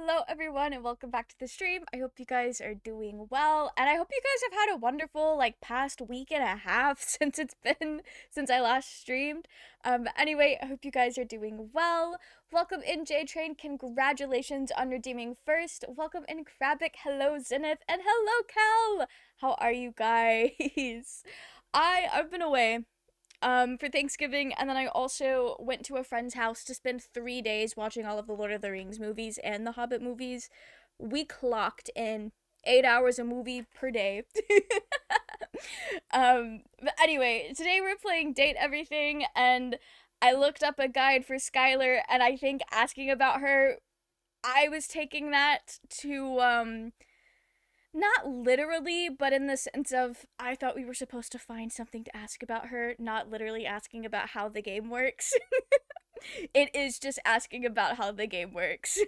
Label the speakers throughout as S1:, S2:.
S1: Hello everyone and welcome back to the stream. I hope you guys are doing well, and I hope you guys have had a wonderful past week and a half since I last streamed. Anyway, I hope you guys are doing well. Welcome in J-Train, congratulations on redeeming first. Welcome in Krabik, hello Zenith, and hello Cal! How are you guys? I've been away for Thanksgiving, and then I also went to a friend's house to spend 3 days watching all of the Lord of the Rings movies and the Hobbit movies. We clocked in 8 hours a movie per day. But anyway, today we're playing Date Everything, and I looked up a guide for Skylar, and I think asking about her, I was taking that to, not literally, but in the sense of I thought we were supposed to find something to ask about her, not literally asking about how the game works. It is just asking about how the game works.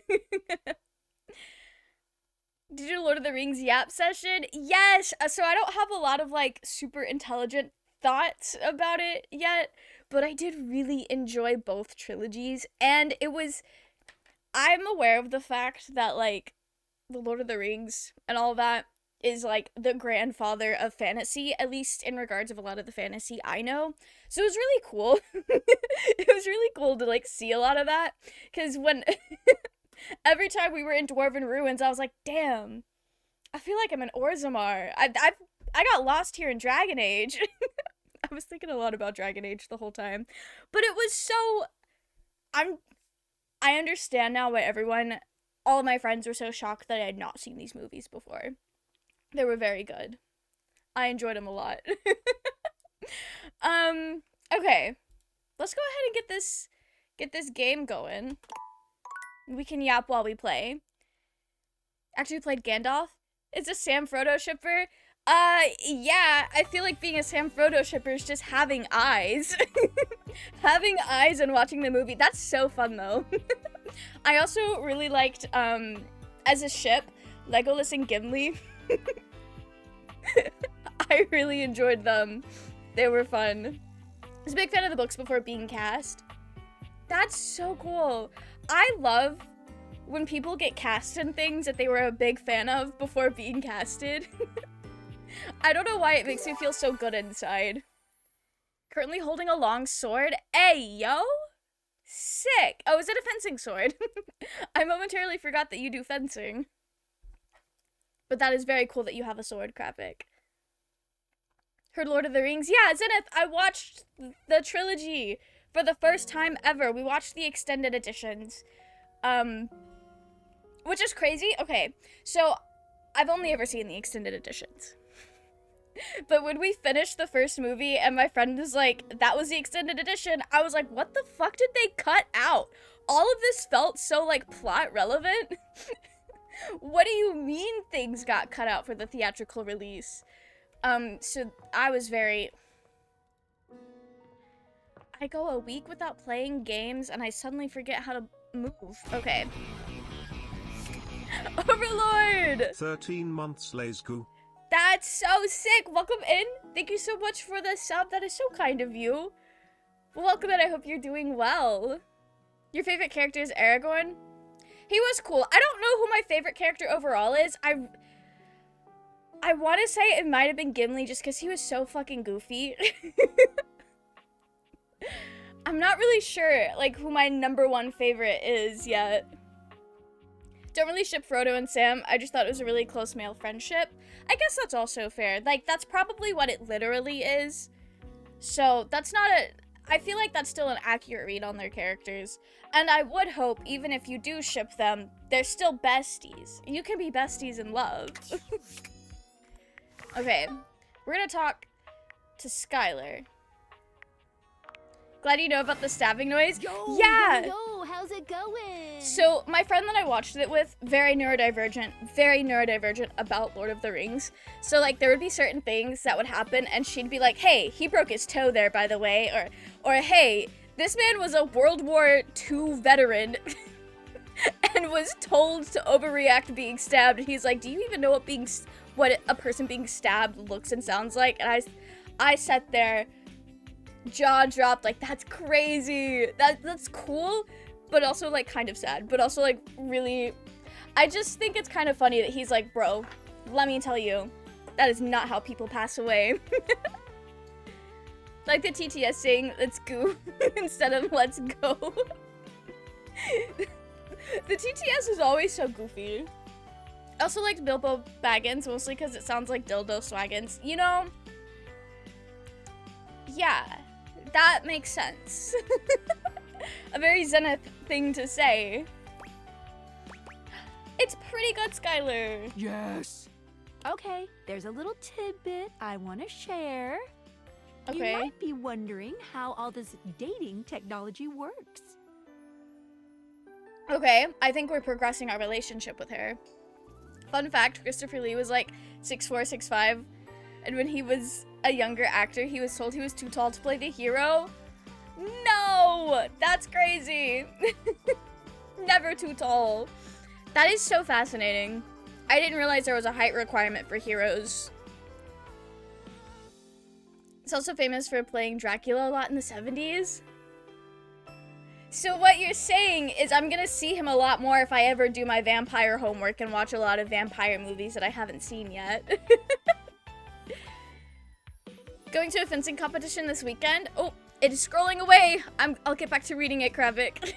S1: Did you do Lord of the Rings Yap session? Yes! So I don't have a lot of, super intelligent thoughts about it yet, but I did really enjoy both trilogies, and I'm aware of the fact that, the Lord of the Rings and all that is the grandfather of fantasy, at least in regards of a lot of the fantasy I know. So it was really cool. It was really cool to see a lot of that, because when every time we were in Dwarven Ruins, I was like, damn, I feel like I'm in Orzammar. I got lost here in Dragon Age. I was thinking a lot about Dragon Age the whole time, but it was so I understand now why all of my friends were so shocked that I had not seen these movies before. They were very good. I enjoyed them a lot. Okay. Let's go ahead and get this game going. We can yap while we play. Actually played Gandalf. It's a Sam Frodo shipper. Yeah, I feel like being a Sam Frodo shipper is just having eyes. Having eyes and watching the movie. That's so fun though. I also really liked, as a ship, Legolas and Gimli. I really enjoyed them. They were fun. I was a big fan of the books before being cast. That's so cool. I love when people get cast in things that they were a big fan of before being casted. I don't know why it makes me feel so good inside. Currently holding a long sword. Hey, yo! Sick! Oh, is it a fencing sword? I momentarily forgot that you do fencing. But that is very cool that you have a sword, Krapik. Heard Lord of the Rings? Yeah, Zenith, I watched the trilogy for the first time ever. We watched the extended editions. Which is crazy. Okay, so I've only ever seen the extended editions. But when we finished the first movie and my friend was like, that was the extended edition, I was like, what the fuck did they cut out? All of this felt so, plot relevant. What do you mean things got cut out for the theatrical release? So I was very... I go a week without playing games and I suddenly forget how to move. Okay. Overlord!
S2: 13 months, Lesgu.
S1: That's so sick! Welcome in! Thank you so much for the sub. That is so kind of you. Welcome in. I hope you're doing well. Your favorite character is Aragorn? He was cool. I don't know who my favorite character overall is. I want to say it might have been Gimli just because he was so fucking goofy. I'm not really sure, who my #1 favorite is yet. Don't really ship Frodo and Sam. I just thought it was a really close male friendship. I guess that's also fair. That's probably what it literally is. So, that's not I feel like that's still an accurate read on their characters. And I would hope, even if you do ship them, they're still besties. You can be besties in love. Okay. We're gonna talk to Skylar. Glad you know about the stabbing noise.
S3: Yo,
S1: yeah.
S3: Yo, how's it going?
S1: So my friend that I watched it with, very neurodivergent about Lord of the Rings. So there would be certain things that would happen and she'd be like, hey, he broke his toe there, by the way. Or hey, this man was a World War II veteran and was told to overreact being stabbed. And he's like, do you even know what a person being stabbed looks and sounds like? And I sat there, jaw dropped, that's crazy. That's cool, but also kind of sad, but also really I just think it's kind of funny that he's like, bro, let me tell you, that is not how people pass away. Like the TTS saying, let's go, instead of let's go. The TTS is always so goofy. I also liked Bilbo Baggins, mostly because it sounds like Dildo Swaggins. You know? Yeah, that makes sense. A very Zenith thing to say. It's pretty good, Skylar.
S4: Yes.
S3: Okay, there's a little tidbit I want to share.
S1: Okay.
S3: You might be wondering how all this dating technology works.
S1: Okay, I think we're progressing our relationship with her. Fun fact, Christopher Lee was like 6'4", 6'5", and when he was a younger actor, he was told he was too tall to play the hero. No! That's crazy! Never too tall. That is so fascinating. I didn't realize there was a height requirement for heroes. He's also famous for playing Dracula a lot in the 70s. So what you're saying is I'm gonna see him a lot more if I ever do my vampire homework and watch a lot of vampire movies that I haven't seen yet. Going to a fencing competition this weekend. Oh, it is scrolling away. I'll get back to reading it, Kravik.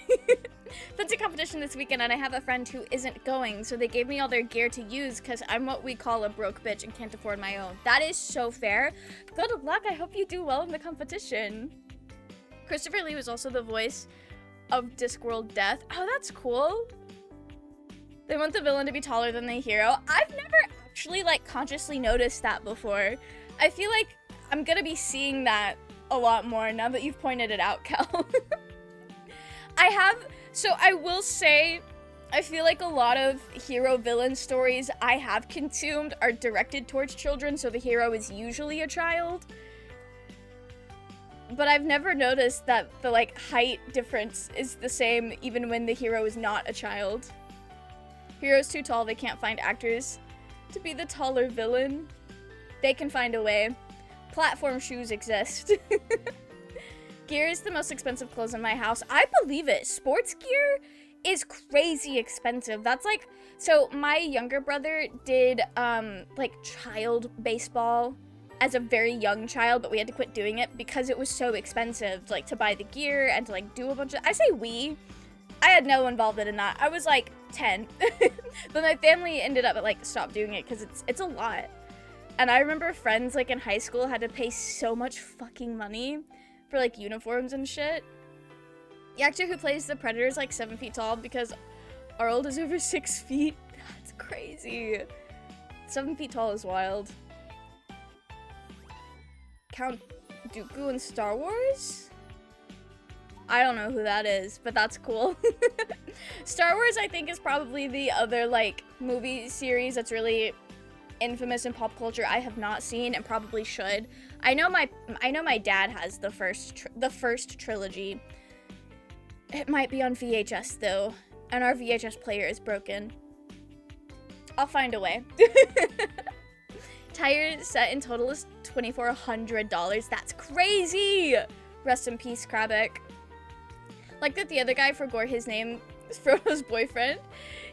S1: Fencing competition this weekend, and I have a friend who isn't going, so they gave me all their gear to use because I'm what we call a broke bitch and can't afford my own. That is so fair. Good luck. I hope you do well in the competition. Christopher Lee was also the voice of Discworld Death. Oh, that's cool. They want the villain to be taller than the hero. I've never actually like consciously noticed that before. I feel like I'm gonna be seeing that a lot more now that you've pointed it out, Kel. So I will say, I feel like a lot of hero villain stories I have consumed are directed towards children, so the hero is usually a child. But I've never noticed that the like height difference is the same even when the hero is not a child. Hero's too tall, they can't find actors to be the taller villain. They can find a way. Platform shoes exist. Gear is the most expensive clothes in my house. I believe it. Sports gear is crazy expensive. That's like, so my younger brother did like child baseball as a very young child, but we had to quit doing it because it was so expensive, like to buy the gear and to like do a bunch of, I say we, I had no involvement in that. I was like 10, but my family ended up like stopped doing it because it's a lot. And I remember friends like in high school had to pay so much fucking money for like uniforms and shit. The actor who plays the Predator is like 7 feet tall because our old is over 6 feet. That's crazy. 7 feet tall is wild. Count Dooku in Star Wars? I don't know who that is, but that's cool. Star Wars, I think, is probably the other like movie series that's really infamous in pop culture I have not seen and probably should. I know my dad has the first trilogy. It might be on VHS though, and our VHS player is broken. I'll find a way. Tire set in total is $2,400. That's crazy! Rest in peace, Krabik. Like that the other guy forgot his name is Frodo's boyfriend.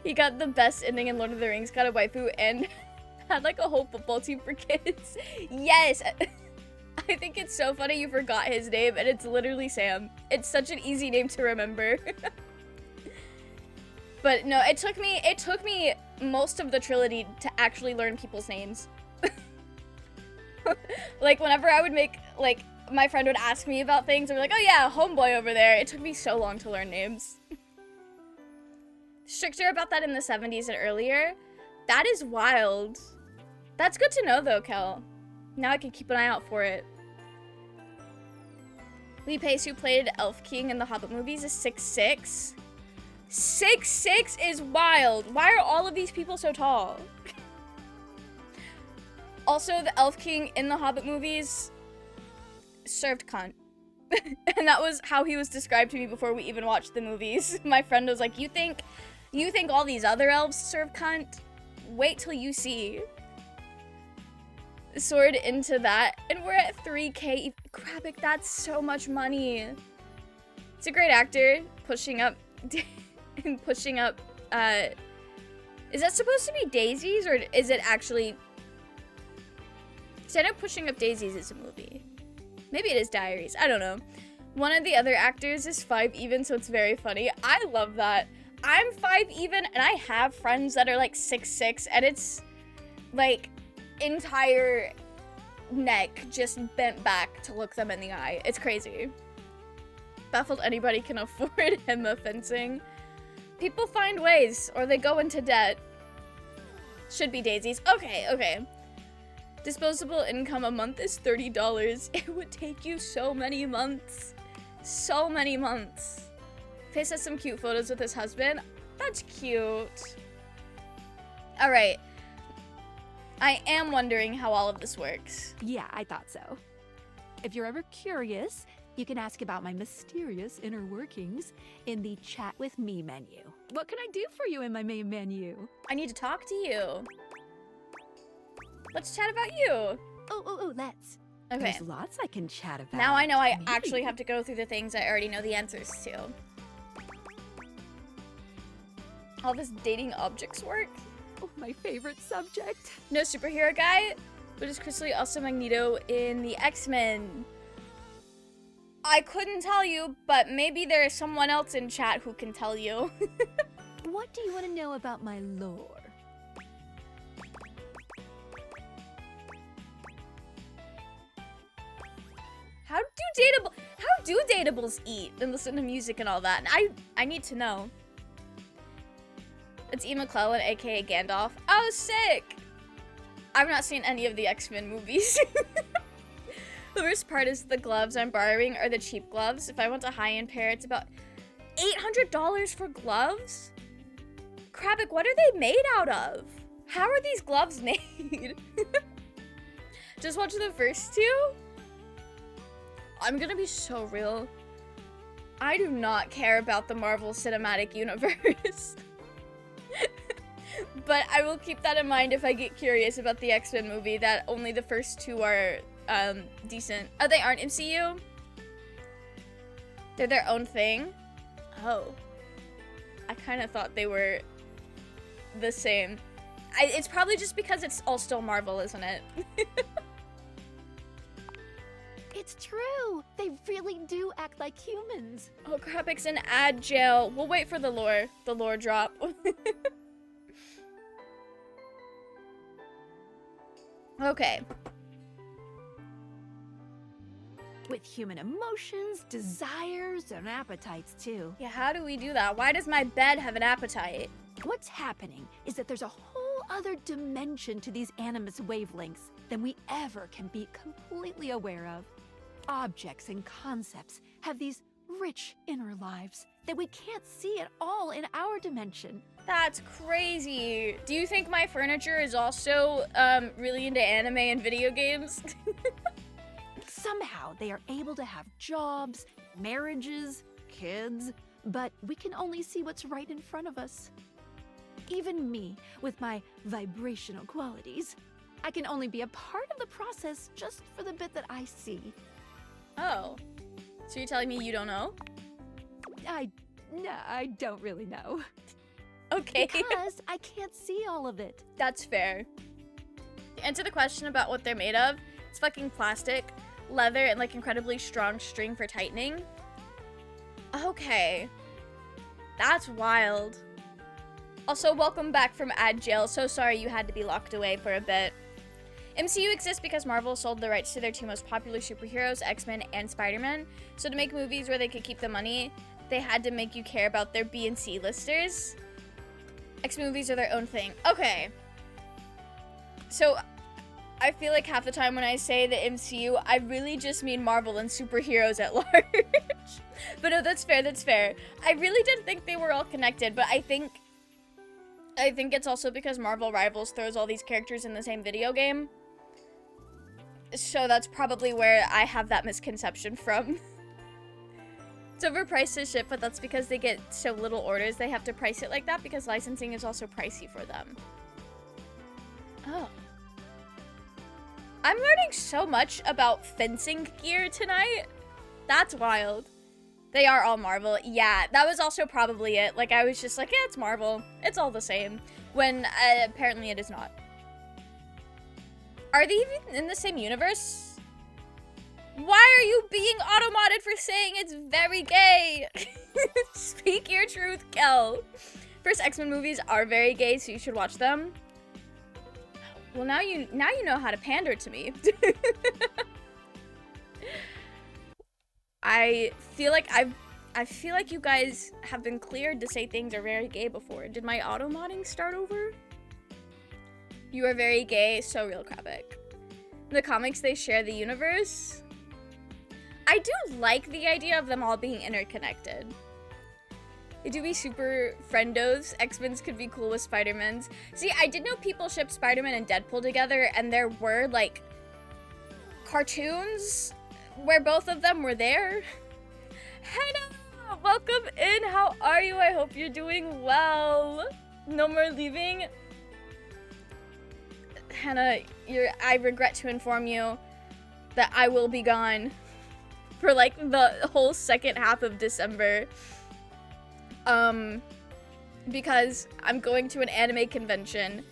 S1: He got the best ending in Lord of the Rings, got a waifu, and had like a whole football team for kids. Yes! I think it's so funny you forgot his name, and it's literally Sam. It's such an easy name to remember. But no, it took me most of the trilogy to actually learn people's names. Like whenever I would make, like, my friend would ask me about things, I'd be like, oh yeah, homeboy over there. It took me so long to learn names. Stricter about that in the 70s and earlier. That is wild. That's good to know though, Kel. Now I can keep an eye out for it. Lee Pace, who played Elf King in the Hobbit movies, is 6'6". 6'6" is wild. Why are all of these people so tall? Also, the Elf King in the Hobbit movies served cunt. And that was how he was described to me before we even watched the movies. My friend was like, you think all these other elves serve cunt? Wait till you see. Sword into that, and we're at 3K. Krabik, that's so much money. It's a great actor, pushing up Is that supposed to be daisies, or is it actually... Instead of Pushing Up Daisies is a movie. Maybe it is Diaries. I don't know. One of the other actors is 5 even, so it's very funny. I love that. I'm 5 even, and I have friends that are like 6'6", and it's like entire neck just bent back to look them in the eye. It's crazy. Baffled anybody can afford Hema fencing. People find ways, or they go into debt. Should be daisies. Okay, okay. Disposable income a month is $30. It would take you so many months. So many months. Face has some cute photos with his husband. That's cute. Alright. I am wondering how all of this works.
S3: Yeah, I thought so. If you're ever curious, you can ask about my mysterious inner workings in the Chat with Me menu. What can I do for you in my main menu?
S1: I need to talk to you. Let's chat about you.
S3: Oh, let's.
S1: Okay.
S3: There's lots I can chat about.
S1: Now I know I
S3: Me.
S1: actually have to go through the things I already know the answers to. All this dating objects work?
S3: Oh, my favorite subject.
S1: No superhero guy? But is Chrysalis also Magneto in the X-Men? I couldn't tell you, but maybe there is someone else in chat who can tell you.
S3: What do you want to know about my lore?
S1: How do dateables eat and listen to music and all that? I need to know. It's Ian McClellan, aka Gandalf. Oh, sick! I've not seen any of the X-Men movies. The worst part is the gloves I'm borrowing are the cheap gloves. If I want a high-end pair, it's about $800 for gloves? Krabik, what are they made out of? How are these gloves made? Just watch the first two? I'm gonna be so real. I do not care about the Marvel Cinematic Universe. But I will keep that in mind if I get curious about the X-Men movie, that only the first two are decent. Oh, they aren't MCU? They're their own thing? Oh. I kind of thought they were the same. It's probably just because it's all still Marvel, isn't it?
S3: It's true. They really do act like humans.
S1: Oh, Krabik's in ad jail. We'll wait for the lore drop. Okay.
S3: With human emotions, desires, and appetites too.
S1: Yeah, how do we do that? Why does my bed have an appetite?
S3: What's happening is that there's a whole other dimension to these animus wavelengths than we ever can be completely aware of. Objects and concepts have these rich inner lives that we can't see at all in our dimension.
S1: That's crazy. Do you think my furniture is also really into anime and video games?
S3: Somehow they are able to have jobs, marriages, kids, but we can only see what's right in front of us. Even me, with my vibrational qualities, I can only be a part of the process just for the bit that I see.
S1: Oh. So you're telling me you don't know?
S3: I don't really know.
S1: Okay.
S3: Because I can't see all of it.
S1: That's fair. To answer the question about what they're made of, it's fucking plastic, leather, and like incredibly strong string for tightening. Okay. That's wild. Also, welcome back from ad jail. So sorry you had to be locked away for a bit. MCU exists because Marvel sold the rights to their two most popular superheroes, X-Men and Spider-Man. So to make movies where they could keep the money, they had to make you care about their B and C listers. X movies are their own thing. Okay. So I feel like half the time when I say the MCU, I really just mean Marvel and superheroes at large. But no, that's fair, that's fair. I really did think they were all connected, but I think it's also because Marvel Rivals throws all these characters in the same video game. So that's probably where I have that misconception from. It's overpriced to ship, but that's because they get so little orders. They have to price it like that because licensing is also pricey for them. Oh. I'm learning so much about fencing gear tonight. That's wild. They are all Marvel. Yeah, that was also probably it. Like, I was just like, yeah, it's Marvel. It's all the same. when apparently it is not. Are they even in the same universe? Why are you being auto-modded for saying it's very gay? Speak your truth, Kel. First X-Men movies are very gay, so you should watch them. Well, now you know how to pander to me. I feel like you guys have been cleared to say things are very gay before. Did my auto-modding start over? You are very gay, so real Krabic. In the comics, they share the universe. I do like the idea of them all being interconnected. They do be super friendos. X-Men's could be cool with Spider-Man's. See, I did know people ship Spider-Man and Deadpool together, and there were, like, cartoons where both of them were there. Hannah, welcome in. How are you? I hope you're doing well. No more leaving. Hannah, I regret to inform you that I will be gone for like the whole second half of December. Because I'm going to an anime convention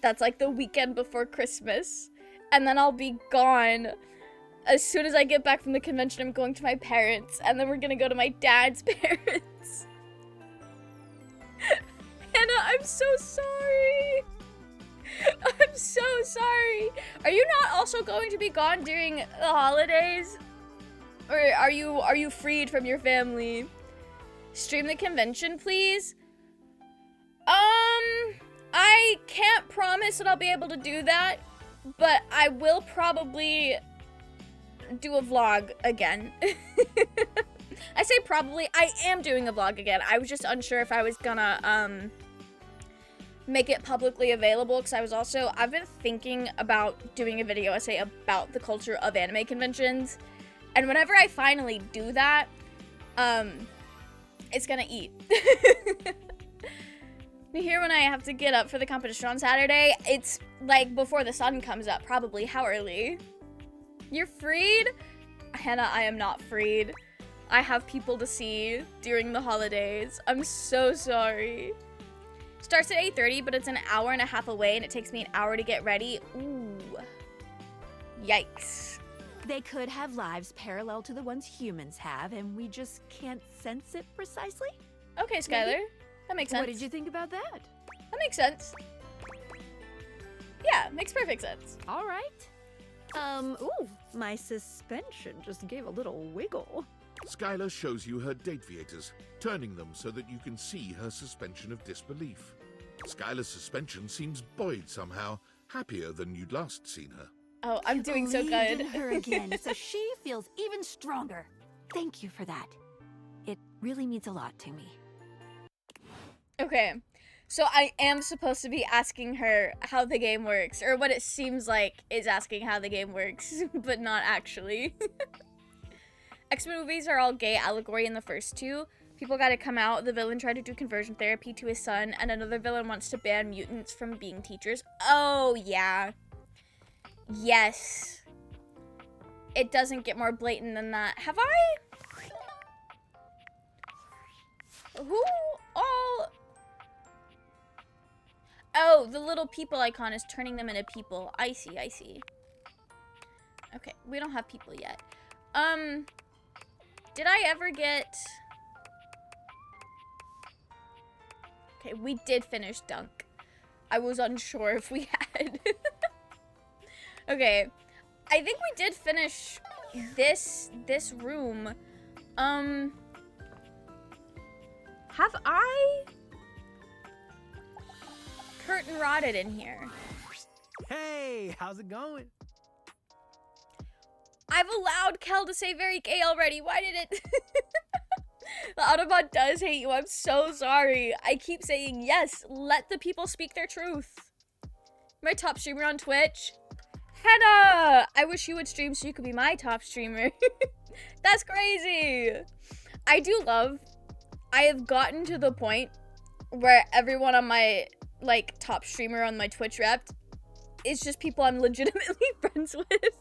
S1: that's like the weekend before Christmas, and then I'll be gone. As soon as I get back from the convention, I'm going to my parents, and then we're gonna go to my dad's parents. Hannah, I'm so sorry. I'm so sorry. Are you not also going to be gone during the holidays? Or are you freed from your family? Stream the convention, please? I can't promise that I'll be able to do that, but I will probably do a vlog again. I say probably, I am doing a vlog again. I was just unsure if I was gonna, make it publicly available, because I've been thinking about doing a video essay about the culture of anime conventions, and whenever I finally do that, it's gonna eat. Here when I have to get up for the competition on Saturday, it's like before the sun comes up, probably. How early? You're freed? Hannah, I am not freed. I have people to see during the holidays. I'm so sorry. Starts at 8:30, but it's an hour and a half away, and it takes me an hour to get ready. Ooh. Yikes.
S3: They could have lives parallel to the ones humans have, and we just can't sense it precisely.
S1: Okay, Skylar. That makes sense.
S3: What did you think about that?
S1: That makes sense. Yeah, makes perfect sense.
S3: All right. Ooh, my suspension just gave a little wiggle.
S2: Skylar shows you her Dateviators, turning them so that you can see her suspension of disbelief. Skylar's suspension seems buoyed somehow, happier than you'd last seen her.
S1: Oh, I'm doing so good.
S3: Believed in her again, so she feels even stronger. Thank you for that. It really means a lot to me.
S1: Okay, so I am supposed to be asking her how the game works, or what it seems like is asking how the game works, but not actually. X-Men movies are all gay allegory in the first two. People gotta come out, the villain tried to do conversion therapy to his son, and another villain wants to ban mutants from being teachers. Oh, yeah. Yes. It doesn't get more blatant than that. Have I? Who all... Oh, the little people icon is turning them into people. I see, I see. Okay, we don't have people yet. Did I ever get... Okay, we did finish Dunk. I was unsure if we had. Okay, I think we did finish this room. Have I curtain rotted in here?
S4: Hey, how's it going?
S1: I've allowed Kel to say very gay already. Why did it? The Autobot does hate you. I'm so sorry. I keep saying yes. Let the people speak their truth. My top streamer on Twitch. Hannah! I wish you would stream so you could be my top streamer. That's crazy. I do love... I have gotten to the point where everyone on my, like, top streamer on my Twitch rep is just people I'm legitimately friends with.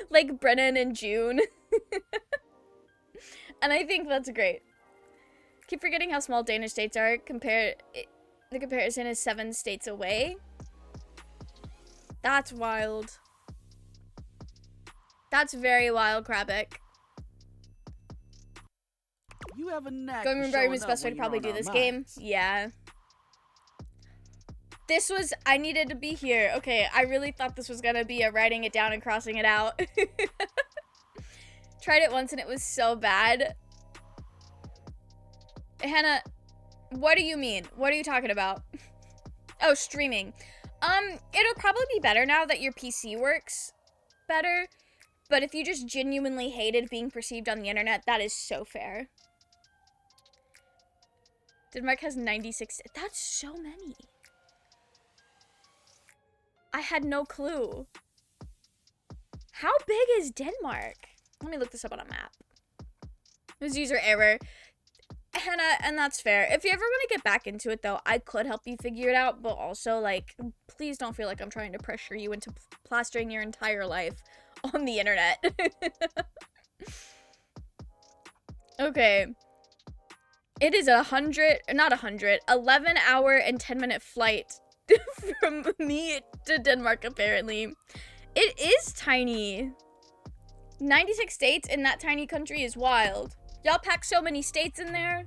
S1: Like Brennan and June. And I think that's great. Keep forgetting how small Danish states are compared... The comparison is 7 states away. That's wild. That's very wild, Krabik.
S5: You have a knack
S1: Going
S5: for
S1: room bedroom is
S5: showing
S1: the best
S5: up
S1: way
S5: when
S1: to
S5: you're
S1: probably
S5: on
S1: do
S5: our
S1: this game.
S5: minds.
S1: Yeah. This was, I needed to be here. Okay, I really thought this was gonna be a writing it down and crossing it out. Tried it once and it was so bad. Hannah, what do you mean? What are you talking about? Oh, streaming. It'll probably be better now that your PC works better. But if you just genuinely hated being perceived on the internet, that is so fair. Denmark has 96. That's so many. I had no clue. How big is Denmark? Let me look this up on a map. It was user error. Hannah, and that's fair. If you ever want to get back into it, though, I could help you figure it out. But also, like, please don't feel like I'm trying to pressure you into plastering your entire life on the internet. Okay. It is 11 hour and 10-minute flight from me to Denmark, apparently. It is tiny. 96 states in that tiny country is wild. Y'all pack so many states in there.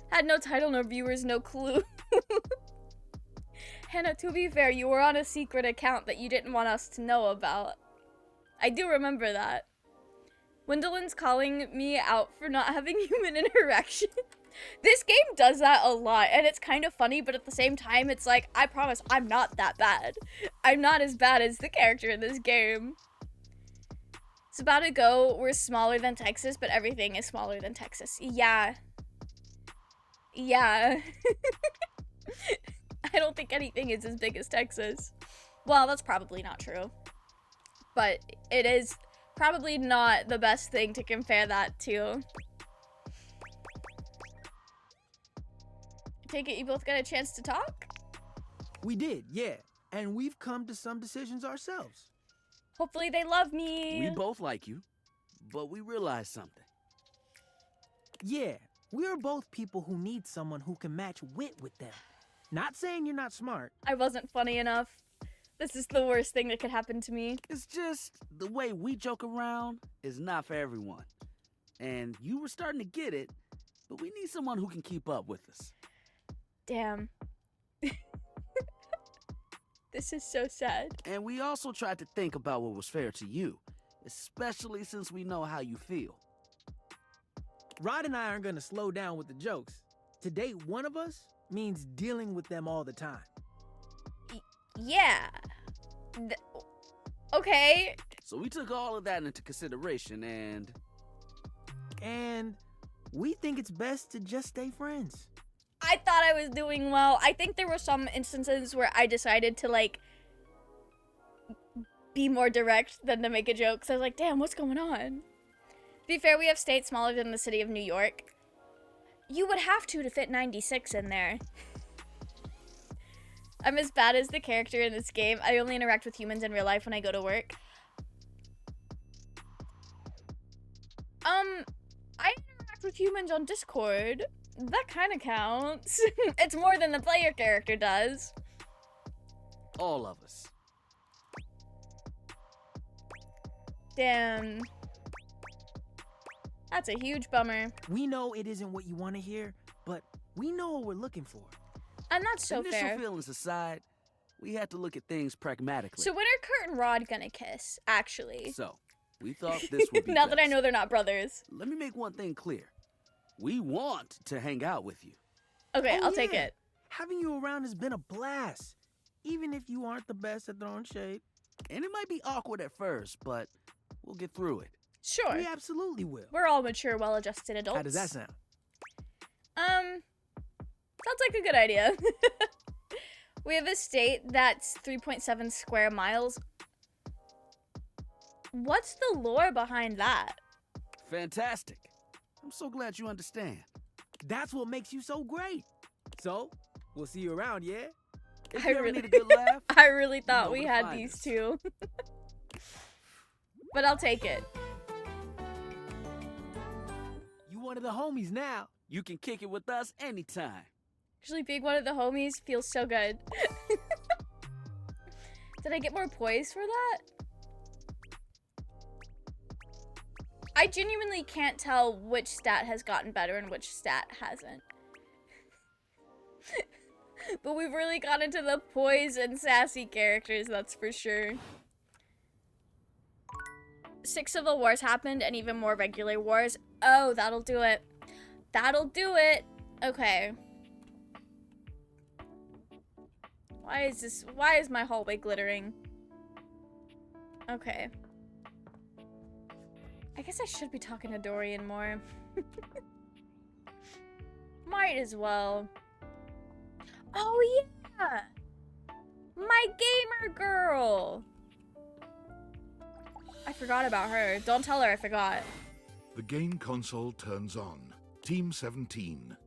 S1: Had no title, no viewers, no clue. Hannah, to be fair, you were on a secret account that you didn't want us to know about. I do remember that. Wendellin's calling me out for not having human interaction. This game does that a lot, and it's kind of funny, but at the same time, it's like, I promise, I'm not that bad. I'm not as bad as the character in this game. It's about to go, we're smaller than Texas, but everything is smaller than Texas. Yeah. Yeah. I don't think anything is as big as Texas. Well, that's probably not true. But it is probably not the best thing to compare that to. Take it you both got a chance to talk?
S4: We did, yeah. And we've come to some decisions ourselves.
S1: Hopefully they love me.
S5: We both like you, but we realized something.
S4: Yeah, we are both people who need someone who can match wit with them. Not saying you're not smart.
S1: I wasn't funny enough. This is the worst thing that could happen to me.
S5: It's just the way we joke around is not for everyone. And you were starting to get it, but we need someone who can keep up with us.
S1: Damn. This is so sad.
S5: And we also tried to think about what was fair to you, especially since we know how you feel.
S4: Rod and I aren't gonna slow down with the jokes. To date one of us means dealing with them all the time.
S1: Yeah. Okay.
S5: So we took all of that into consideration
S4: And we think it's best to just stay friends.
S1: I thought I was doing well. I think there were some instances where I decided to, like, be more direct than to make a joke. So I was like, damn, what's going on? To be fair, we have states smaller than the city of New York. You would have to fit 96 in there. I'm as bad as the character in this game. I only interact with humans in real life when I go to work. I interact with humans on Discord. That kind of counts. It's more than the player character does.
S5: all of us.
S1: Damn. That's a huge bummer.
S4: We know it isn't what you want to hear, but we know what we're looking for.
S1: And that's so
S5: Initial
S1: fair.
S5: feelings aside, we had to look at things pragmatically.
S1: So when are Kurt and Rod gonna kiss, actually?
S5: So, we thought this would be
S1: Now that I
S5: best.
S1: know they're not brothers.
S5: Let me make one thing clear. We want to hang out with you.
S1: Okay,
S4: Oh,
S1: I'll take
S4: yeah.
S1: it.
S4: Having you around has been a blast, even if you aren't the best at throwing shade.
S5: And it might be awkward at first, but we'll get through it.
S1: Sure.
S4: We absolutely will.
S1: We're all mature, well-adjusted adults.
S4: How does that sound?
S1: Sounds like a good idea. We have a state that's 3.7 square miles. What's the lore behind that?
S5: Fantastic. I'm so glad you understand.
S4: That's what makes you so great. So, we'll see you around, yeah?
S5: If
S1: I
S5: you ever
S1: really-
S5: need a good laugh,
S1: I really thought
S5: know
S1: we
S5: where to
S1: had
S5: find
S1: these
S5: us.
S1: two. But I'll take it.
S4: You one of the homies now.
S5: you can kick it with us anytime.
S1: Actually, being one of the homies feels so good. Did I get more poise for that? I genuinely can't tell which stat has gotten better and which stat hasn't. But we've really got into the poise and sassy characters, that's for sure. 6 civil wars happened and even more regular wars. Oh, that'll do it. That'll do it. Okay. Why is my hallway glittering? Okay. I guess I should be talking to Dorian more. Might as well. Oh yeah! My gamer girl! I forgot about her. Don't tell her I forgot.
S2: The game console turns on. Team 17.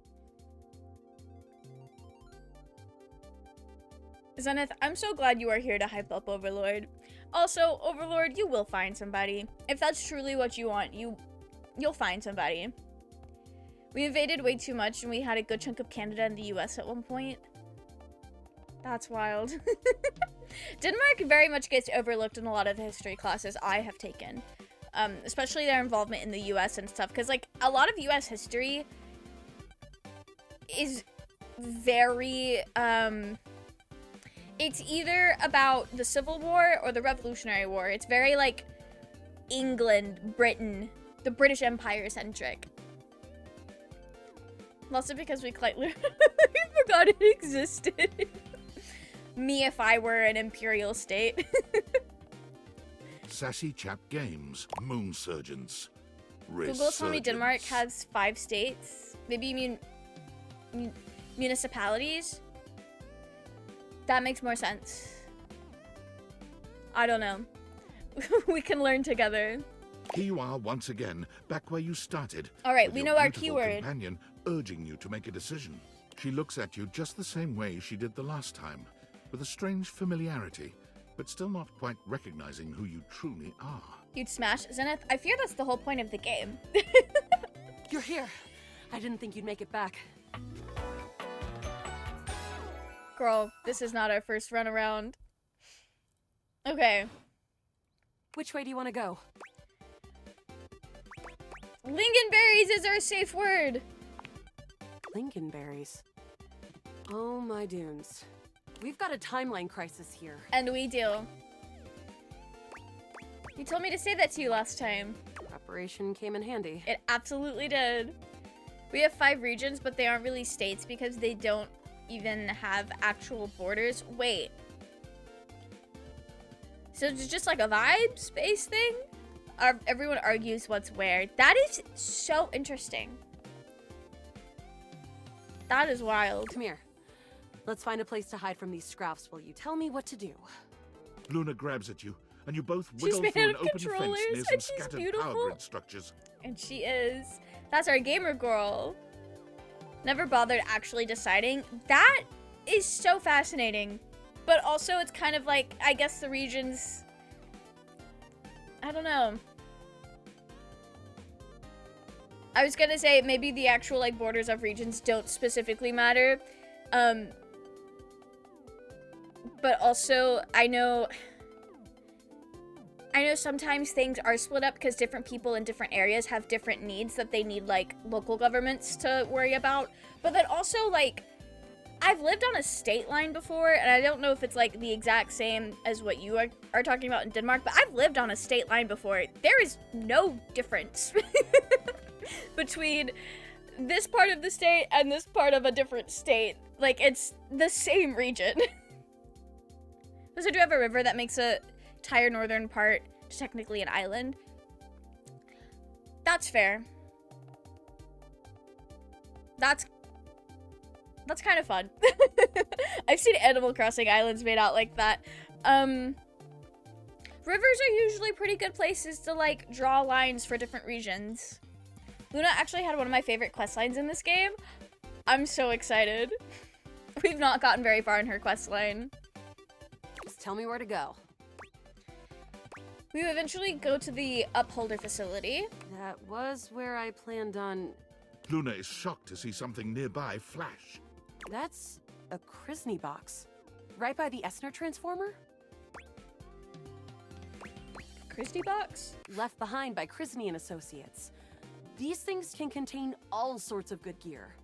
S1: Zenith, I'm so glad you are here to hype up Overlord. Also, Overlord, you will find somebody. If that's truly what you want, you'll find somebody. We invaded way too much and we had a good chunk of Canada and the US at one point. That's wild. Denmark very much gets overlooked in a lot of the history classes I have taken. Especially their involvement in the US and stuff. Because, like, a lot of US history is very, it's either about the Civil War or the Revolutionary War. It's very, like, England, Britain, the British Empire centric. Also because we quite literally forgot it existed. Me if I were an imperial state.
S2: Sassy Chap Games. Moon Surgeons.
S1: Google told me Denmark has 5 states. Maybe you mean municipalities? That makes more sense. I don't know. We can learn together.
S2: Here you are once again, back where you started.
S1: Alright,
S2: with
S1: we
S2: your
S1: know our
S2: beautiful
S1: keyword.
S2: Companion urging you to make a decision. She looks at you just the same way she did the last time, with a strange familiarity, but still not quite recognizing who you truly are.
S1: You'd smash Zenith? I fear that's the whole point of the game.
S6: You're here. I didn't think you'd make it back.
S1: Girl, this is not our first run around. Okay.
S6: Which way do you want to go?
S1: Lingonberries is our safe word.
S6: Lincolnberries. Oh my dunes. We've got a timeline crisis here.
S1: And we do. You told me to say that to you last time.
S6: Preparation came in handy.
S1: It absolutely did. We have 5 regions, but they aren't really states because they don't even have actual borders. Wait. So it's just like a vibe space thing? Everyone argues what's where. That is so interesting. That is wild.
S6: Come here. Let's find a place to hide from these scraps while you tell me what to do.
S2: Luna grabs at you, and you both
S1: She's
S2: wiggle
S1: made
S2: through
S1: out
S2: an
S1: of
S2: open fence
S1: controllers,
S2: near
S1: and
S2: some
S1: she's
S2: scattered power
S1: beautiful.
S2: grid structures.
S1: And she is. That's our gamer girl. Never bothered actually deciding. That is so fascinating. But also it's kind of like, I guess the regions, I don't know. I was gonna say maybe the actual like borders of regions don't specifically matter. But also I know sometimes things are split up because different people in different areas have different needs that they need like local governments to worry about. But then also like I've lived on a state line before, and I don't know if it's like the exact same as what you are talking about in Denmark, but I've lived on a state line before. There is no difference between this part of the state and this part of a different state. Like, it's the same region. So do have a river that makes a entire northern part technically an island. That's fair. That's kind of fun. I've seen Animal Crossing islands made out like that. Rivers are usually pretty good places to like draw lines for different regions. Luna actually had one of my favorite quest lines in this game. I'm so excited. We've not gotten very far in her quest line.
S6: Just tell me where to go.
S1: We eventually go to the Upholder facility.
S6: That was where I planned on...
S2: Luna is shocked to see something nearby flash.
S6: That's a Krisny box. Right by the Esner transformer?
S1: Christie box?
S6: Left behind by Krisny and Associates. These things can contain all sorts of good gear.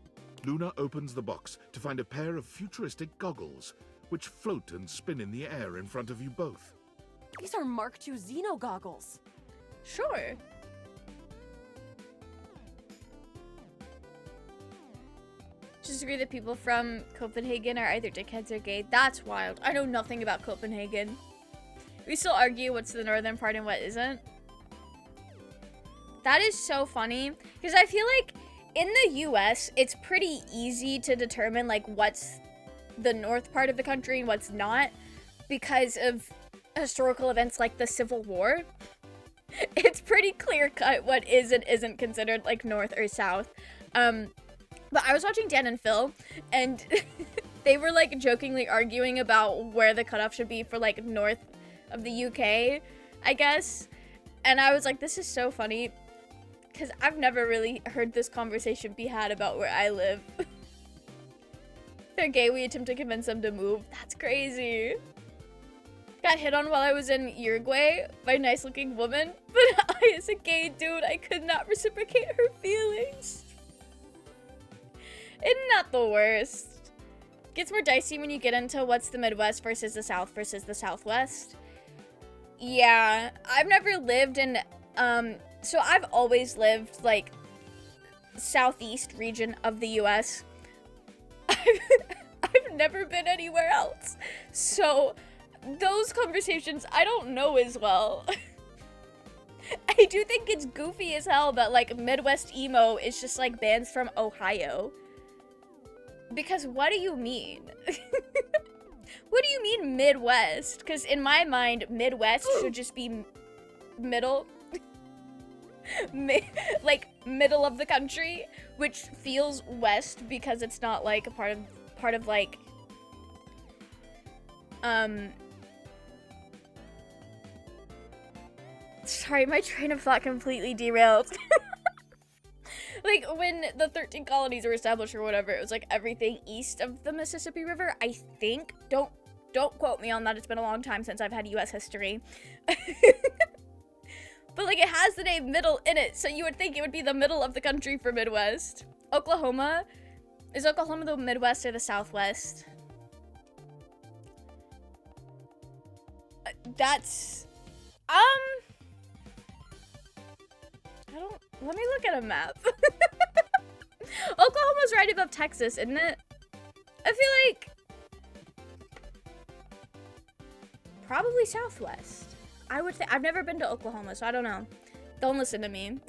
S2: Luna opens the box to find a pair of futuristic goggles, which float and spin in the air in front of you both.
S6: These are Mark II Xeno goggles.
S1: Sure. Just agree that people from Copenhagen are either dickheads or gay. That's wild. I know nothing about Copenhagen. We still argue what's the northern part and what isn't. That is so funny, because I feel like in the US, it's pretty easy to determine like what's the north part of the country and what's not, because of historical events like the Civil War. It's pretty clear cut what is and isn't considered like north or south. But I was watching Dan and Phil, and they were like jokingly arguing about where the cutoff should be for like north of the UK, I guess. And I was like, this is so funny, because I've never really heard this conversation be had about where I live. They're gay, we attempt to convince them to move. That's crazy. Got hit on while I was in Uruguay by a nice looking woman, but I, as a gay dude, I could not reciprocate her feelings. It's not the worst. Gets more dicey when you get into what's the Midwest versus the South versus the Southwest. Yeah, I've never lived in, so I've always lived, like, southeast region of the US. I've never been anywhere else. So, those conversations, I don't know as well. I do think it's goofy as hell that, like, Midwest emo is just, like, bands from Ohio. Because what do you mean? What do you mean Midwest? Because in my mind, Midwest should just be middle. Like, middle of the country, which feels west because it's not, like, a part of like, sorry, my train of thought completely derailed. Like, when the 13 colonies were established or whatever, it was, like, everything east of the Mississippi River, I think. Don't quote me on that. It's been a long time since I've had U.S. history. But, like, it has the name middle in it, so you would think it would be the middle of the country for Midwest. Oklahoma? Is Oklahoma the Midwest or the Southwest? That's... Let me look at a map. Oklahoma's right above Texas, isn't it? I feel like... probably Southwest. I would think... I've never been to Oklahoma, so I don't know. Don't listen to me.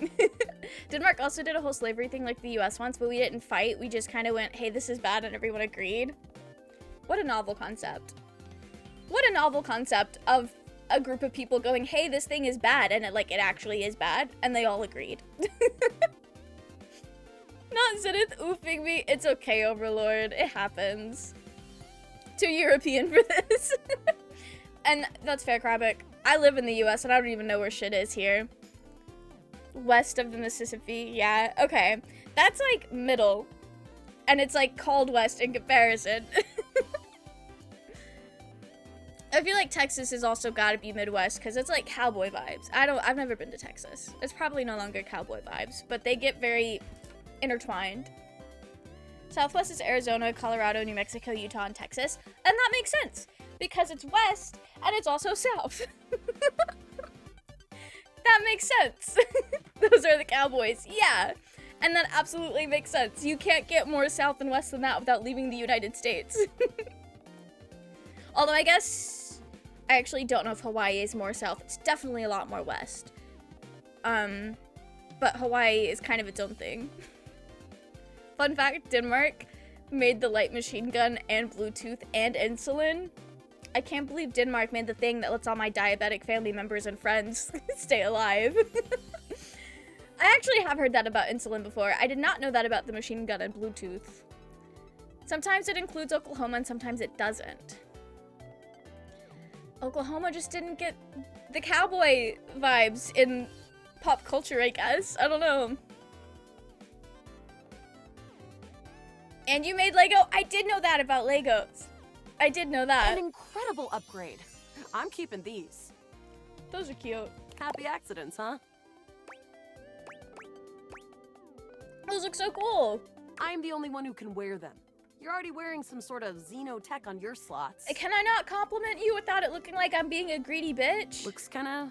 S1: Denmark also did a whole slavery thing like the US once, but we didn't fight. We just kind of went, hey, this is bad, and everyone agreed. What a novel concept. What a novel concept of a group of people going, hey, this thing is bad, and it actually is bad, and they all agreed. Not Zenith oofing me. It's okay, Overlord. It happens. Too European for this. And that's fair, Krabic. I live in the US, and I don't even know where shit is here. West of the Mississippi, yeah. Okay. That's, like, middle. And it's, like, called West in comparison. I feel like Texas has also got to be Midwest because it's like cowboy vibes. I've never been to Texas. It's probably no longer cowboy vibes, but they get very intertwined. Southwest is Arizona, Colorado, New Mexico, Utah, and Texas. And that makes sense because it's west and it's also south. That makes sense. Those are the cowboys. Yeah. And that absolutely makes sense. You can't get more south and west than that without leaving the United States. Although I guess I actually don't know if Hawaii is more south. It's definitely a lot more west. But Hawaii is kind of its own thing. Fun fact, Denmark made the light machine gun and Bluetooth and insulin. I can't believe Denmark made the thing that lets all my diabetic family members and friends stay alive. I actually have heard that about insulin before. I did not know that about the machine gun and Bluetooth. Sometimes it includes Oklahoma and sometimes it doesn't. Oklahoma just didn't get the cowboy vibes in pop culture, I guess. I don't know. And you made Lego? I did know that about Legos. I did know that.
S6: An incredible upgrade. I'm keeping these.
S1: Those are cute.
S6: Happy accidents, huh?
S1: Those look so cool.
S6: I'm the only one who can wear them. You're already wearing some sort of xenotech on your slots.
S1: Can I not compliment you without it looking like I'm being a greedy bitch?
S6: Looks kinda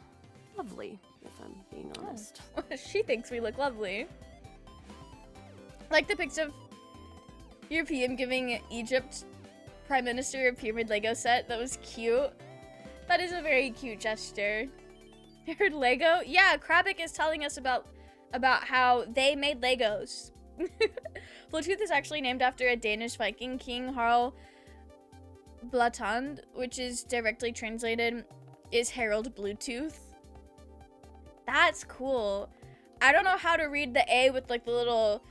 S6: lovely, if I'm being honest.
S1: She thinks we look lovely. Like the pics of your PM giving Egypt Prime Minister a pyramid Lego set. That was cute. That is a very cute gesture. I heard Lego? Yeah, Krabic is telling us about how they made Legos. Bluetooth is actually named after a Danish Viking king, Harald Blatand, which is directly translated is Harold Bluetooth. That's cool. I don't know how to read the A with like the little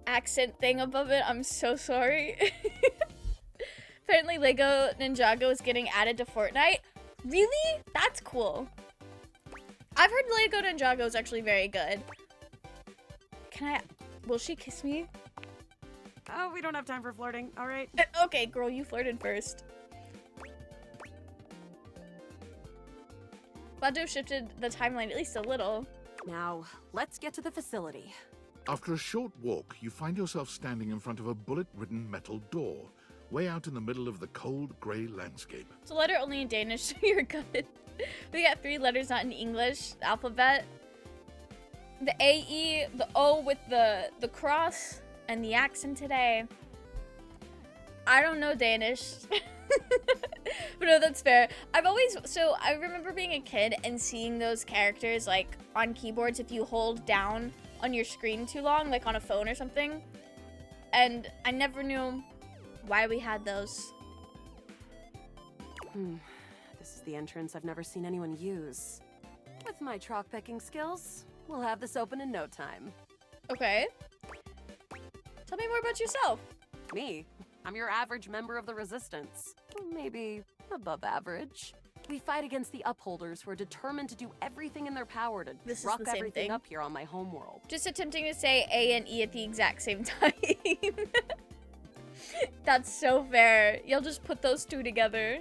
S1: accent thing above it. I'm so sorry. Apparently Lego Ninjago is getting added to Fortnite. Really? That's cool. I've heard Lego Ninjago is actually very good. Will she kiss me?
S6: Oh, we don't have time for flirting, all right?
S1: Okay, girl, you flirted first. Glad to have shifted the timeline at least a little.
S6: Now, let's get to the facility.
S2: After a short walk, you find yourself standing in front of a bullet-ridden metal door, way out in the middle of the cold, grey landscape.
S1: It's a letter only in Danish, so you're good. We got 3 letters not in English, the alphabet. The A-E, the O with the cross, and the accent today. I don't know Danish. But no, that's fair. I remember being a kid and seeing those characters like on keyboards if you hold down on your screen too long, like on a phone or something. And I never knew why we had those.
S6: This is the entrance I've never seen anyone use. With my chalk picking skills, we'll have this open in no time.
S1: Okay. Tell me more about yourself.
S6: Me? I'm your average member of the Resistance. Maybe above average. We fight against the Upholders who are determined to do everything in their power to
S1: This is
S6: rock
S1: the same
S6: everything
S1: thing.
S6: up here on my homeworld.
S1: Just attempting to say A and E at the exact same time. That's so fair. You'll just put those two together.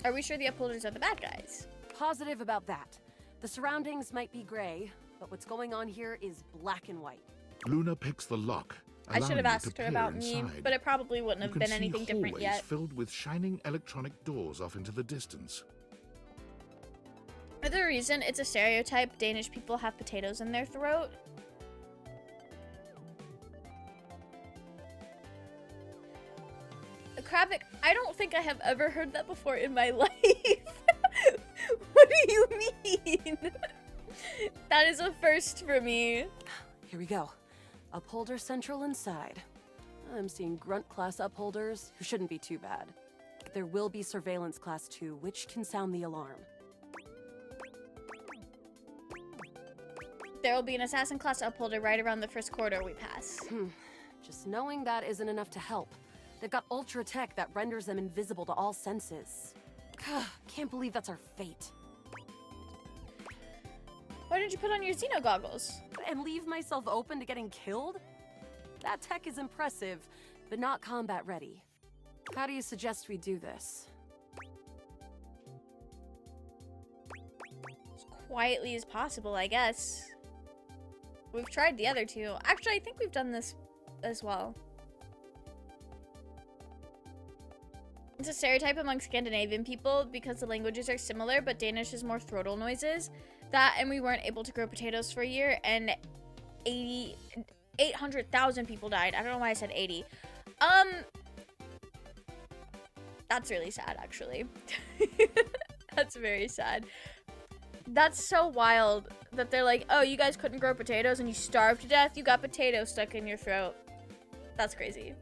S1: Are we sure the Upholders are the bad guys?
S6: Positive about that. The surroundings might be gray, but what's going on here is black and white.
S2: Luna picks the lock.
S1: I should have
S2: allowing you
S1: asked
S2: to
S1: her
S2: peer
S1: about me,
S2: inside.
S1: but it probably wouldn't
S2: You
S1: have
S2: can
S1: been
S2: see
S1: anything different
S2: hallways
S1: yet.
S2: filled with shining electronic doors off into the distance.
S1: For the reason it's a stereotype, Danish people have potatoes in their throat. Krabic, I don't think I have ever heard that before in my life. What do you mean? That is a first for me.
S6: Here we go. Upholder Central inside. I'm seeing Grunt class upholders, who shouldn't be too bad. There will be Surveillance class 2, which can sound the alarm.
S1: There will be an assassin class upholder right around the first corridor we pass.
S6: Just knowing that isn't enough to help. They've got ultra tech that renders them invisible to all senses. Can't believe that's our fate.
S1: Why didn't you put on your Xeno goggles?
S6: And leave myself open to getting killed? That tech is impressive, but not combat ready. How do you suggest we do this?
S1: As quietly as possible, I guess. We've tried the other two. Actually, I think we've done this as well. It's a stereotype among Scandinavian people because the languages are similar, but Danish is more throatal noises. That, and we weren't able to grow potatoes for a year, and 800,000 people died. I don't know why I said 80. That's really sad, actually. That's very sad. That's so wild that they're like, oh, you guys couldn't grow potatoes and you starved to death? You got potatoes stuck in your throat. That's crazy.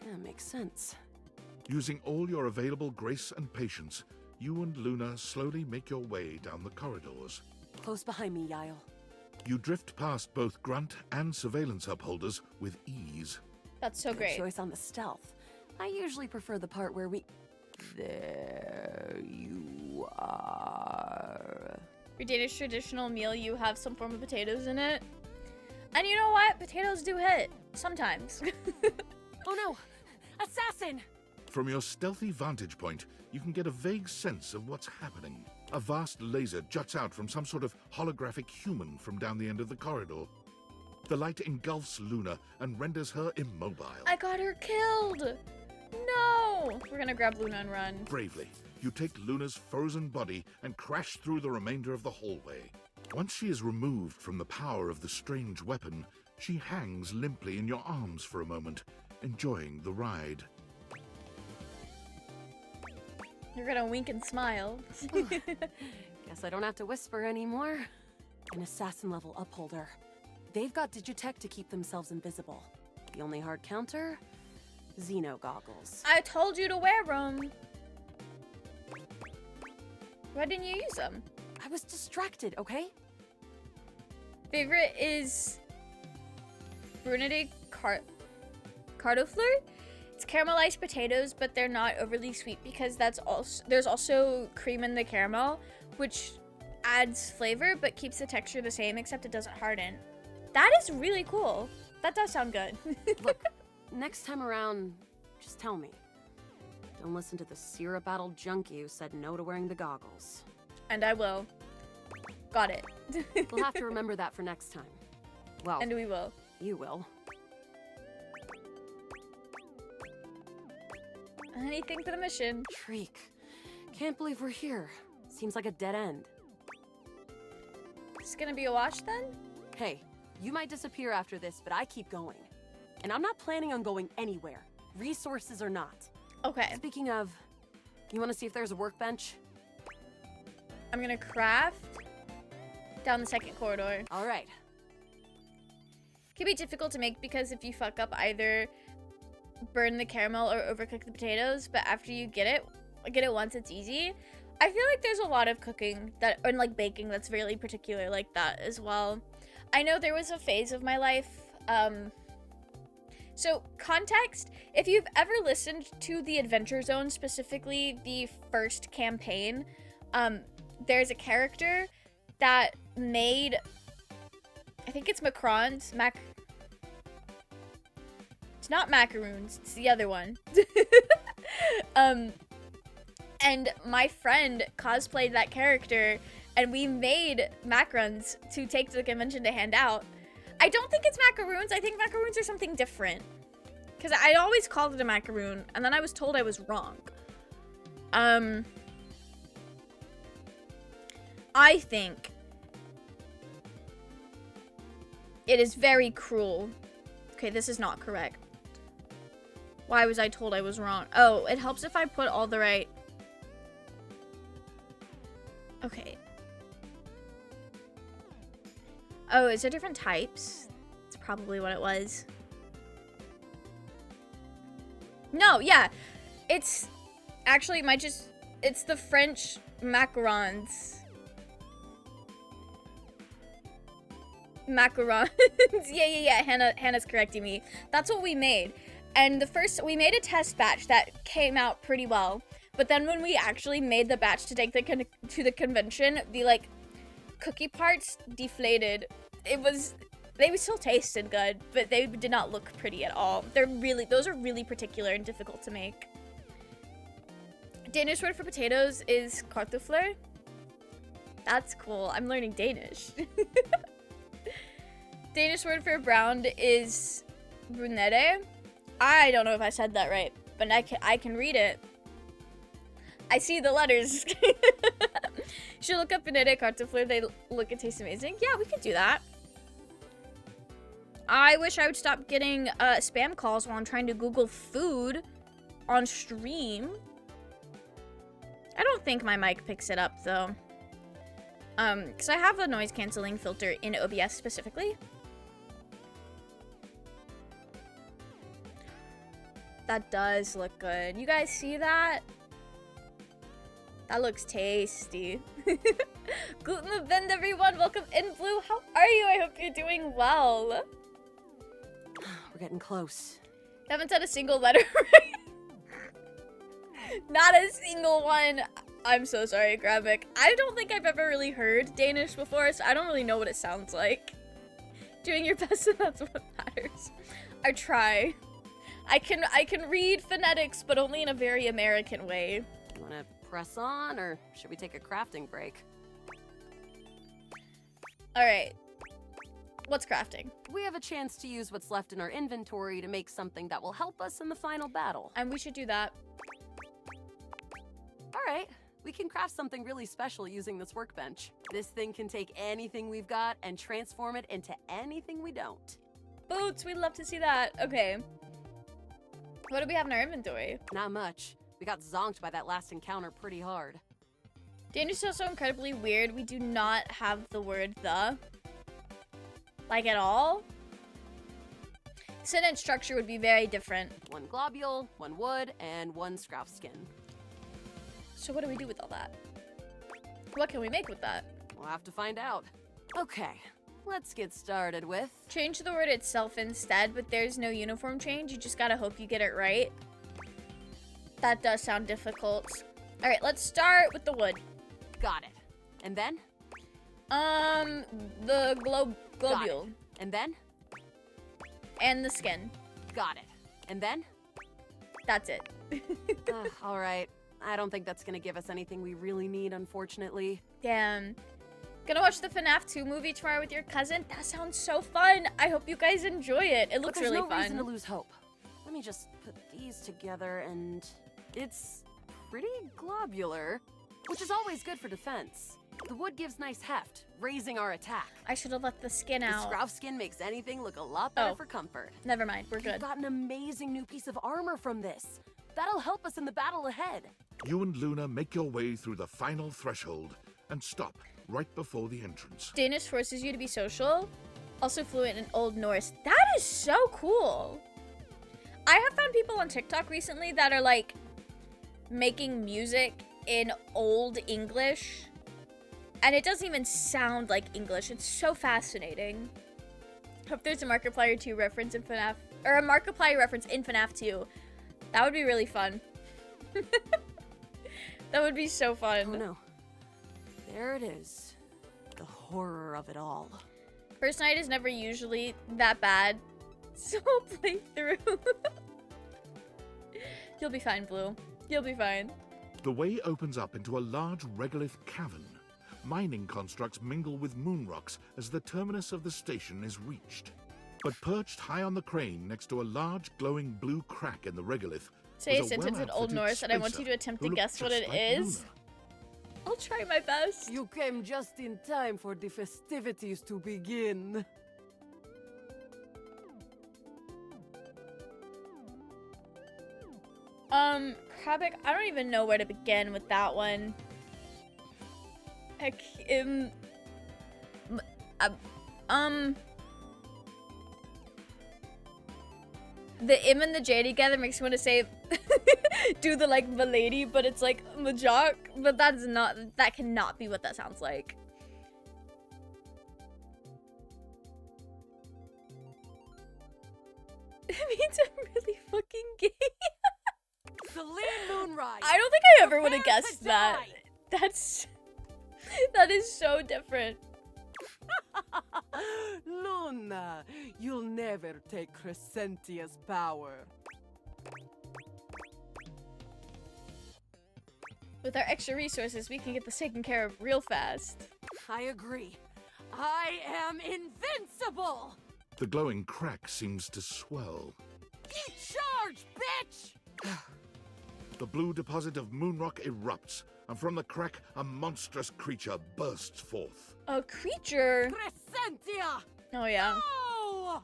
S6: That makes sense.
S2: Using all your available grace and patience, you and Luna slowly make your way down the corridors.
S6: Close behind me, Yael.
S2: You drift past both grunt and surveillance upholders with ease.
S1: That's so
S6: Good
S1: great.
S6: choice on the stealth. I usually prefer the part where we... There you are.
S1: Your Danish traditional meal, you have some form of potatoes in it. And you know what? Potatoes do hit. Sometimes.
S6: Oh no! Assassin!
S2: From your stealthy vantage point, you can get a vague sense of what's happening. A vast laser juts out from some sort of holographic human from down the end of the corridor. The light engulfs Luna and renders her immobile.
S1: I got her killed! No! We're gonna grab Luna and run.
S2: Bravely, you take Luna's frozen body and crash through the remainder of the hallway. Once she is removed from the power of the strange weapon, she hangs limply in your arms for a moment, enjoying the ride.
S1: You're gonna wink and smile.
S6: Guess I don't have to whisper anymore. An assassin-level upholder. They've got Digitech to keep themselves invisible. The only hard counter? Xeno goggles.
S1: I told you to wear them. Why didn't you use them?
S6: I was distracted, okay?
S1: Favorite is Brunette Cardofleur. It's caramelized potatoes, but they're not overly sweet because there's also cream in the caramel, which adds flavor but keeps the texture the same, except it doesn't harden. That is really cool. That does sound good.
S6: Look, next time around, just tell me. Don't listen to the syrup-addled junkie who said no to wearing the goggles.
S1: And I will. Got it.
S6: We'll have to remember that for next time. Well,
S1: And we will.
S6: you will.
S1: Anything for the mission.
S6: Shriek. Can't believe we're here. Seems like a dead end.
S1: It's gonna be a wash then?
S6: Hey, you might disappear after this, but I keep going. And I'm not planning on going anywhere. Resources or not.
S1: Okay.
S6: Speaking of, you want to see if there's a workbench?
S1: I'm gonna craft down the second corridor.
S6: All right.
S1: Can be difficult to make because if you fuck up, either burn the caramel or overcook the potatoes, but after you get it once, it's easy. I feel like there's a lot of cooking and like baking that's really particular like that as well. I know there was a phase of my life, so context, if you've ever listened to the Adventure Zone, specifically the first campaign, there's a character that made, I think it's macarons, it's not macaroons, it's the other one. And my friend cosplayed that character, and we made macarons to take to the convention to hand out. I don't think it's macaroons. I think macaroons are something different. Because I always called it a macaroon, and then I was told I was wrong. I think it is very cruel. Okay, this is not correct. Why was I told I was wrong? Oh, it helps if I put all the right... Okay. Oh, is there different types? That's probably what it was. No, yeah. It's actually it's the French macarons. Macarons. yeah. Hannah's correcting me. That's what we made. And we made a test batch that came out pretty well. But then when we actually made the batch to take to the convention, the like cookie parts deflated. They still tasted good, but they did not look pretty at all. Those are really particular and difficult to make. Danish word for potatoes is kartofler. That's cool. I'm learning Danish. Danish word for brown is brunette. I don't know if I said that right, but I can read it. I see the letters. You should look up brunette kartofler. They look and taste amazing. Yeah, we could do that. I wish I would stop getting spam calls while I'm trying to Google food on stream. I don't think my mic picks it up though. Because I have a noise canceling filter in OBS specifically. That does look good. You guys see that? That looks tasty. Guten Abend, everyone. Welcome in, Blue. How are you? I hope you're doing well.
S6: We're getting close.
S1: Haven't said a single letter right. Not a single one. I'm so sorry, Gravik. I don't think I've ever really heard Danish before, so I don't really know what it sounds like. Doing your best, and that's what matters. I try. I can read phonetics, but only in a very American way.
S6: You wanna press on, or should we take a crafting break?
S1: Alright. What's crafting?
S6: We have a chance to use what's left in our inventory to make something that will help us in the final battle.
S1: And we should do that.
S6: Alright, we can craft something really special using this workbench. This thing can take anything we've got and transform it into anything we don't.
S1: Boots, we'd love to see that. Okay. What do we have in our inventory?
S6: Not much. We got zonked by that last encounter pretty hard.
S1: Danish is also incredibly weird. We do not have the word the. Like at all. Sentence structure would be very different.
S6: 1 globule, 1 wood, and 1 scrap skin.
S1: So what do we do with all that? What can we make with that?
S6: We'll have to find out. Okay, let's get started with...
S1: Change the word itself instead, but there's no uniform change. You just gotta hope you get it right. That does sound difficult. Alright, let's start with the wood.
S6: Got it. And then?
S1: The
S6: Got
S1: globule.
S6: it. And then?
S1: And the skin.
S6: Got it. And then?
S1: That's it.
S6: Alright. I don't think that's gonna give us anything we really need, unfortunately.
S1: Damn. Gonna watch the FNAF 2 movie tomorrow with your cousin? That sounds so fun. I hope you guys enjoy it. It looks
S6: But there's
S1: really
S6: no reason to
S1: fun.
S6: lose hope. Let me just put these together and... It's pretty globular, which is always good for defense. The wood gives nice heft, raising our attack.
S1: I should have let the skin
S6: The
S1: out.
S6: scrap skin makes anything look a lot better
S1: Oh.
S6: for comfort.
S1: Never mind, we're
S6: We've
S1: good.
S6: got an amazing new piece of armor from this. That'll help us in the battle ahead.
S2: You and Luna make your way through the final threshold and stop right before the entrance.
S1: Danish forces you to be social. Also fluent in Old Norse. That is so cool. I have found people on TikTok recently that are like making music in Old English. And it doesn't even sound like English. It's so fascinating. Hope there's a Markiplier 2 reference in FNAF, or a Markiplier reference in FNAF 2. That would be really fun. That would be so fun.
S6: Oh no. There it is. The horror of it all.
S1: First night is never usually that bad, so play through. You'll be fine, Blue. You'll be fine.
S2: The way opens up into a large regolith cavern. Mining constructs mingle with moon rocks as the terminus of the station is reached. But perched high on the crane next to a large glowing blue crack in the regolith
S1: Say a
S2: was a
S1: sentence in Old
S2: well-outfitted
S1: Norse, and I want you
S2: spacer
S1: to attempt
S2: who
S1: to
S2: looked
S1: guess what
S2: just
S1: it
S2: like
S1: is.
S2: Luna.
S1: I'll try my best.
S6: You came just in time for the festivities to begin.
S1: Krabik, I don't even know where to begin with that one. Heck, the im and the j together makes me want to say do the like lady, but it's like majok, but that cannot be what that sounds like. It means I'm really fucking gay.
S6: Celine Moonrise!
S1: I don't think I ever would have
S6: Prepare to
S1: guessed that.
S6: die!
S1: That is so different.
S6: Luna, you'll never take Crescentia's power.
S1: With our extra resources, we can get this taken care of real fast.
S6: I agree. I am invincible!
S2: The glowing crack seems to swell.
S6: Eat charge, bitch!
S2: The blue deposit of moonrock erupts, and from the crack, a monstrous creature bursts forth.
S1: A creature?
S6: Crescentia!
S1: Oh yeah.
S6: Oh!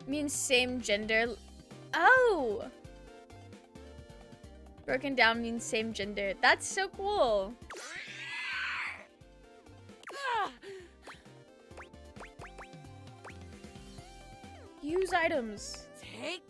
S1: Means same gender. Oh! Broken down means same gender. That's so cool.
S6: Ah!
S1: Use items.
S6: Take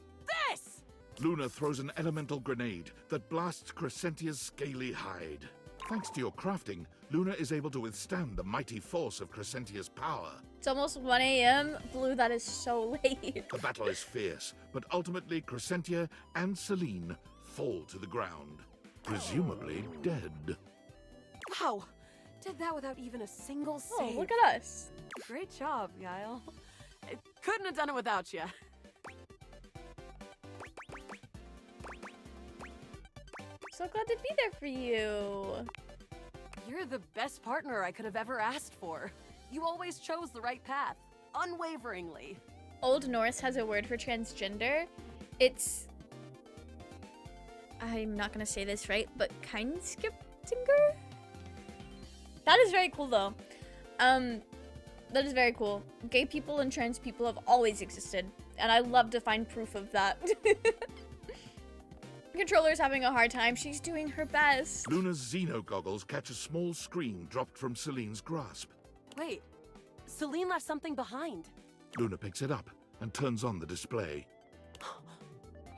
S6: this!
S2: Luna throws an elemental grenade that blasts Crescentia's scaly hide. Thanks to your crafting, Luna is able to withstand the mighty force of Crescentia's power.
S1: It's almost 1 a.m. Blue, that is so late.
S2: The battle is fierce, but ultimately Crescentia and Celine fall to the ground. presumably dead.
S6: Wow! Did that without even a single
S1: Oh,
S6: save.
S1: look at us.
S6: Great job, Yael. I couldn't have done it without you.
S1: So glad to be there for you.
S6: You're the best partner I could have ever asked for. You always chose the right path, unwaveringly.
S1: Old Norse has a word for transgender. It's... I'm not gonna say this right, but Keinskiptinger? That is very cool, though. That is very cool. Gay people and trans people have always existed, and I love to find proof of that. Controller's having a hard time. She's doing her best.
S2: Luna's Xeno goggles catch a small screen dropped from Celine's grasp.
S6: Wait, Celine left something behind.
S2: Luna picks it up and turns on the display.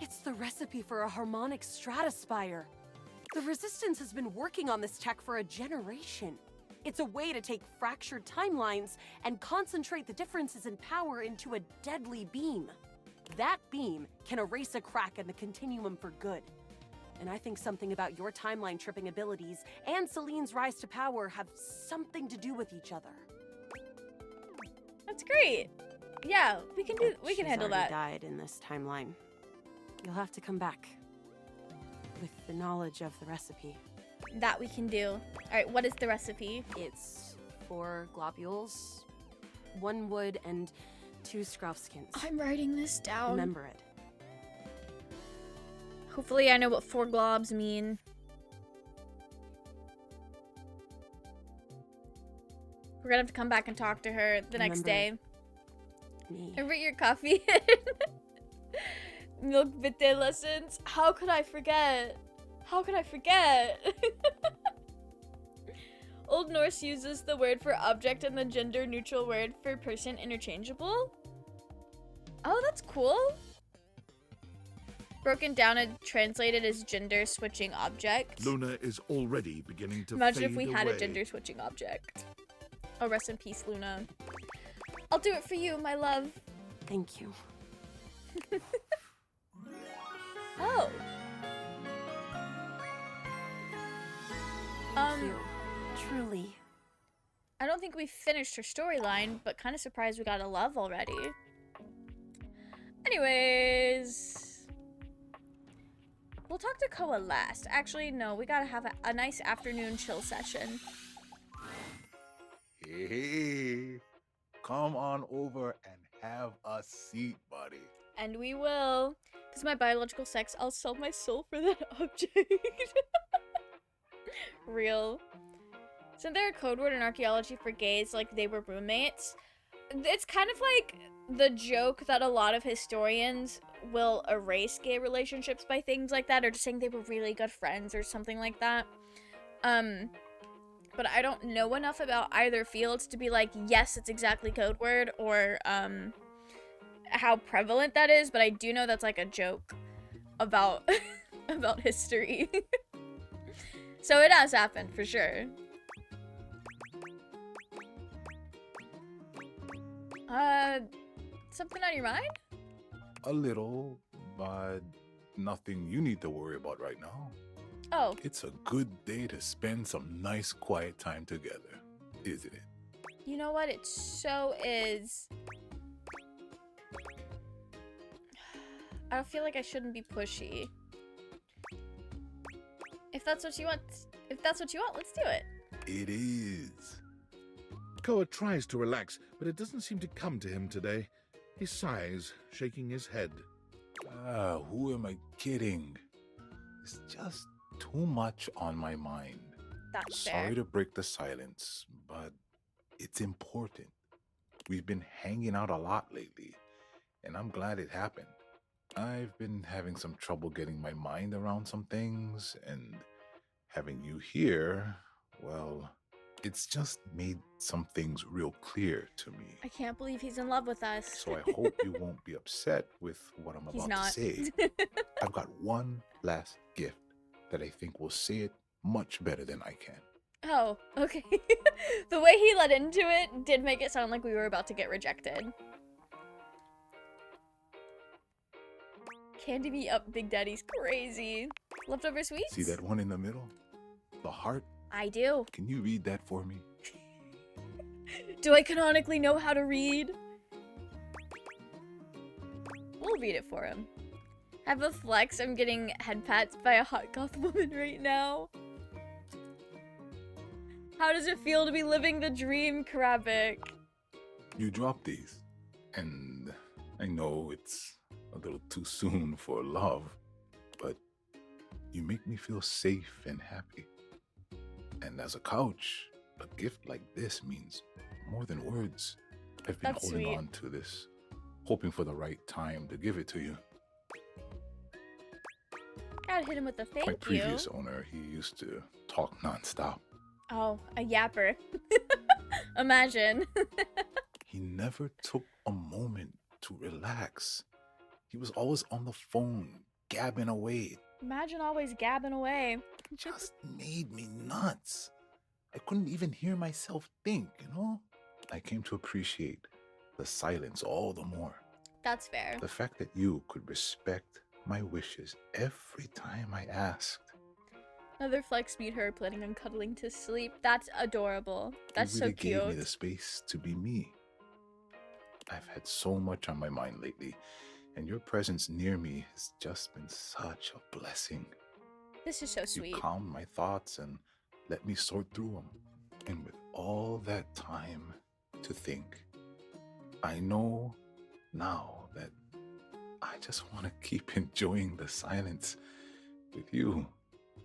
S6: It's the recipe for a harmonic stratospire. The Resistance has been working on this tech for a generation. It's a way to take fractured timelines and concentrate the differences in power into a deadly beam. That beam can erase a crack in the continuum for good. And I think something about your timeline tripping abilities and Celine's rise to power have something to do with each other.
S1: That's great. Yeah, we can handle that.
S6: She's already died in this timeline. You'll have to come back with the knowledge of the recipe.
S1: That we can do. All right, what is the recipe?
S6: It's 4 globules, 1 wood, and 2 skruffskins.
S1: I'm writing this down.
S6: Remember it.
S1: Hopefully I know what 4 globs mean. We're gonna have to come back and talk to her the next day.
S6: Me.
S1: Remember your coffee? Milk Vitae lessons? How could I forget? How could I forget? Old Norse uses the word for object and the gender-neutral word for person interchangeable? Oh, that's cool. Broken down and translated as gender-switching object.
S2: Luna is already beginning to
S1: Imagine
S2: fade
S1: if we had
S2: away.
S1: a gender-switching object. Oh, rest in peace, Luna. I'll do it for you, my love.
S6: Thank you.
S1: Oh.
S6: Thank you. Truly.
S1: I don't think we finished her storyline, but kind of surprised we got a love already. Anyways, we'll talk to Koa last. Actually, no, we gotta have a nice afternoon chill session.
S7: Hey, come on over and have a seat, buddy.
S1: And we will. Because my biological sex, I'll sell my soul for that object. Real. Isn't there a code word in archaeology for gays like they were roommates? It's kind of like the joke that a lot of historians will erase gay relationships by things like that, or just saying they were really good friends or something like that. But I don't know enough about either fields to be like, yes, it's exactly code word, or how prevalent that is, but I do know that's like a joke about about history. So it has happened for sure. Something on your mind?
S7: A little, but nothing you need to worry about right now.
S1: Oh,
S7: It's a good day to spend some nice quiet time together, isn't it?
S1: you know what? It so is. I don't feel like I shouldn't be pushy. If that's what you want, let's do it.
S7: It is.
S2: Koa tries to relax, but it doesn't seem to come to him today. He sighs, shaking his head.
S7: Who am I kidding? It's just too much on my mind.
S1: That's
S7: Sorry
S1: fair.
S7: to break the silence, but it's important. We've been hanging out a lot lately, and I'm glad it happened. I've been having some trouble getting my mind around some things, and having you here, well, it's just made some things real clear to me.
S1: I can't believe he's in love with us.
S7: So I hope you won't be upset with what I'm
S1: He's
S7: about
S1: not.
S7: to say. I've got one last gift that I think will say it much better than I can.
S1: Oh, okay. The way he led into it did make it sound like we were about to get rejected. Candy me up, Big Daddy's crazy. Leftover sweets?
S7: See that one in the middle? The heart?
S1: I do.
S7: Can you read that for me?
S1: Do I canonically know how to read? We'll read it for him. Have a flex. I'm getting head pats by a hot goth woman right now. How does it feel to be living the dream, Krabik?
S7: You dropped these. And I know it's a little too soon for love, but you make me feel safe and happy. And as a couch, a gift like this means more than words. I've been
S1: That's
S7: holding
S1: sweet.
S7: on to this, hoping for the right time to give it to you.
S1: Gotta hit him with a thank
S7: My
S1: you.
S7: previous owner, he used to talk nonstop.
S1: Oh, a yapper. Imagine.
S7: He never took a moment to relax. He was always on the phone, gabbing away.
S1: Imagine always gabbing away.
S7: It just made me nuts. I couldn't even hear myself think, you know? I came to appreciate the silence all the more.
S1: That's fair.
S7: The fact that you could respect my wishes every time I asked.
S1: Another flex meet her planning on cuddling to sleep. That's adorable. That's
S7: You really
S1: so cute.
S7: gave me the space to be me. I've had so much on my mind lately, and your presence near me has just been such a blessing.
S1: This is so sweet.
S7: You calmed my thoughts and let me sort through them. And with all that time to think, I know now that I just want to keep enjoying the silence with you.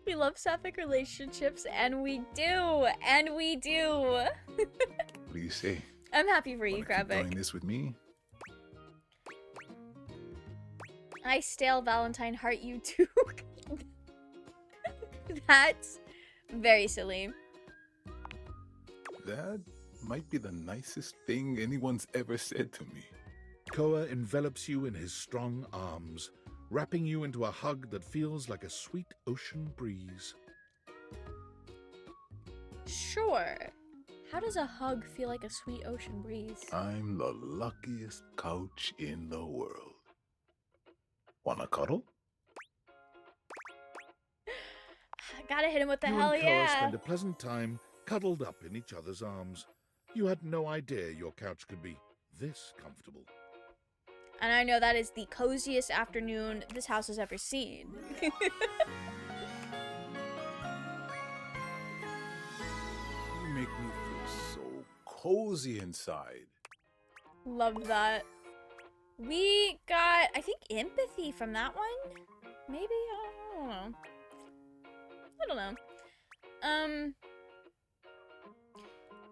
S1: We love sapphic relationships, and we do. And we do.
S7: What do you say?
S1: I'm happy for you,
S7: Wanna keep doing
S1: Krabik.
S7: this with me?
S1: I stale Valentine heart you too. That's very silly.
S7: That might be the nicest thing anyone's ever said to me.
S2: Koa envelops you in his strong arms, wrapping you into a hug that feels like a sweet ocean breeze.
S1: Sure. How does a hug feel like a sweet ocean breeze?
S7: I'm the luckiest couch in the world. Wanna cuddle?
S1: Gotta hit him with the
S2: You
S1: hell
S2: and Koa
S1: yeah.
S2: spend a pleasant time cuddled up in each other's arms. You had no idea your couch could be this comfortable.
S1: And I know that is the coziest afternoon this house has ever seen.
S7: You make me feel so cozy inside.
S1: Love that. We got, I think, empathy from that one? Maybe? I don't know. I don't know.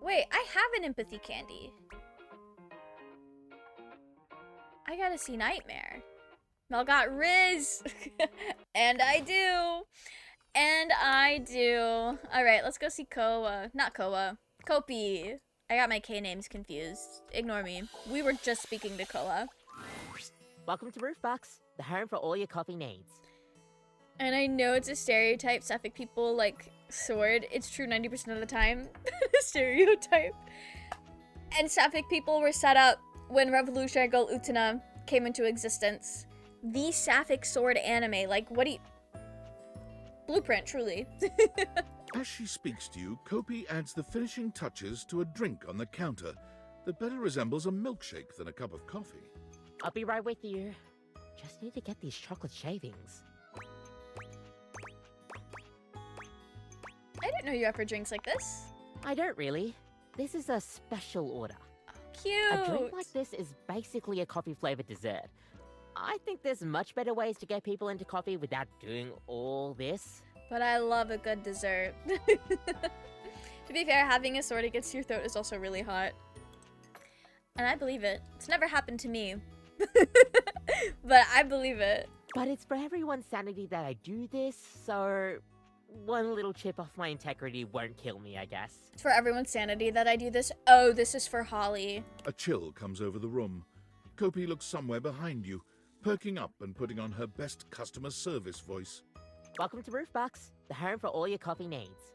S1: Wait, I have an empathy candy. I gotta see Nightmare. Mel got Riz. And I do. And I do. Alright, let's go see Koa. Not Koa. Kopi. I got my K names confused. Ignore me. We were just speaking to Koa.
S8: Welcome to Roofbox, the home for all your coffee needs.
S1: And I know it's a stereotype. Sapphic people like sword. It's true 90% of the time. Stereotype. And Sapphic people were set up when Revolutionary Girl Utena came into existence. The Sapphic sword anime. Like, what do you... Blueprint, truly.
S2: As she speaks to you, Kopi adds the finishing touches to a drink on the counter that better resembles a milkshake than a cup of coffee.
S8: I'll be right with you. Just need to get these chocolate shavings.
S1: I didn't know you offered drinks like this.
S8: I don't really. This is a special order.
S1: Cute.
S8: A drink like this is basically a coffee-flavored dessert. I think there's much better ways to get people into coffee without doing all this.
S1: But I love a good dessert. To be fair, having a sword against your throat is also really hot. And I believe it. It's never happened to me. But I believe it.
S8: But it's for everyone's sanity that I do this, so one little chip off my integrity won't kill me, I guess.
S1: It's for everyone's sanity that I do this. Oh, this is for Holly.
S2: A chill comes over the room. Kopi looks somewhere behind you, perking up and putting on her best customer service voice.
S8: Welcome to Roofbox, the home for all your coffee needs.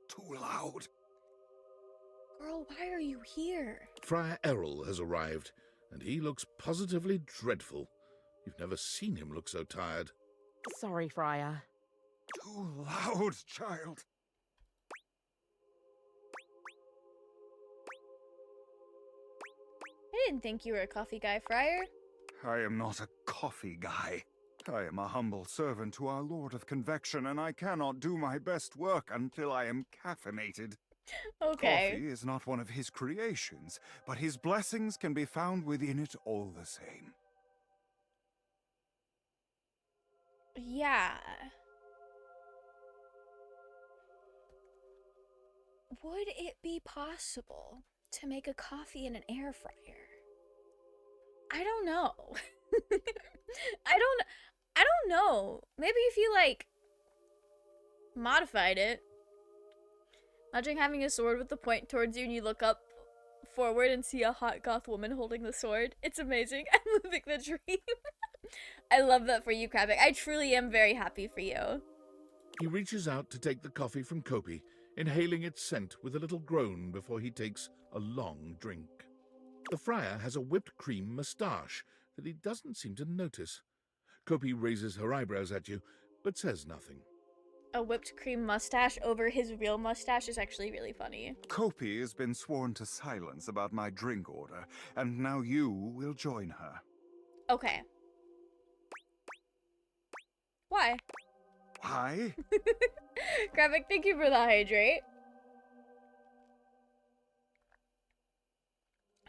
S2: Too loud.
S1: Girl, why are you here?
S2: Friar Errol has arrived, and he looks positively dreadful. You've never seen him look so tired.
S8: Sorry, Friar.
S9: Too loud, child.
S1: I didn't think you were a coffee guy, Friar.
S9: I am not a coffee guy. I am a humble servant to our Lord of Convection, and I cannot do my best work until I am caffeinated.
S1: Okay.
S9: Coffee is not one of his creations, but his blessings can be found within it all the same.
S1: Yeah. Would it be possible to make a coffee in an air fryer? I don't know. I don't know. Maybe if you like modified it. Imagine having a sword with the point towards you and you look up forward and see a hot goth woman holding the sword. It's amazing. I'm living the dream. I love that for you, Kravik. I truly am very happy for you.
S2: He reaches out to take the coffee from Kopi, inhaling its scent with a little groan before he takes a long drink. The friar has a whipped cream moustache that he doesn't seem to notice. Kopi raises her eyebrows at you, but says nothing.
S1: A whipped cream mustache over his real mustache is actually really funny.
S9: Kopi has been sworn to silence about my drink order, and now you will join her.
S1: Okay. Why?
S9: Why?
S1: Kravik, thank you for the hydrate.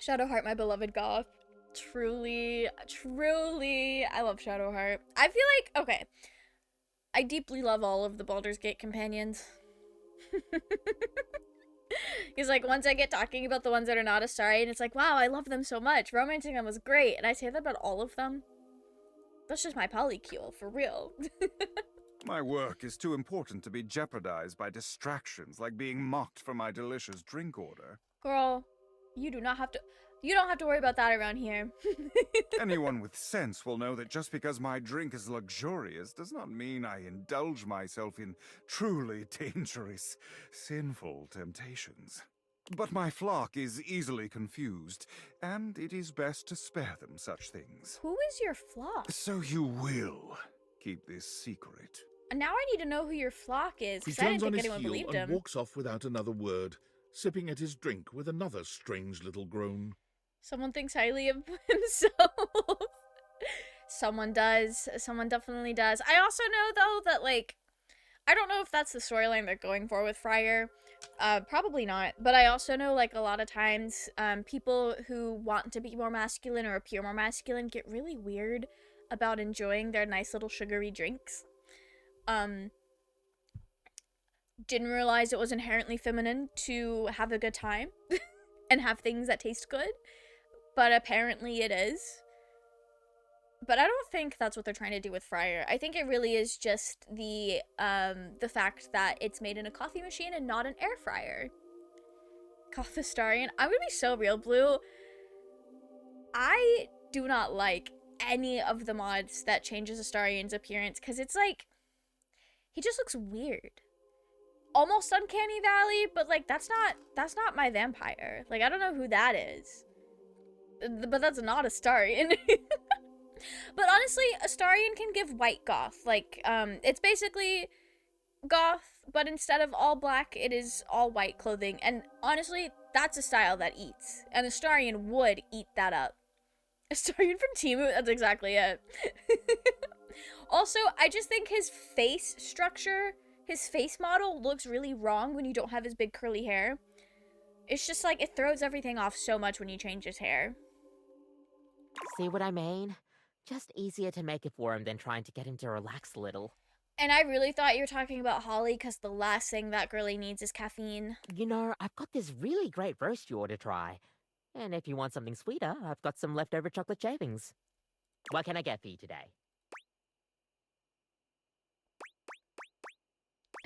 S1: Shadowheart, my beloved goth. Truly, I love Shadowheart. I feel like, okay, I deeply love all of the Baldur's Gate companions. Because, like, once I get talking about the ones that are not Astarian, it's like, wow, I love them so much. Romancing them was great, and I say that about all of them. That's just my polycule, for real.
S9: My work is too important to be jeopardized by distractions like being mocked for my delicious drink order.
S1: Girl, you don't have to worry about that around here.
S9: Anyone with sense will know that just because my drink is luxurious does not mean I indulge myself in truly dangerous, sinful temptations. But my flock is easily confused, and it is best to spare them such things.
S1: Who is your flock?
S9: So you will keep this secret.
S1: Now I need to know who your flock is,
S2: He
S1: because I
S2: turns
S1: didn't
S2: on
S1: think
S2: his
S1: anyone
S2: heel
S1: believed
S2: and
S1: him.
S2: walks off without another word, sipping at his drink with another strange little groan.
S1: Someone thinks highly of himself. Someone does. Someone definitely does. I also know, though, that, like, I don't know if that's the storyline they're going for with Friar. Probably not. But I also know, like, a lot of times, people who want to be more masculine or appear more masculine get really weird about enjoying their nice little sugary drinks. Didn't realize it was inherently feminine to have a good time and have things that taste good. But apparently it is. But I don't think that's what they're trying to do with Friar. I think it really is just the fact that it's made in a coffee machine and not an air fryer. Gothastarian. I'm gonna be so real, Blue. I do not like any of the mods that changes Astarian's appearance, because it's like, he just looks weird. Almost Uncanny Valley, but like, that's not my vampire. Like, I don't know who that is. But that's not Astarian. But honestly, Astarian can give white goth. Like, it's basically goth, but instead of all black, it is all white clothing. And honestly, that's a style that eats. And Astarian would eat that up. Astarian from Temu, that's exactly it. Also, I just think his face structure, his face model looks really wrong when you don't have his big curly hair. It's just like, it throws everything off so much when you change his hair.
S8: See what I mean? Just easier to make it for him than trying to get him to relax a little.
S1: And I really thought you were talking about Holly, because the last thing that girlie needs is caffeine.
S8: You know, I've got this really great roast you ought to try. And if you want something sweeter, I've got some leftover chocolate shavings. What can I get for you today?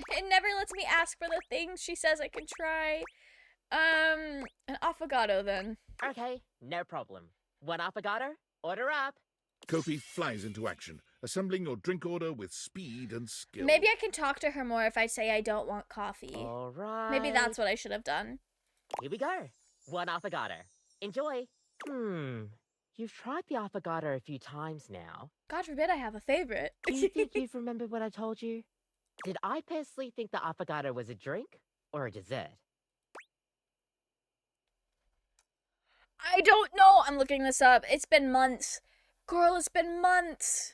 S1: It never lets me ask for the things she says I can try. An affogato then.
S8: Okay, no problem. One affogato? Order up.
S2: Kopi flies into action, assembling your drink order with speed and skill.
S1: Maybe I can talk to her more if I say I don't want coffee.
S8: All right.
S1: Maybe that's what I should have done.
S8: Here we go. One affogato. Enjoy. You've tried the affogato a few times now.
S1: God forbid I have a favorite.
S8: Do you think you've remembered what I told you? Did I personally think the affogato was a drink or a dessert?
S1: I don't know. I'm looking this up. It's been months. Girl, it's been months.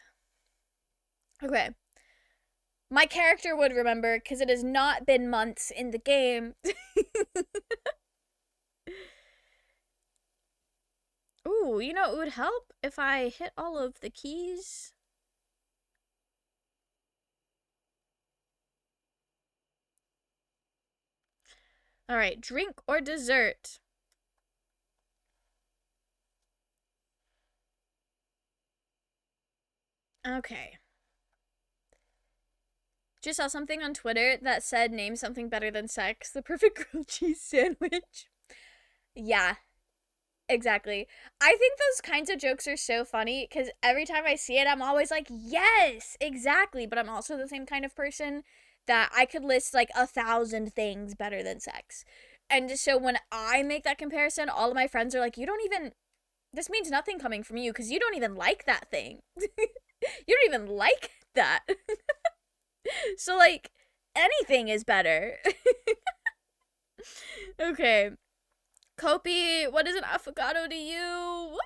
S1: Okay. My character would remember because it has not been months in the game. Ooh, you know, it would help if I hit all of the keys. All right, drink or dessert? Okay. Just saw something on Twitter that said name something better than sex. The perfect grilled cheese sandwich. Yeah, exactly. I think those kinds of jokes are so funny because every time I see it, I'm always like, yes, exactly. But I'm also the same kind of person that I could list like 1,000 things better than sex. And so when I make that comparison, all of my friends are like, you don't even, this means nothing coming from you because you don't even like that thing. You don't even like that. So, like, anything is better. Okay. Kopi, what is an affogato to you?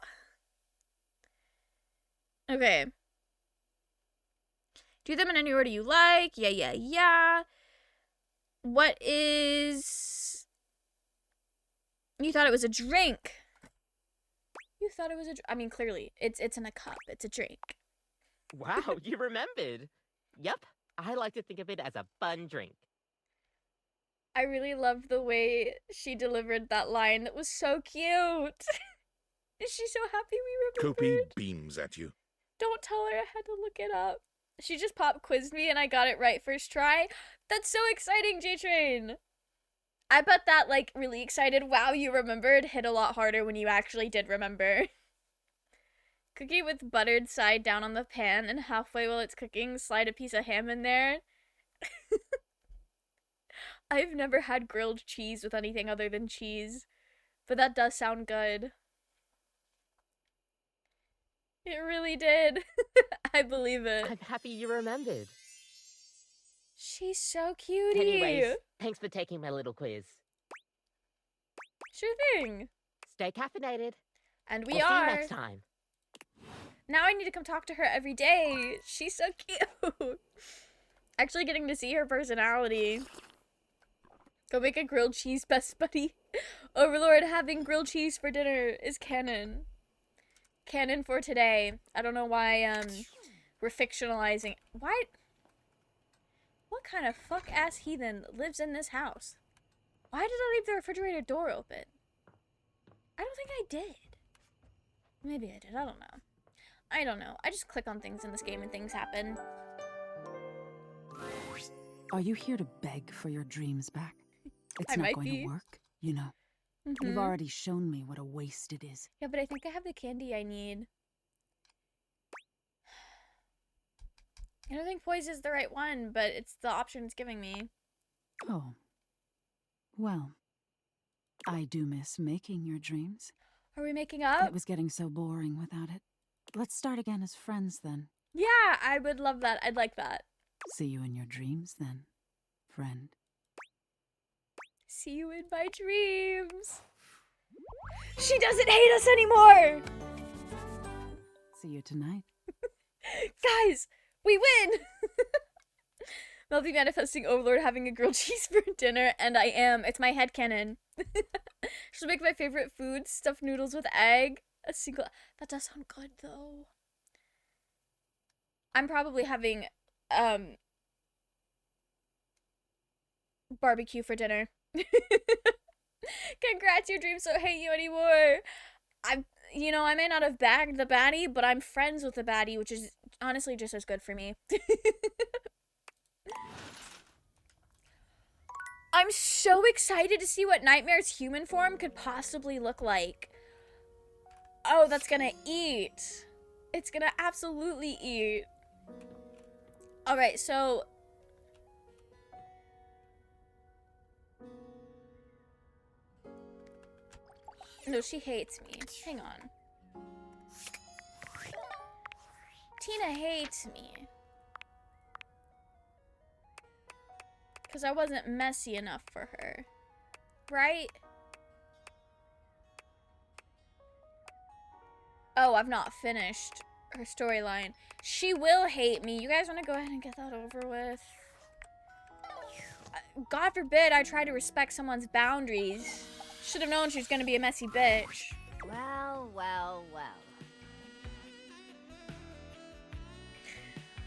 S1: Okay. Do them in any order you like. Yeah. What is... You thought it was a drink. You thought it was a... I mean, clearly, it's in a cup. It's a drink.
S8: Wow, you remembered. Yep, I like to think of it as a fun drink.
S1: I really loved the way she delivered that line. It was so cute. Is she so happy we remembered?
S2: Kopi beams at you.
S1: Don't tell her I had to look it up. She just pop quizzed me and I got it right first try. That's so exciting, J-Train. I bet that, like, really excited, wow, you remembered, hit a lot harder when you actually did remember. Cookie with buttered side down on the pan, and halfway while it's cooking, slide a piece of ham in there. I've never had grilled cheese with anything other than cheese, but that does sound good. It really did. I believe it.
S8: I'm happy you remembered.
S1: She's so cutie.
S8: Anyways, thanks for taking my little quiz.
S1: Sure thing.
S8: Stay caffeinated.
S1: And we
S8: We'll
S1: are.
S8: See you next time.
S1: Now I need to come talk to her every day. She's so cute. Actually getting to see her personality. Go make a grilled cheese best buddy. Overlord having grilled cheese for dinner is canon. Canon for today. I don't know why we're fictionalizing. Why? What kind of fuck-ass heathen lives in this house? Why did I leave the refrigerator door open? I don't think I did. Maybe I did. I don't know. I don't know. I just click on things in this game and things happen.
S10: Are you here to beg for your dreams back? It's
S1: I
S10: not
S1: might
S10: going
S1: be.
S10: to work, you know. You've already shown me what a waste it is.
S1: Yeah, but I think I have the candy I need. I don't think poise is the right one, but it's the option it's giving me.
S10: Oh. Well, I do miss making your dreams.
S1: Are we making up?
S10: It was getting so boring without it. Let's start again as friends then.
S1: Yeah, I would love that. I'd like that.
S10: See you in your dreams then, friend.
S1: See you in my dreams. She doesn't hate us anymore!
S10: See you tonight.
S1: Guys, we win! Melty manifesting Overlord having a grilled cheese for dinner, and I am. It's my headcanon. She'll make my favorite food, stuffed noodles with egg. A single... That does sound good, though. I'm probably having, barbecue for dinner. Congrats, your dreams don't hate you anymore. You know, I may not have bagged the baddie, but I'm friends with the baddie, which is honestly just as good for me. I'm so excited to see what Nightmare's human form could possibly look like. Oh, that's gonna eat. It's gonna absolutely eat. Alright, so... No, she hates me. Hang on. Tina hates me. Because I wasn't messy enough for her. Right? Oh, I've not finished her storyline. She will hate me. You guys want to go ahead and get that over with? God forbid I try to respect someone's boundaries. Should have known she was going to be a messy bitch.
S11: Well, well, well.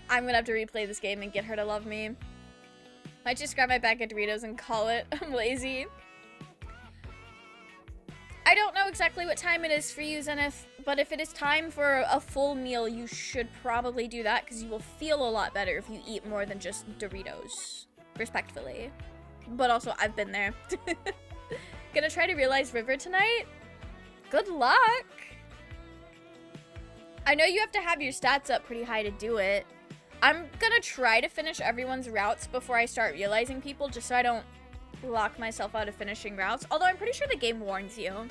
S1: I'm going to have to replay this game and get her to love me. Might just grab my bag of Doritos and call it. I'm lazy. I don't know exactly what time it is for you, Zenith, but if it is time for a full meal, you should probably do that because you will feel a lot better if you eat more than just Doritos. Respectfully. But also, I've been there. Gonna try to realize River tonight? Good luck! I know you have to have your stats up pretty high to do it. I'm gonna try to finish everyone's routes before I start realizing people, just so I don't lock myself out of finishing routes. Although I'm pretty sure the game warns you.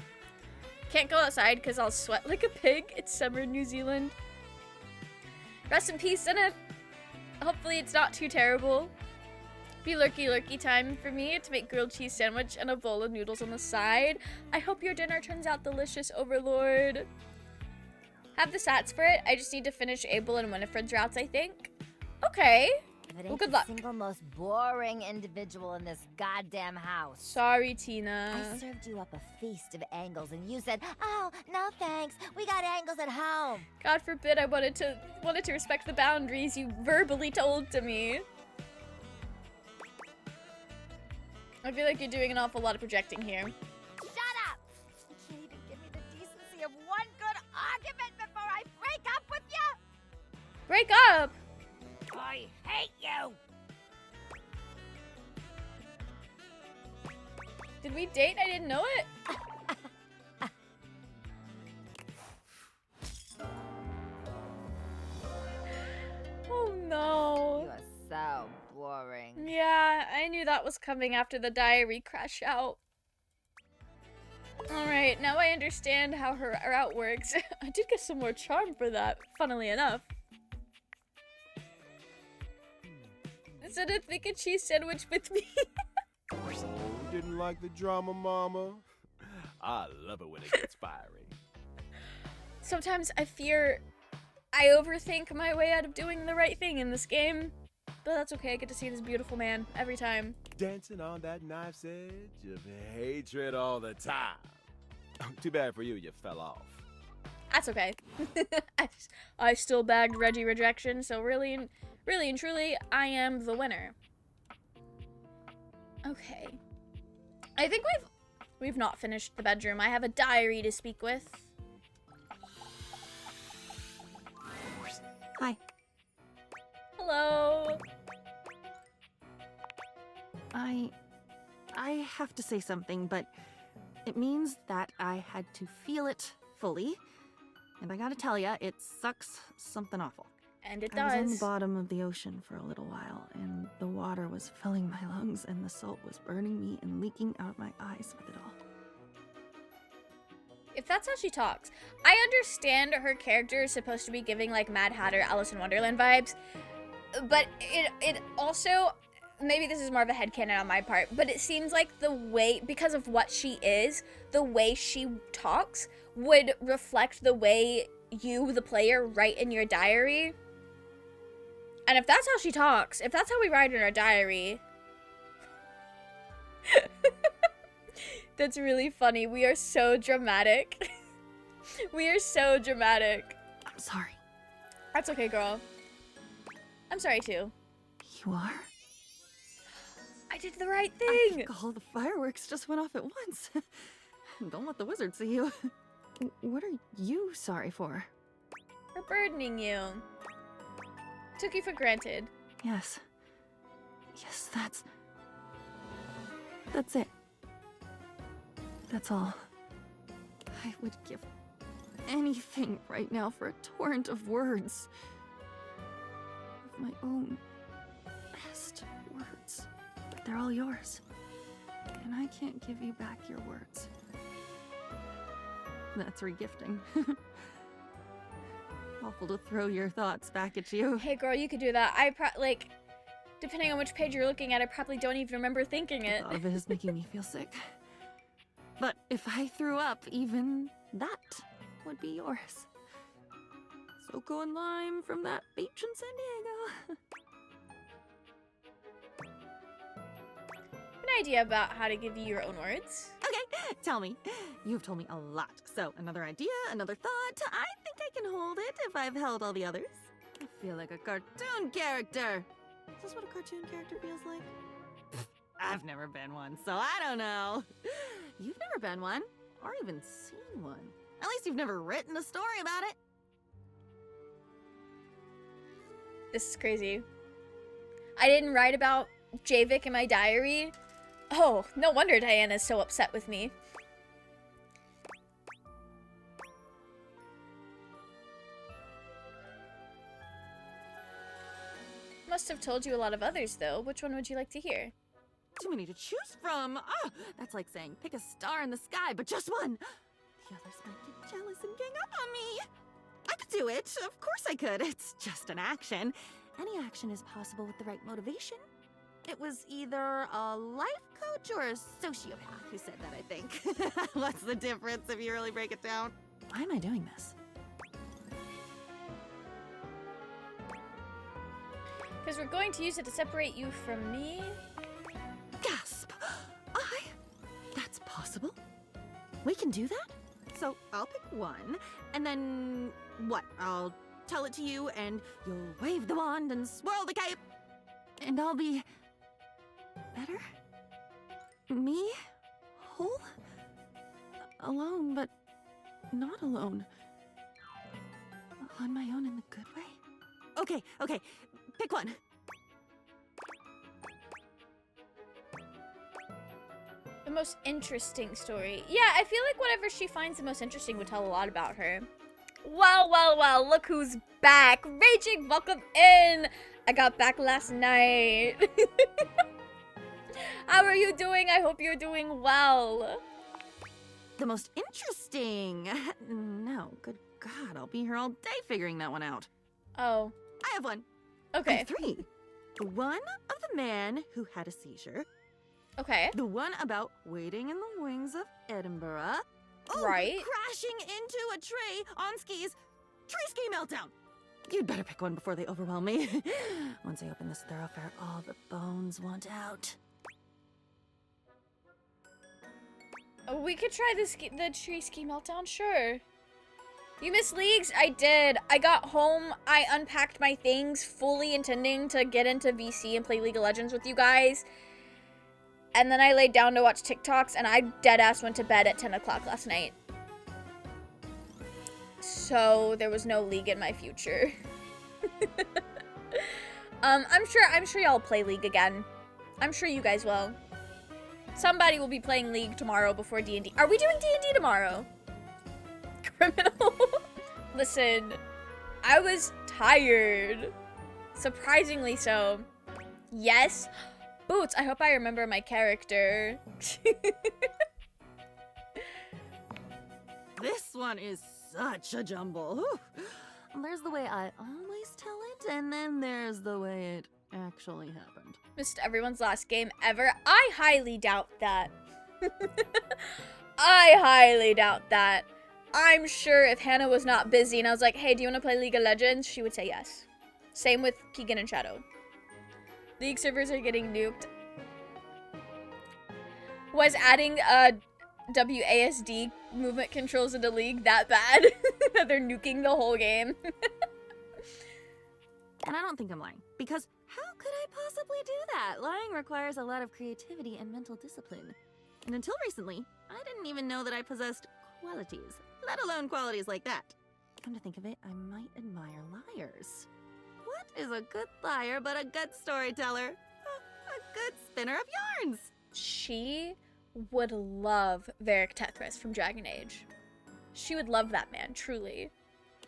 S1: Can't go outside because I'll sweat like a pig. It's summer in New Zealand. Rest in peace, Zenith. Hopefully it's not too terrible. Be lurky time for me to make grilled cheese sandwich and a bowl of noodles on the side. I hope your dinner turns out delicious, Overlord. Have the stats for it. I just need to finish Abel and Winifred's routes, I think. Okay. Well, good luck.
S11: The single most boring individual in this goddamn house.
S1: Sorry, Tina.
S11: I served you up a feast of angles, and you said, "Oh, no thanks. We got angles at home."
S1: God forbid I wanted to respect the boundaries you verbally told to me. I feel like you're doing an awful lot of projecting here.
S11: Shut up! You can't even give me the decency of one good argument before I break up with you!
S1: Break up?
S11: I hate you!
S1: Did we date? I didn't know it. Oh no.
S11: You are so boring.
S1: Yeah, I knew that was coming after the diary crash out. Alright, now I understand how her route works. I did get some more charm for that, funnily enough. Instead of make a cheese sandwich with me.
S12: So, didn't like the drama, Mama? I love it when it gets fiery.
S1: Sometimes I fear I overthink my way out of doing the right thing in this game. But that's okay, I get to see this beautiful man every time.
S12: Dancing on that knife's edge of hatred all the time. Too bad for you, you fell off.
S1: That's okay. I still bagged Reggie rejection, so really and truly, I am the winner. Okay. I think we've not finished the bedroom. I have a diary to speak with.
S10: Hi.
S1: Hello.
S10: I have to say something, but it means that I had to feel it fully. And I gotta tell ya, it sucks something awful.
S1: And it
S10: I was on the
S1: does.
S10: bottom of the ocean for a little while, and the water was filling my lungs, and the salt was burning me and leaking out my eyes with it all.
S1: If that's how she talks. I understand her character is supposed to be giving like Mad Hatter, Alice in Wonderland vibes. But it also, maybe this is more of a headcanon on my part, but it seems like the way, because of what she is, the way she talks would reflect the way you, the player, write in your diary. And if that's how she talks, if that's how we write in our diary, that's really funny. We are so dramatic. We are so dramatic.
S10: I'm sorry.
S1: That's okay, girl. I'm sorry, too.
S10: You are?
S1: I did the right
S10: I
S1: thing.
S10: think all the fireworks just went off at once. Don't let the wizard see you. What are you sorry for?
S1: For burdening you. Took you for granted.
S10: Yes. Yes, that's it. That's all. I would give anything right now for a torrent of words. Of my own best words. But they're all yours. And I can't give you back your words. That's regifting. awful to throw your thoughts back at you.
S1: Hey girl, you could do that. Like, depending on which page you're looking at, I probably don't even remember thinking
S10: The
S1: it.
S10: thought of it is making me feel sick. But if I threw up, even that would be yours. Soko and lime from that beach in San Diego.
S1: An idea about how to give you your own words.
S10: Okay, tell me. You've told me a lot. So, another idea, another thought. I think I can hold it if I've held all the others. I feel like a cartoon character. Is this what a cartoon character feels like? I've never been one, so I don't know. You've never been one, or even seen one. At least you've never written a story about it.
S1: This is crazy. I didn't write about Javik in my diary. Oh, no wonder Diana's so upset with me. Must have told you a lot of others, though. Which one would you like to hear?
S10: Too many to choose from. Ah, that's like saying pick a star in the sky, but just one. The others might get jealous and gang up on me. I could do it. Of course I could. It's just an action. Any action is possible with the right motivation. It was either a life coach or a sociopath who said that, I think. What's the difference if you really break it down? Why am I doing this?
S1: Because we're going to use it to separate you from me.
S10: Gasp! That's possible? We can do that? So I'll pick one, and then what? I'll tell it to you, and you'll wave the wand and swirl the cape, and I'll be better? Me? Whole? Alone, but not alone. On my own in the good way? Okay, pick one.
S1: The most interesting story. Yeah, I feel like whatever she finds the most interesting would tell a lot about her. Well, look who's back. Raging, welcome in. I got back last night. How are you doing? I hope you're doing well.
S10: The most interesting. No, good God, I'll be here all day figuring that one out.
S1: Oh.
S10: I have one.
S1: Okay.
S10: I have three. The one of the man who had a seizure.
S1: Okay.
S10: The one about waiting in the wings of Edinburgh. Oh,
S1: right.
S10: Crashing into a tree on skis. Tree ski meltdown. You'd better pick one before they overwhelm me. Once I open this thoroughfare, all the bones want out.
S1: Oh, we could try the tree ski meltdown, sure. You missed leagues? I did. I got home, I unpacked my things, fully intending to get into VC and play League of Legends with you guys. And then I laid down to watch TikToks, and I deadass went to bed at 10 o'clock last night. So there was no League in my future. I'm sure y'all play League again. I'm sure you guys will. Somebody will be playing League tomorrow before D&D. Are we doing D&D tomorrow? Criminal. Listen, I was tired. Surprisingly so. Yes. Boots, I hope I remember my character.
S10: This one is such a jumble. Whew. There's the way I always tell it, and then there's the way it actually happened.
S1: Missed everyone's last game ever. I highly doubt that. I highly doubt that. I'm sure if Hannah was not busy and I was like, hey, do you want to play League of Legends? She would say yes. Same with Keegan and Shadow. League servers are getting nuked. Was adding WASD movement controls into League that bad that they're nuking the whole game?
S10: And I don't think I'm lying, because how could I possibly do that? Lying requires a lot of creativity and mental discipline. And until recently, I didn't even know that I possessed qualities, let alone qualities like that. Come to think of it, I might admire liars. What is a good liar but a good storyteller? A good spinner of yarns.
S1: She would love Varric Tethras from Dragon Age. She would love that man, truly.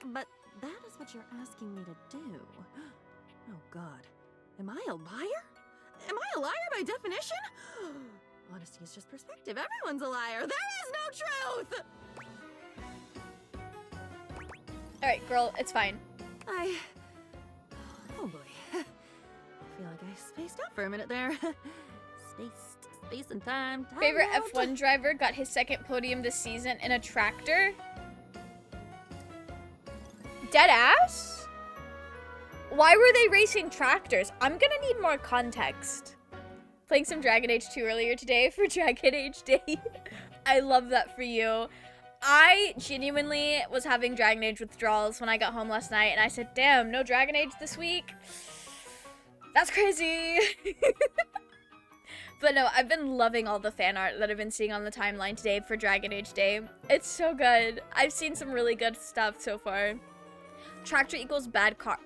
S10: But that is what you're asking me to do. Oh God, am I a liar? Am I a liar by definition? Honesty is just perspective. Everyone's a liar. There is no truth!
S1: Alright, girl, it's fine.
S10: Oh boy. I feel like I spaced out for a minute there. Space and time.
S1: Favorite F1 driver got his second podium this season in a tractor. Deadass? Why were they racing tractors? I'm gonna need more context. Playing some Dragon Age 2 earlier today for Dragon Age Day. I love that for you. I genuinely was having Dragon Age withdrawals when I got home last night, and I said, damn, no Dragon Age this week? That's crazy. But no, I've been loving all the fan art that I've been seeing on the timeline today for Dragon Age Day. It's so good. I've seen some really good stuff so far. Tractor equals bad car.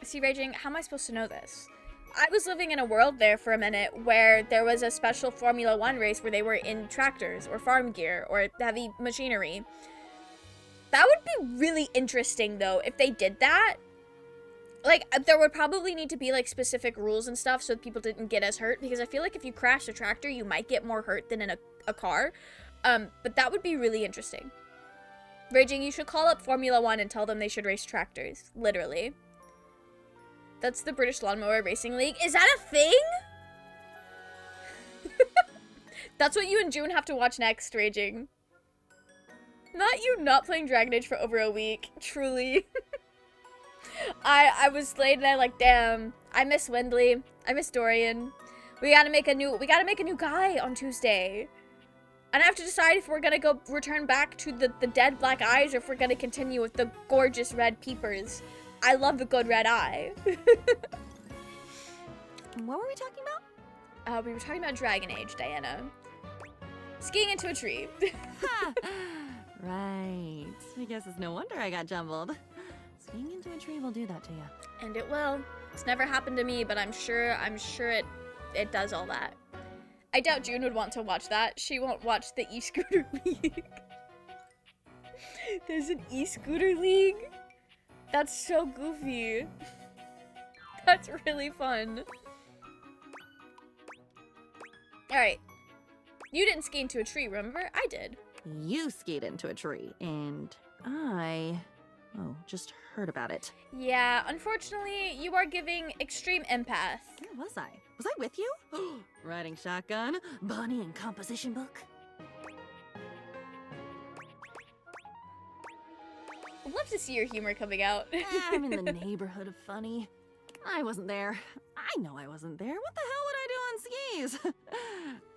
S1: See, Raging, how am I supposed to know this? I was living in a world there for a minute where there was a special Formula 1 race where they were in tractors or farm gear or heavy machinery. That would be really interesting, though, if they did that. Like, there would probably need to be, like, specific rules and stuff so that people didn't get as hurt, because I feel like if you crash a tractor, you might get more hurt than in a car. But that would be really interesting. Raging, you should call up Formula 1 and tell them they should race tractors. Literally. That's the British Lawnmower Racing League. Is that a thing? That's what you and June have to watch next, Raging. Not you not playing Dragon Age for over a week. Truly. I was late and I like, damn, I miss Wendley. I miss Dorian. We gotta make a new guy on Tuesday. And I have to decide if we're gonna go return back to the dead black eyes or if we're gonna continue with the gorgeous red peepers. I love a good red eye.
S10: What were we talking about?
S1: We were talking about Dragon Age, Diana. Skiing into a tree.
S10: Right. I guess it's no wonder I got jumbled. Skiing into a tree will do that to you.
S1: And it will. It's never happened to me, but I'm sure it does all that. I doubt June would want to watch that. She won't watch the e-scooter league. There's an e-scooter league? That's so goofy. That's really fun. Alright. You didn't ski into a tree, remember? I did.
S10: You skied into a tree, and I... Oh, just heard about it.
S1: Yeah, unfortunately, you are giving extreme empath.
S10: Where was I? Was I with you? Riding shotgun? Bonnie and composition book?
S1: I'd love to see your humor coming out.
S10: I'm in the neighborhood of funny. I wasn't there. I know I wasn't there. What the hell would I do on skis?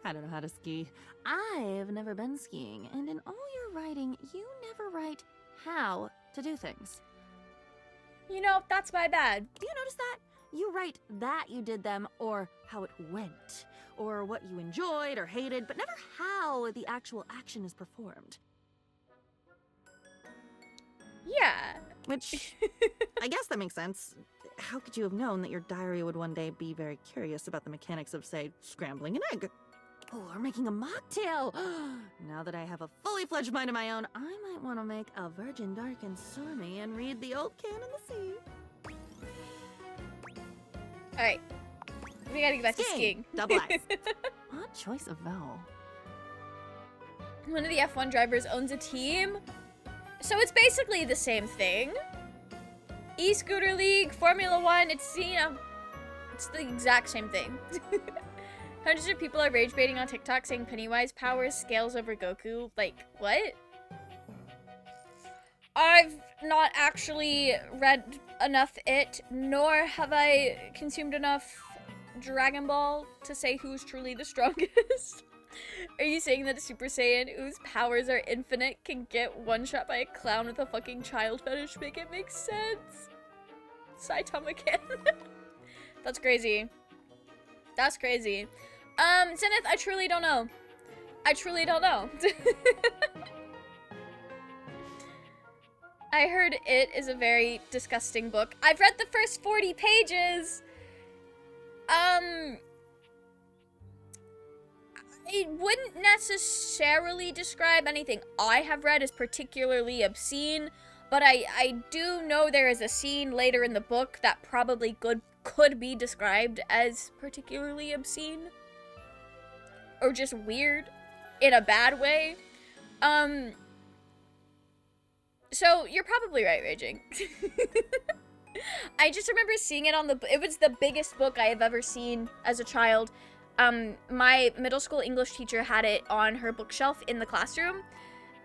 S10: I don't know how to ski. I've never been skiing, and in all your writing, you never write how to do things.
S1: You know, that's my bad.
S10: Do you notice that? You write that you did them, or how it went, or what you enjoyed or hated, but never how the actual action is performed.
S1: Yeah.
S10: Which, I guess that makes sense. How could you have known that your diary would one day be very curious about the mechanics of, say, scrambling an egg? Or making a mocktail! Now that I have a fully fledged mind of my own, I might want to make a virgin dark and stormy and read The Old Can in the Sea.
S1: Alright. We gotta get back to skiing.
S10: Double eyes. Odd choice of vowel.
S1: One of the F1 drivers owns a team. So it's basically the same thing. E-scooter league, Formula 1, it's, you know, it's the exact same thing. Hundreds of people are rage baiting on TikTok saying Pennywise powers scales over Goku. Like, what? I've not actually read enough It, nor have I consumed enough Dragon Ball to say who's truly the strongest. Are you saying that a Super Saiyan whose powers are infinite can get one shot by a clown with a fucking child fetish? Make it make sense. Saitama can. That's crazy. That's crazy. Zenith, I truly don't know. I truly don't know. I heard It is a very disgusting book. I've read the first 40 pages. It wouldn't necessarily describe anything I have read as particularly obscene, but I do know there is a scene later in the book that probably could be described as particularly obscene. Or just weird in a bad way. So you're probably right, Raging. I just remember seeing it on it was the biggest book I have ever seen as a child. My middle school English teacher had it on her bookshelf in the classroom,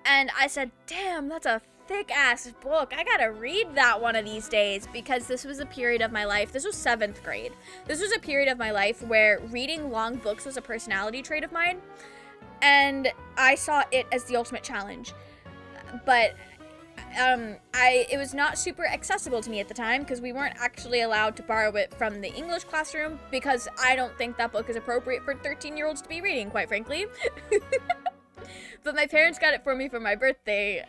S1: and I said, damn, that's a thick ass book. I gotta read that one of these days, because this was a period of my life. This was 7th grade. This was a period of my life where reading long books was a personality trait of mine, and I saw it as the ultimate challenge. But it was not super accessible to me at the time, because we weren't actually allowed to borrow it from the English classroom, because I don't think that book is appropriate for 13-year-olds to be reading, quite frankly. But my parents got it for me for my birthday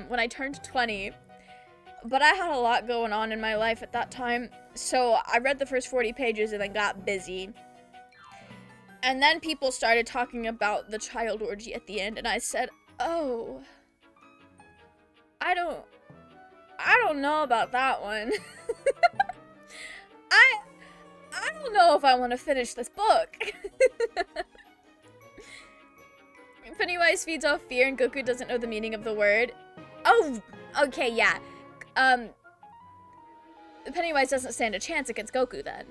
S1: when I turned 20. But I had a lot going on in my life at that time, so I read the first 40 pages and then got busy. And then people started talking about the child orgy at the end, and I said, oh, I don't know about that one. I don't know if I want to finish this book. Pennywise feeds off fear and Goku doesn't know the meaning of the word. Oh, okay, yeah. Pennywise doesn't stand a chance against Goku then.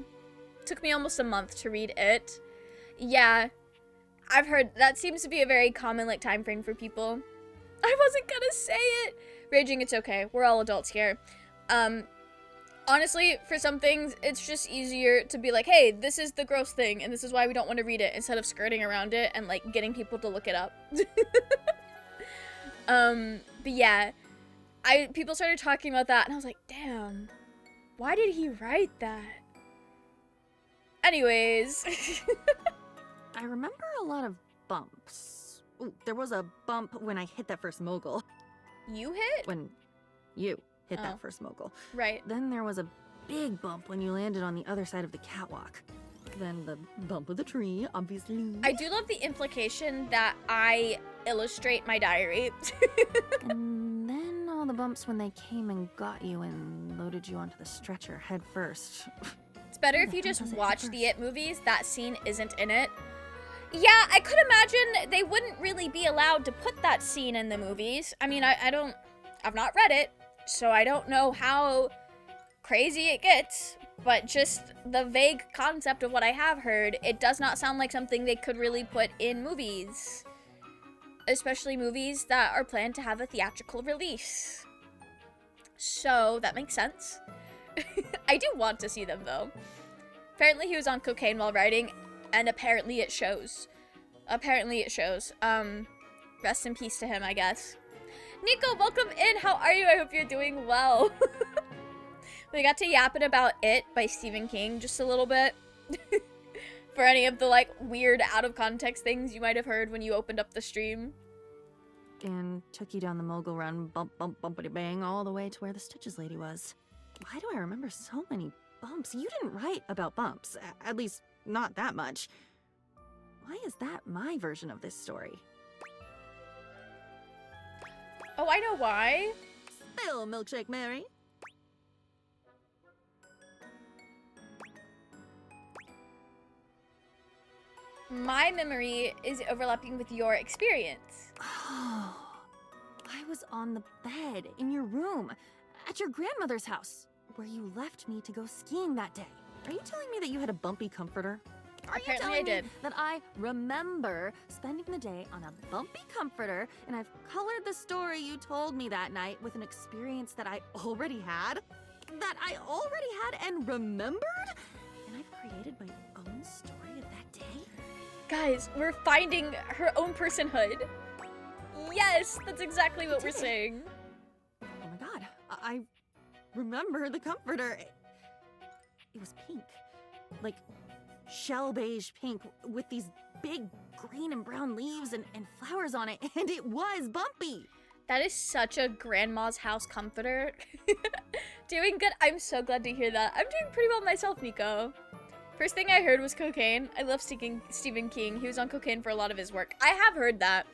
S1: Took me almost a month to read it. Yeah, I've heard that seems to be a very common like time frame for people. I wasn't gonna say it. Raging, it's okay. We're all adults here. Honestly, for some things, it's just easier to be like, hey, this is the gross thing, and this is why we don't want to read it, instead of skirting around it and, like, getting people to look it up. But yeah, people started talking about that, and I was like, damn, why did he write that? Anyways.
S10: I remember a lot of bumps. Ooh, there was a bump when I hit that first mogul.
S1: You hit?
S10: When you hit that first mogul.
S1: Right.
S10: Then there was a big bump when you landed on the other side of the catwalk. Then the bump of the tree, obviously.
S1: I do love the implication that I illustrate my diary.
S10: And then all the bumps when they came and got you and loaded you onto the stretcher head first.
S1: It's better if you just watch the It movies. That scene isn't in it. Yeah, I could imagine they wouldn't really be allowed to put that scene in the movies. I mean, I've not read it, so I don't know how crazy it gets, but just the vague concept of what I have heard, it does not sound like something they could really put in movies. Especially movies that are planned to have a theatrical release. So, that makes sense. I do want to see them, though. Apparently he was on cocaine while writing, and apparently it shows. Apparently it shows. Rest in peace to him, I guess. Nico, welcome in! How are you? I hope you're doing well. We got to yapping about It by Stephen King just a little bit. For any of the, like, weird out-of-context things you might have heard when you opened up the stream.
S10: And took you down the mogul run, bump, bump, bumpity bang, all the way to where the Stitches lady was. Why do I remember so many bumps? You didn't write about bumps. At least, not that much. Why is that my version of this story?
S1: Oh, I know why.
S10: Spill, Milkshake Mary.
S1: My memory is overlapping with your experience.
S10: Oh, I was on the bed in your room at your grandmother's house, where you left me to go skiing that day. Are you telling me that you had a bumpy comforter? Are you telling me that I remember spending the day on a bumpy comforter, and I've colored the story you told me that night with an experience that I already had? That I already had and remembered? And I've created my own story of that day?
S1: Guys, we're finding her own personhood. Yes, that's exactly what we're saying.
S10: Oh my god, I remember the comforter. It was pink. Like, shell beige pink with these big green and brown leaves and flowers on it, and it was bumpy.
S1: That is such a grandma's house comforter. Doing good. I'm so glad to hear that. I'm doing pretty well myself, Nico. First thing I heard was cocaine. I love Stephen King. He was on cocaine for a lot of his work. I have heard that.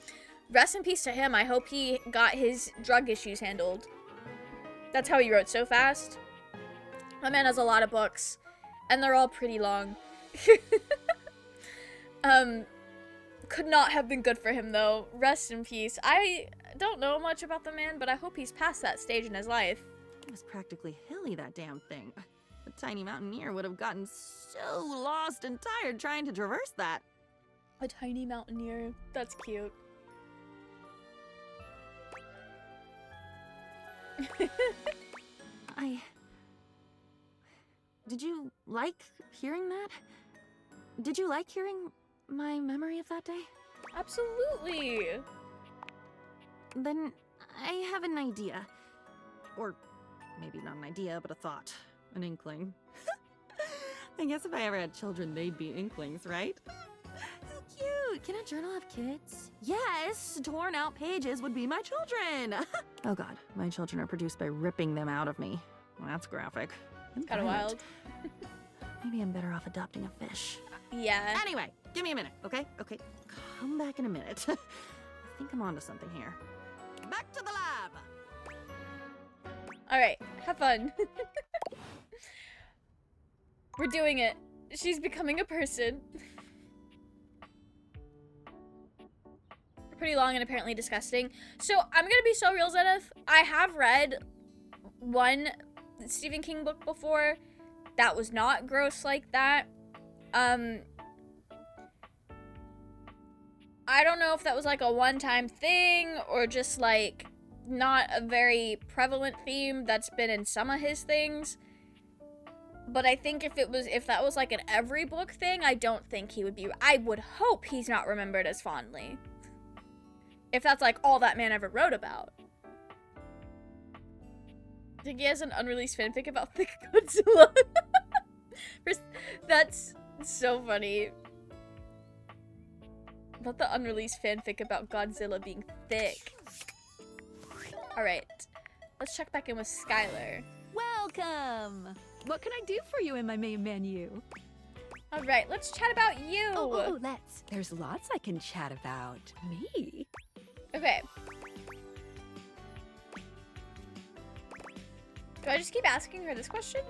S1: Rest in peace to him. I hope he got his drug issues handled. That's how he wrote so fast. My man has a lot of books, and they're all pretty long. Could not have been good for him, though. Rest in peace. I don't know much about the man, but I hope he's past that stage in his life.
S10: It was practically hilly, that damn thing. A tiny mountaineer would have gotten so lost and tired trying to traverse that.
S1: A tiny mountaineer. That's cute.
S10: Did you like hearing that? Did you like hearing my memory of that day?
S1: Absolutely.
S10: Then I have an idea. Or maybe not an idea, but a thought. An inkling. I guess if I ever had children, they'd be inklings, right? How cute! Can a journal have kids? Yes! Torn out pages would be my children! Oh god, my children are produced by ripping them out of me. Well, that's graphic.
S1: It's kind of wild.
S10: Maybe I'm better off adopting a fish.
S1: Yeah.
S10: Anyway, give me a minute, okay? Okay, come back in a minute. I think I'm onto something here. Back to the lab!
S1: Alright, have fun. We're doing it. She's becoming a person. Pretty long and apparently disgusting. So, I'm gonna be so real, Zenith. I have read one Stephen King book before that was not gross like that. I don't know if that was like a one-time thing or just like not a very prevalent theme that's been in some of his things. But I think if that was like an every book thing, I don't think he would be. I would hope he's not remembered as fondly. If that's like all that man ever wrote about. I think he has an unreleased fanfic about the Godzilla. That's so funny. About the unreleased fanfic about Godzilla being thick. Alright. Let's check back in with Skylar.
S3: Welcome! What can I do for you in my main menu?
S1: Alright, let's chat about you!
S3: Oh, let's. There's lots I can chat about. Me?
S1: Okay. Do I just keep asking her this question?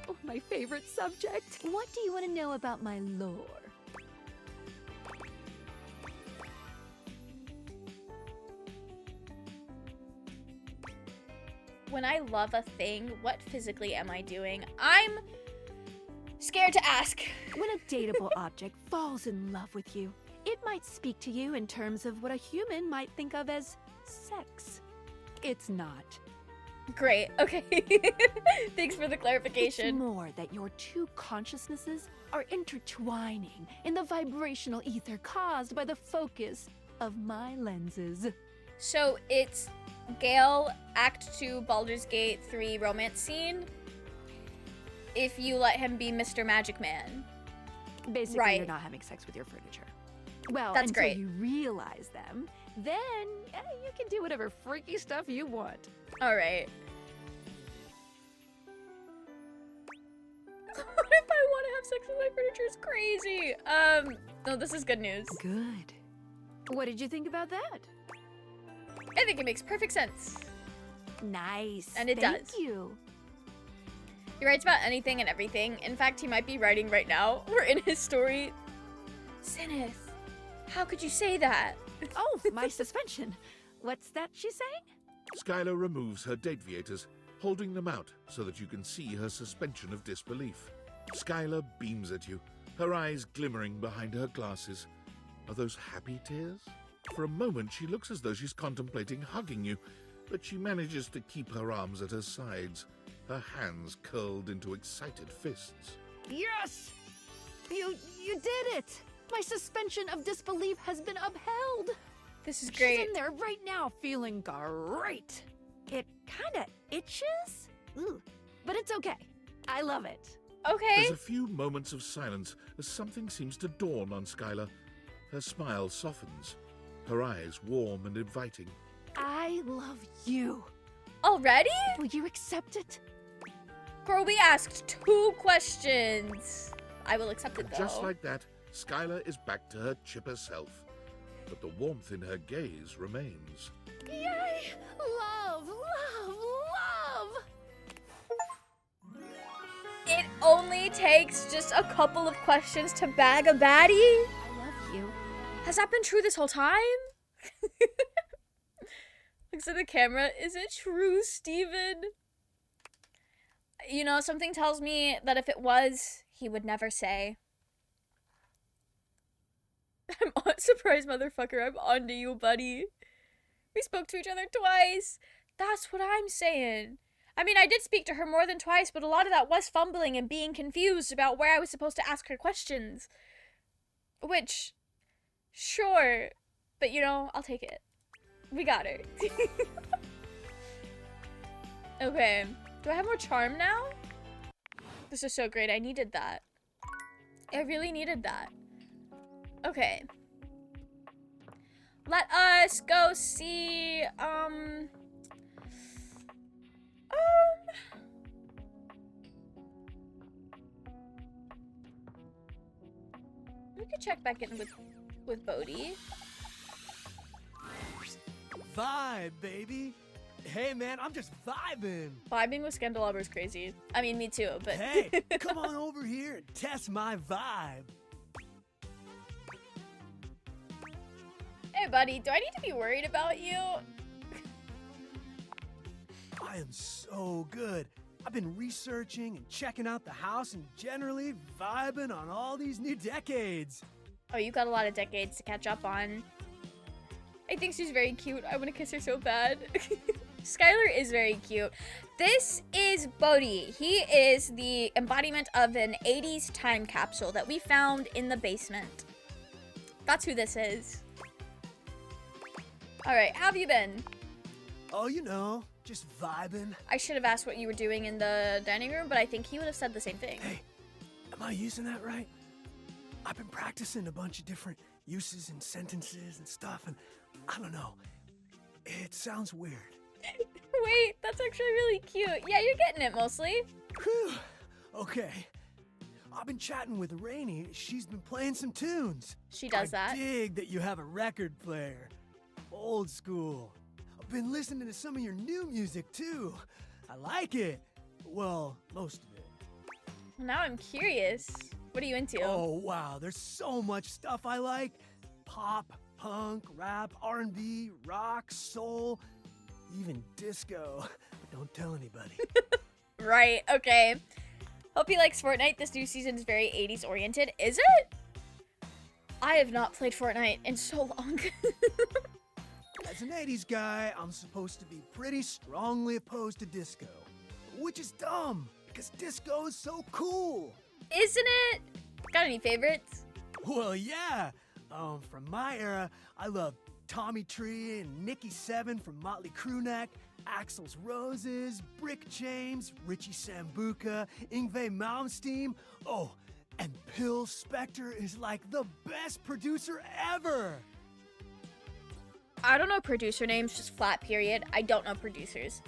S3: Oh, my favorite subject. What do you want to know about my lore?
S1: When I love a thing, what physically am I doing? I'm scared to ask.
S3: When a dateable object falls in love with you, it might speak to you in terms of what a human might think of as sex. It's not.
S1: Great, okay. Thanks for the clarification.
S3: It's more that your two consciousnesses are intertwining in the vibrational ether caused by the focus of my lenses.
S1: So it's Gale, Act 2, Baldur's Gate 3 romance scene. If you let him be Mr. Magic Man.
S3: Basically,
S1: right.
S3: You're not having sex with your furniture. Well,
S1: that's
S3: until
S1: great.
S3: You realize them, then you can do whatever freaky stuff you want.
S1: All right. What if I want to have sex with my furniture? It's crazy. No, this is good news.
S3: Good. What did you think about that?
S1: I think it makes perfect sense.
S3: Nice.
S1: And it
S3: Thank
S1: does.
S3: you.
S1: He writes about anything and everything. In fact, he might be writing right now. We're in his story. Zenith, how could you say that?
S3: Oh, my suspension. What's that she's saying?
S2: Skylar removes her dateviators, holding them out so that you can see her suspension of disbelief. Skylar beams at you, her eyes glimmering behind her glasses. Are those happy tears? For a moment, she looks as though she's contemplating hugging you, but she manages to keep her arms at her sides, her hands curled into excited fists.
S3: Yes! You did it! My suspension of disbelief has been upheld!
S1: This is great.
S3: She's in there right now feeling great! It kinda itches? Ooh, but it's okay. I love it.
S1: Okay.
S2: There's a few moments of silence as something seems to dawn on Skylar. Her smile softens, her eyes warm and inviting.
S3: I love you.
S1: Already?
S3: Will you accept it?
S1: Girl, we asked 2 questions. I will accept it though.
S2: Just like that, Skylar is back to her chipper self. But the warmth in her gaze remains.
S3: Yay! Love, love, love!
S1: It only takes just a couple of questions to bag a baddie?
S3: I love you.
S1: Has that been true this whole time? to the camera. Is it true, Steven? You know, something tells me that if it was, he would never say. I'm on, surprise, motherfucker. I'm on to you, buddy. We spoke to each other twice. That's what I'm saying. I mean, I did speak to her more than twice, but a lot of that was fumbling and being confused about where I was supposed to ask her questions. Which, sure, but you know, I'll take it. We got her. Okay, do I have more charm now? This is so great, I needed that. I really needed that. Okay. Let us go see, we could check back in with Bodhi.
S13: Vibe, baby. Hey, man, I'm just vibing.
S1: Vibing with Scandelabra is crazy. I mean, me too, but...
S13: Hey, come on over here and test my vibe.
S1: Hey, buddy, do I need to be worried about you?
S13: I am so good. I've been researching and checking out the house and generally vibing on all these new decades.
S1: Oh, you got a lot of decades to catch up on. I think she's very cute. I want to kiss her so bad. Skylar is very cute. This is Bodhi. He is the embodiment of an 80s time capsule that we found in the basement. That's who this is. Alright, how have you been?
S13: Oh, you know, just vibing.
S1: I should have asked what you were doing in the dining room, but I think he would have said the same thing.
S13: Hey, am I using that right? I've been practicing a bunch of different uses and sentences and stuff, and I don't know. It sounds weird.
S1: Wait, that's actually really cute. Yeah, you're getting it mostly.
S13: Whew. Okay. I've been chatting with Rainey. She's been playing some tunes.
S1: She does that.
S13: I dig that you have a record player. Old school. I've been listening to some of your new music too. I like it. Well, most of it.
S1: Now I'm curious. What are you into?
S13: Oh, wow. There's so much stuff I like. Pop, punk, rap, R&B, rock, soul, even disco. But don't tell anybody.
S1: Right, okay. Hope he likes Fortnite. This new season is very 80s oriented. Is it? I have not played Fortnite in so long.
S13: As an 80s guy, I'm supposed to be pretty strongly opposed to disco. Which is dumb, because disco is so cool.
S1: Isn't it? Got any favorites?
S13: Well, yeah. From my era, I love Tommy Tree and Nicky Seven from Motley Crue Neck, Axl's Roses, Brick James, Richie Sambuca, Yngwie Malmsteen. Oh, and Phil Spector is like the best producer ever.
S1: I don't know producer names, just flat period. I don't know producers.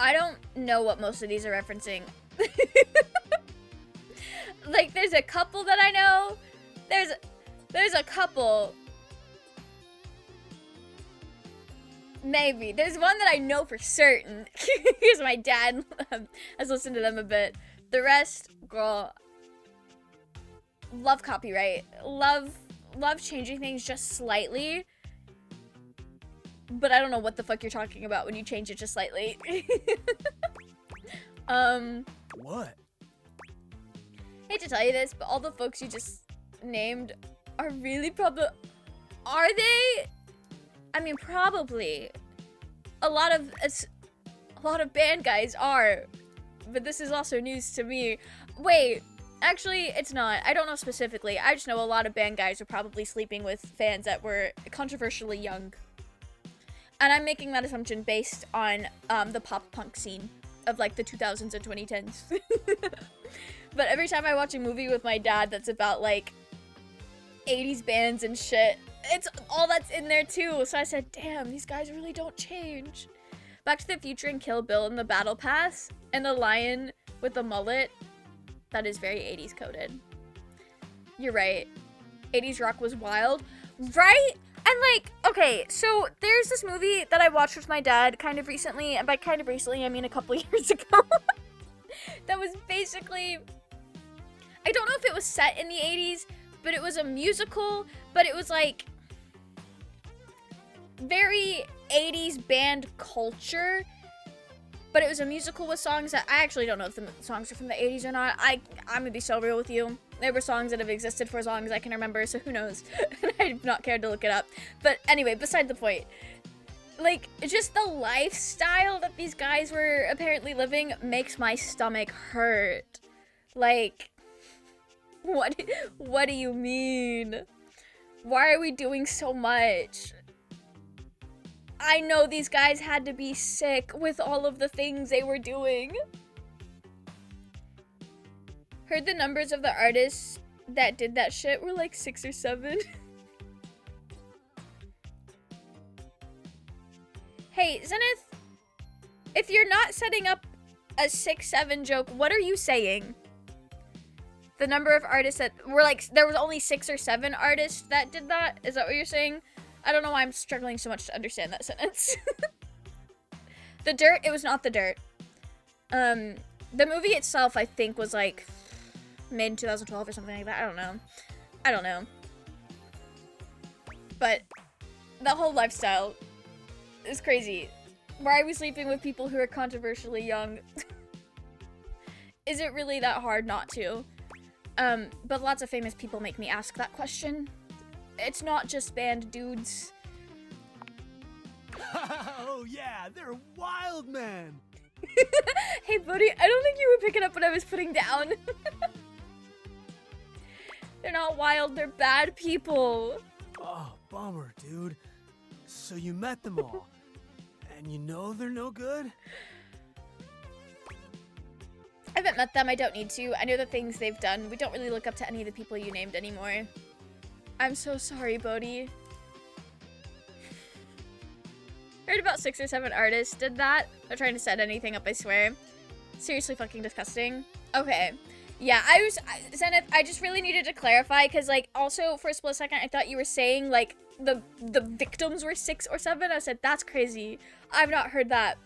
S1: I don't know what most of these are referencing. Like, there's a couple that I know. There's a couple. Maybe. There's one that I know for certain. Because my dad has listened to them a bit. The rest, girl, love copyright. Love changing things just slightly. But I don't know what the fuck you're talking about when you change it just slightly.
S13: What?
S1: Hate to tell you this, but all the folks you just named are really are they? I mean, probably. A lot of band guys are, but this is also news to me. Wait, actually, it's not. I don't know specifically. I just know a lot of band guys are probably sleeping with fans that were controversially young. And I'm making that assumption based on the pop punk scene of like the 2000s and 2010s. But every time I watch a movie with my dad that's about like 80s bands and shit, it's all that's in there too. So I said, damn, these guys really don't change. Back to the Future and Kill Bill in the Battle Pass and the lion with the mullet, that is very 80s coded. You're right. 80s rock was wild. Right? And like, okay, so there's this movie that I watched with my dad kind of recently, and by kind of recently, I mean a couple years ago, that was basically, I don't know if it was set in the 80s, but it was a musical, but it was like very 80s band culture, but it was a musical with songs that I actually don't know if the songs are from the 80s or not. I'm gonna be so real with you. There were songs that have existed for as long as I can remember, so who knows? I've not cared to look it up. But anyway, beside the point. Like, just the lifestyle that these guys were apparently living makes my stomach hurt. Like, what do you mean? Why are we doing so much? I know these guys had to be sick with all of the things they were doing. Heard the numbers of the artists that did that shit were like 6 or 7. Hey, Zenith, if you're not setting up a 6-7 joke, what are you saying? The number of artists that were like, there was only 6 or 7 artists that did that? Is that what you're saying? I don't know why I'm struggling so much to understand that sentence. The Dirt, it was not The Dirt. The movie itself, I think, was like made in 2012 or something like that. I don't know. But the whole lifestyle is crazy. Why are we sleeping with people who are controversially young? Is it really that hard not to? But lots of famous people make me ask that question. It's not just band dudes.
S13: Oh yeah, they're wild, man.
S1: Hey, buddy, I don't think you were picking up what I was putting down. They're not wild, they're bad people.
S13: Oh, bummer, dude. So you met them all, and you know they're no good?
S1: I haven't met them, I don't need to. I know the things they've done. We don't really look up to any of the people you named anymore. I'm so sorry, Bodhi. Heard about 6 or 7 artists did that. I'm trying to set anything up, I swear. Seriously fucking disgusting. Okay. Yeah, Zenith, I just really needed to clarify, because, like, also, for a split second, I thought you were saying, like, the victims were 6 or 7. I said, that's crazy. I've not heard that.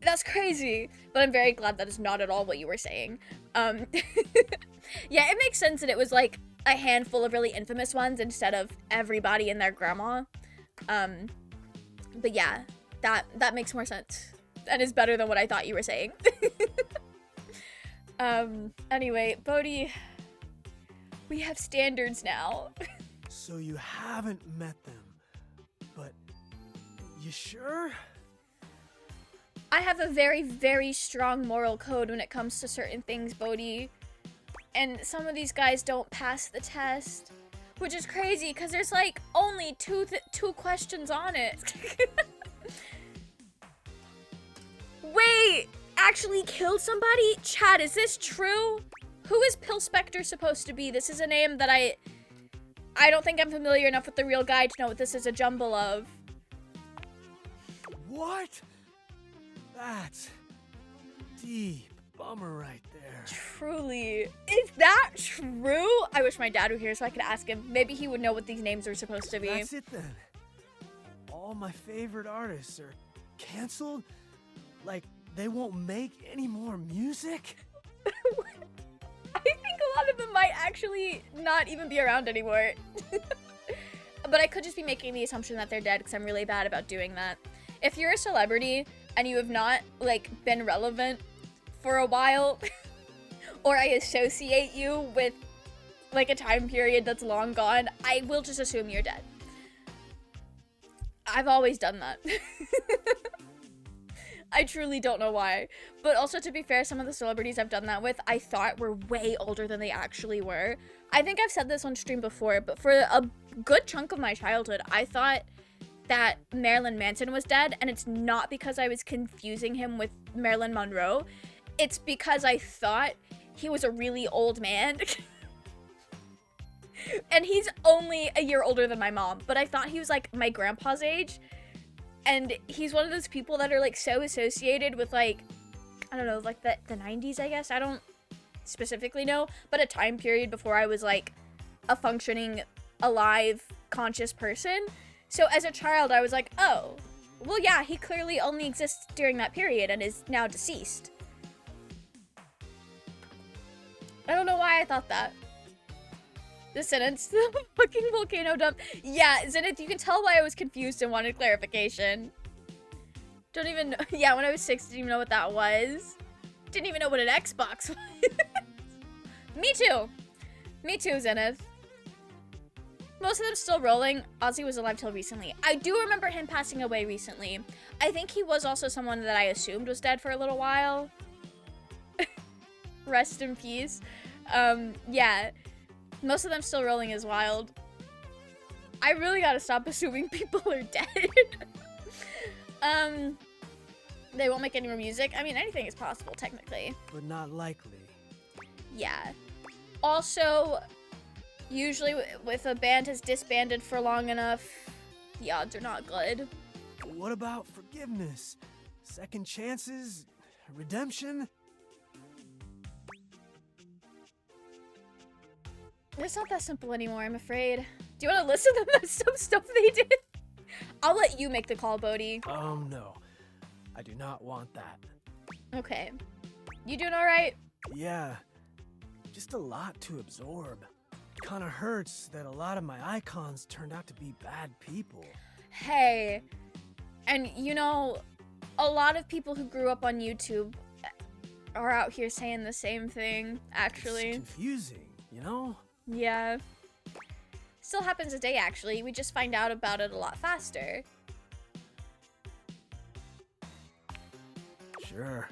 S1: That's crazy. But I'm very glad that is not at all what you were saying. Yeah, it makes sense that it was, like, a handful of really infamous ones instead of everybody and their grandma. But yeah, that makes more sense. That is better than what I thought you were saying. Anyway, Bodhi, we have standards now.
S13: So you haven't met them, but you sure?
S1: I have a very, very strong moral code when it comes to certain things, Bodhi. And some of these guys don't pass the test, which is crazy because there's like only two questions on it. Wait, actually killed somebody? Chad, is this true? Who is Pill Spector supposed to be? This is a name that I don't think I'm familiar enough with the real guy to know what this is a jumble of.
S13: What? That's deep. Bummer right there.
S1: Truly. Is that true? I wish my dad were here so I could ask him. Maybe he would know what these names are supposed to be.
S13: That's it then. All my favorite artists are canceled? Like, they won't make any more music?
S1: I think a lot of them might actually not even be around anymore. But I could just be making the assumption that they're dead because I'm really bad about doing that. If you're a celebrity and you have not, like, been relevant for a while, or I associate you with, like, a time period that's long gone, I will just assume you're dead. I've always done that. I truly don't know why. But also, to be fair, some of the celebrities I've done that with, I thought were way older than they actually were. I think I've said this on stream before, but for a good chunk of my childhood, I thought that Marilyn Manson was dead, and it's not because I was confusing him with Marilyn Monroe. It's because I thought he was a really old man. And he's only a year older than my mom, but I thought he was like my grandpa's age. And he's one of those people that are like so associated with like, I don't know, like the 90s, I guess. I don't specifically know, but a time period before I was like a functioning, alive conscious person. So as a child, I was like, oh, well, yeah, he clearly only exists during that period and is now deceased. I don't know why I thought that. The sentence, the fucking volcano dump. Yeah, Zenith, you can tell why I was confused and wanted clarification. Don't even know. Yeah, when I was 6, didn't even know what that was. Didn't even know what an Xbox was. Me too. Me too, Zenith. Most of them still rolling. Ozzy was alive till recently. I do remember him passing away recently. I think he was also someone that I assumed was dead for a little while. Rest in peace. Yeah. Most of them still rolling is wild. I really gotta stop assuming people are dead. They won't make any more music. I mean, anything is possible, technically.
S13: But not likely.
S1: Yeah. Also, usually if a band has disbanded for long enough, the odds are not good.
S13: What about forgiveness? Second chances? Redemption?
S1: It's not that simple anymore, I'm afraid. Do you want to listen to some stuff they did? I'll let you make the call, Bodhi.
S13: No. I do not want that.
S1: Okay. You doing alright?
S13: Yeah. Just a lot to absorb. Kinda hurts that a lot of my icons turned out to be bad people.
S1: Hey. And you know, a lot of people who grew up on YouTube are out here saying the same thing, actually.
S13: It's confusing, you know?
S1: Yeah. Still happens today, actually. We just find out about it a lot faster.
S13: Sure.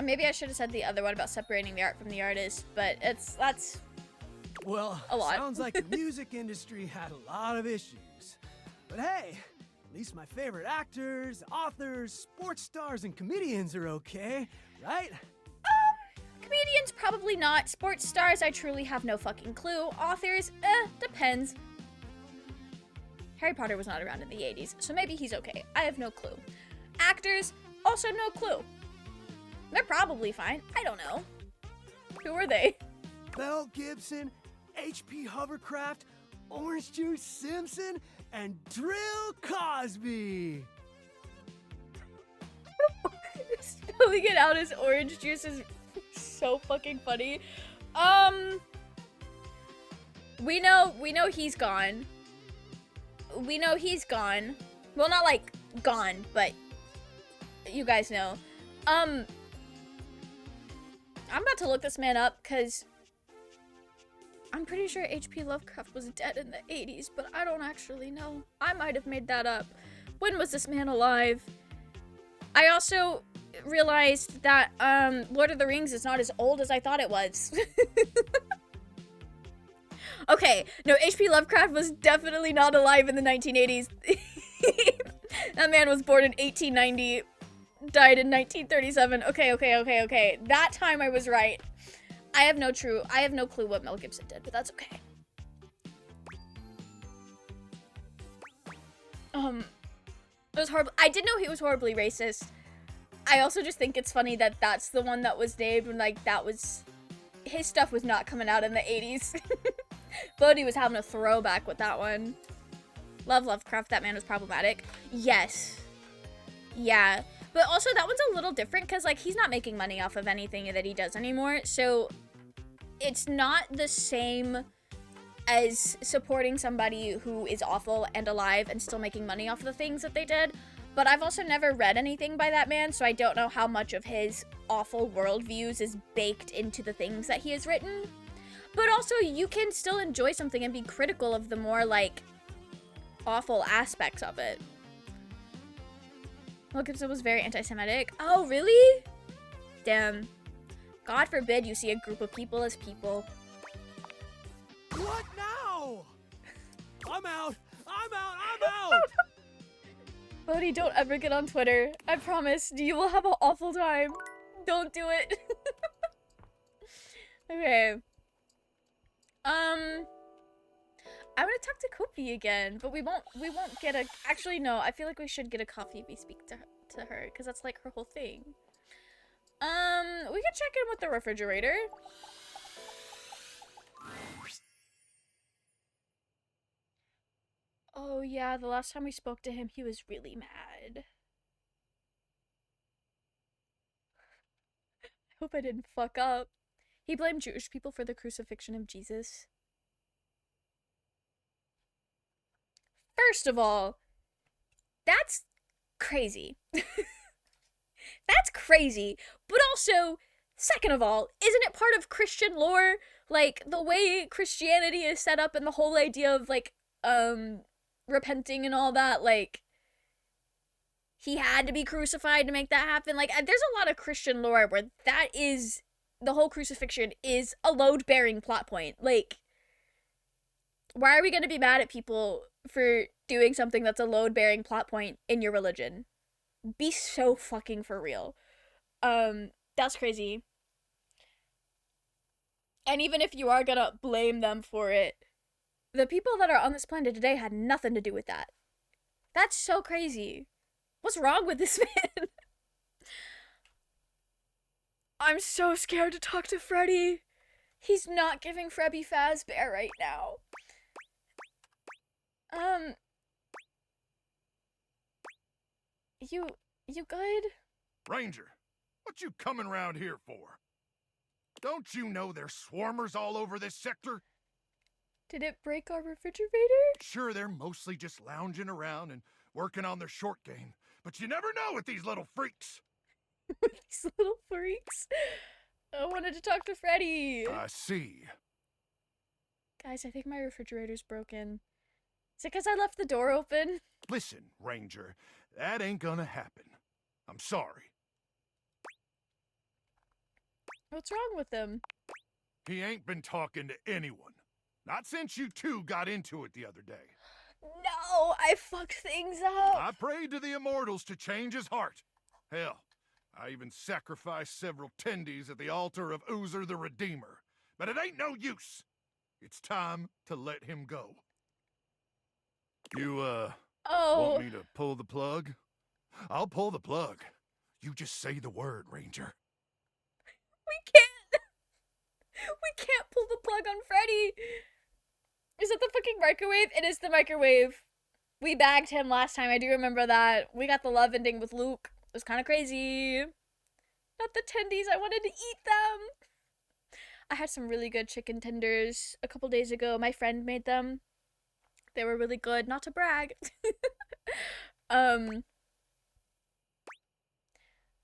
S1: Maybe I should have said the other one about separating the art from the artist, but that's
S13: well,
S1: a lot.
S13: Sounds like the music industry had a lot of issues. But hey, at least my favorite actors, authors, sports stars, and comedians are okay, right?
S1: Comedians, probably not. Sports stars, I truly have no fucking clue. Authors, depends. Harry Potter was not around in the 80s, so maybe he's okay. I have no clue. Actors, also no clue. They're probably fine. I don't know. Who are they?
S13: Mel Gibson, H.P. Hovercraft, Orange Juice Simpson, and Drill Cosby.
S1: Spelling it out as orange juice is so fucking funny. We know he's gone. We know he's gone. Well, not like gone, but you guys know. I'm about to look this man up because I'm pretty sure H.P. Lovecraft was dead in the 80s, but I don't actually know. I might have made that up. When was this man alive? I also realized that Lord of the Rings is not as old as I thought it was. Okay, no, H.P. Lovecraft was definitely not alive in the 1980s. That man was born in 1890, died in 1937. Okay. That time I was right. I have no clue what Mel Gibson did, but that's okay. It was horrible. I did know he was horribly racist. I also just think it's funny that that's the one that was named when, like, that was... His stuff was not coming out in the 80s. Bodhi was having a throwback with that one. Love Lovecraft, that man was problematic. Yes. Yeah. But also, that one's a little different because, like, he's not making money off of anything that he does anymore. So, it's not the same as supporting somebody who is awful and alive and still making money off of the things that they did. But I've also never read anything by that man, so I don't know how much of his awful worldviews is baked into the things that he has written. But also, you can still enjoy something and be critical of the more, like, awful aspects of it. Mel Gibson was very anti-Semitic. Oh, really? Damn. God forbid you see a group of people as people.
S13: What now? I'm out! I'm out!
S1: Bodhi, don't ever get on Twitter. I promise. You will have an awful time. Don't do it. Okay. I'm gonna talk to Kopi again, but we won't get a... Actually, no. I feel like we should get a coffee if we speak to her, because that's like her whole thing. We can check in with the refrigerator. Oh yeah, the last time we spoke to him, he was really mad. I hope I didn't fuck up. He blamed Jewish people for the crucifixion of Jesus. First of all, that's crazy. That's crazy. But also, second of all, isn't it part of Christian lore? Like, the way Christianity is set up and the whole idea of, like, repenting and all that, like, he had to be crucified to make that happen. Like, there's a lot of Christian lore where that is, the whole crucifixion is a load-bearing plot point. Like, why are we gonna be mad at people for doing something that's a load-bearing plot point in your religion? Be so fucking for real. That's crazy. And even if you are gonna blame them for it, the people that are on this planet today had nothing to do with that. That's so crazy. What's wrong with this man? I'm so scared to talk to Freddy. He's not giving Freddy Fazbear right now. You good?
S14: Ranger, what you coming around here for? Don't you know there's swarmers all over this sector?
S1: Did it break our refrigerator?
S14: Sure, they're mostly just lounging around and working on their short game, but you never know with these little freaks.
S1: These little freaks? I wanted to talk to Freddy.
S14: I see.
S1: Guys, I think my refrigerator's broken. Is it because I left the door open?
S14: Listen, Ranger, that ain't gonna happen. I'm sorry.
S1: What's wrong with him?
S14: He ain't been talking to anyone. Not since you two got into it the other day.
S1: No, I fucked things up.
S14: I prayed to the immortals to change his heart. Hell, I even sacrificed several tendies at the altar of Uzer the Redeemer. But it ain't no use. It's time to let him go. You, want me to pull the plug? I'll pull the plug. You just say the word, Ranger.
S1: We can't. We can't pull the plug on Freddy. Is it the fucking microwave? It is the microwave. We bagged him last time. I do remember that. We got the love ending with Luke. It was kind of crazy. Not the tendies. I wanted to eat them. I had some really good chicken tenders a couple days ago. My friend made them. They were really good. Not to brag. I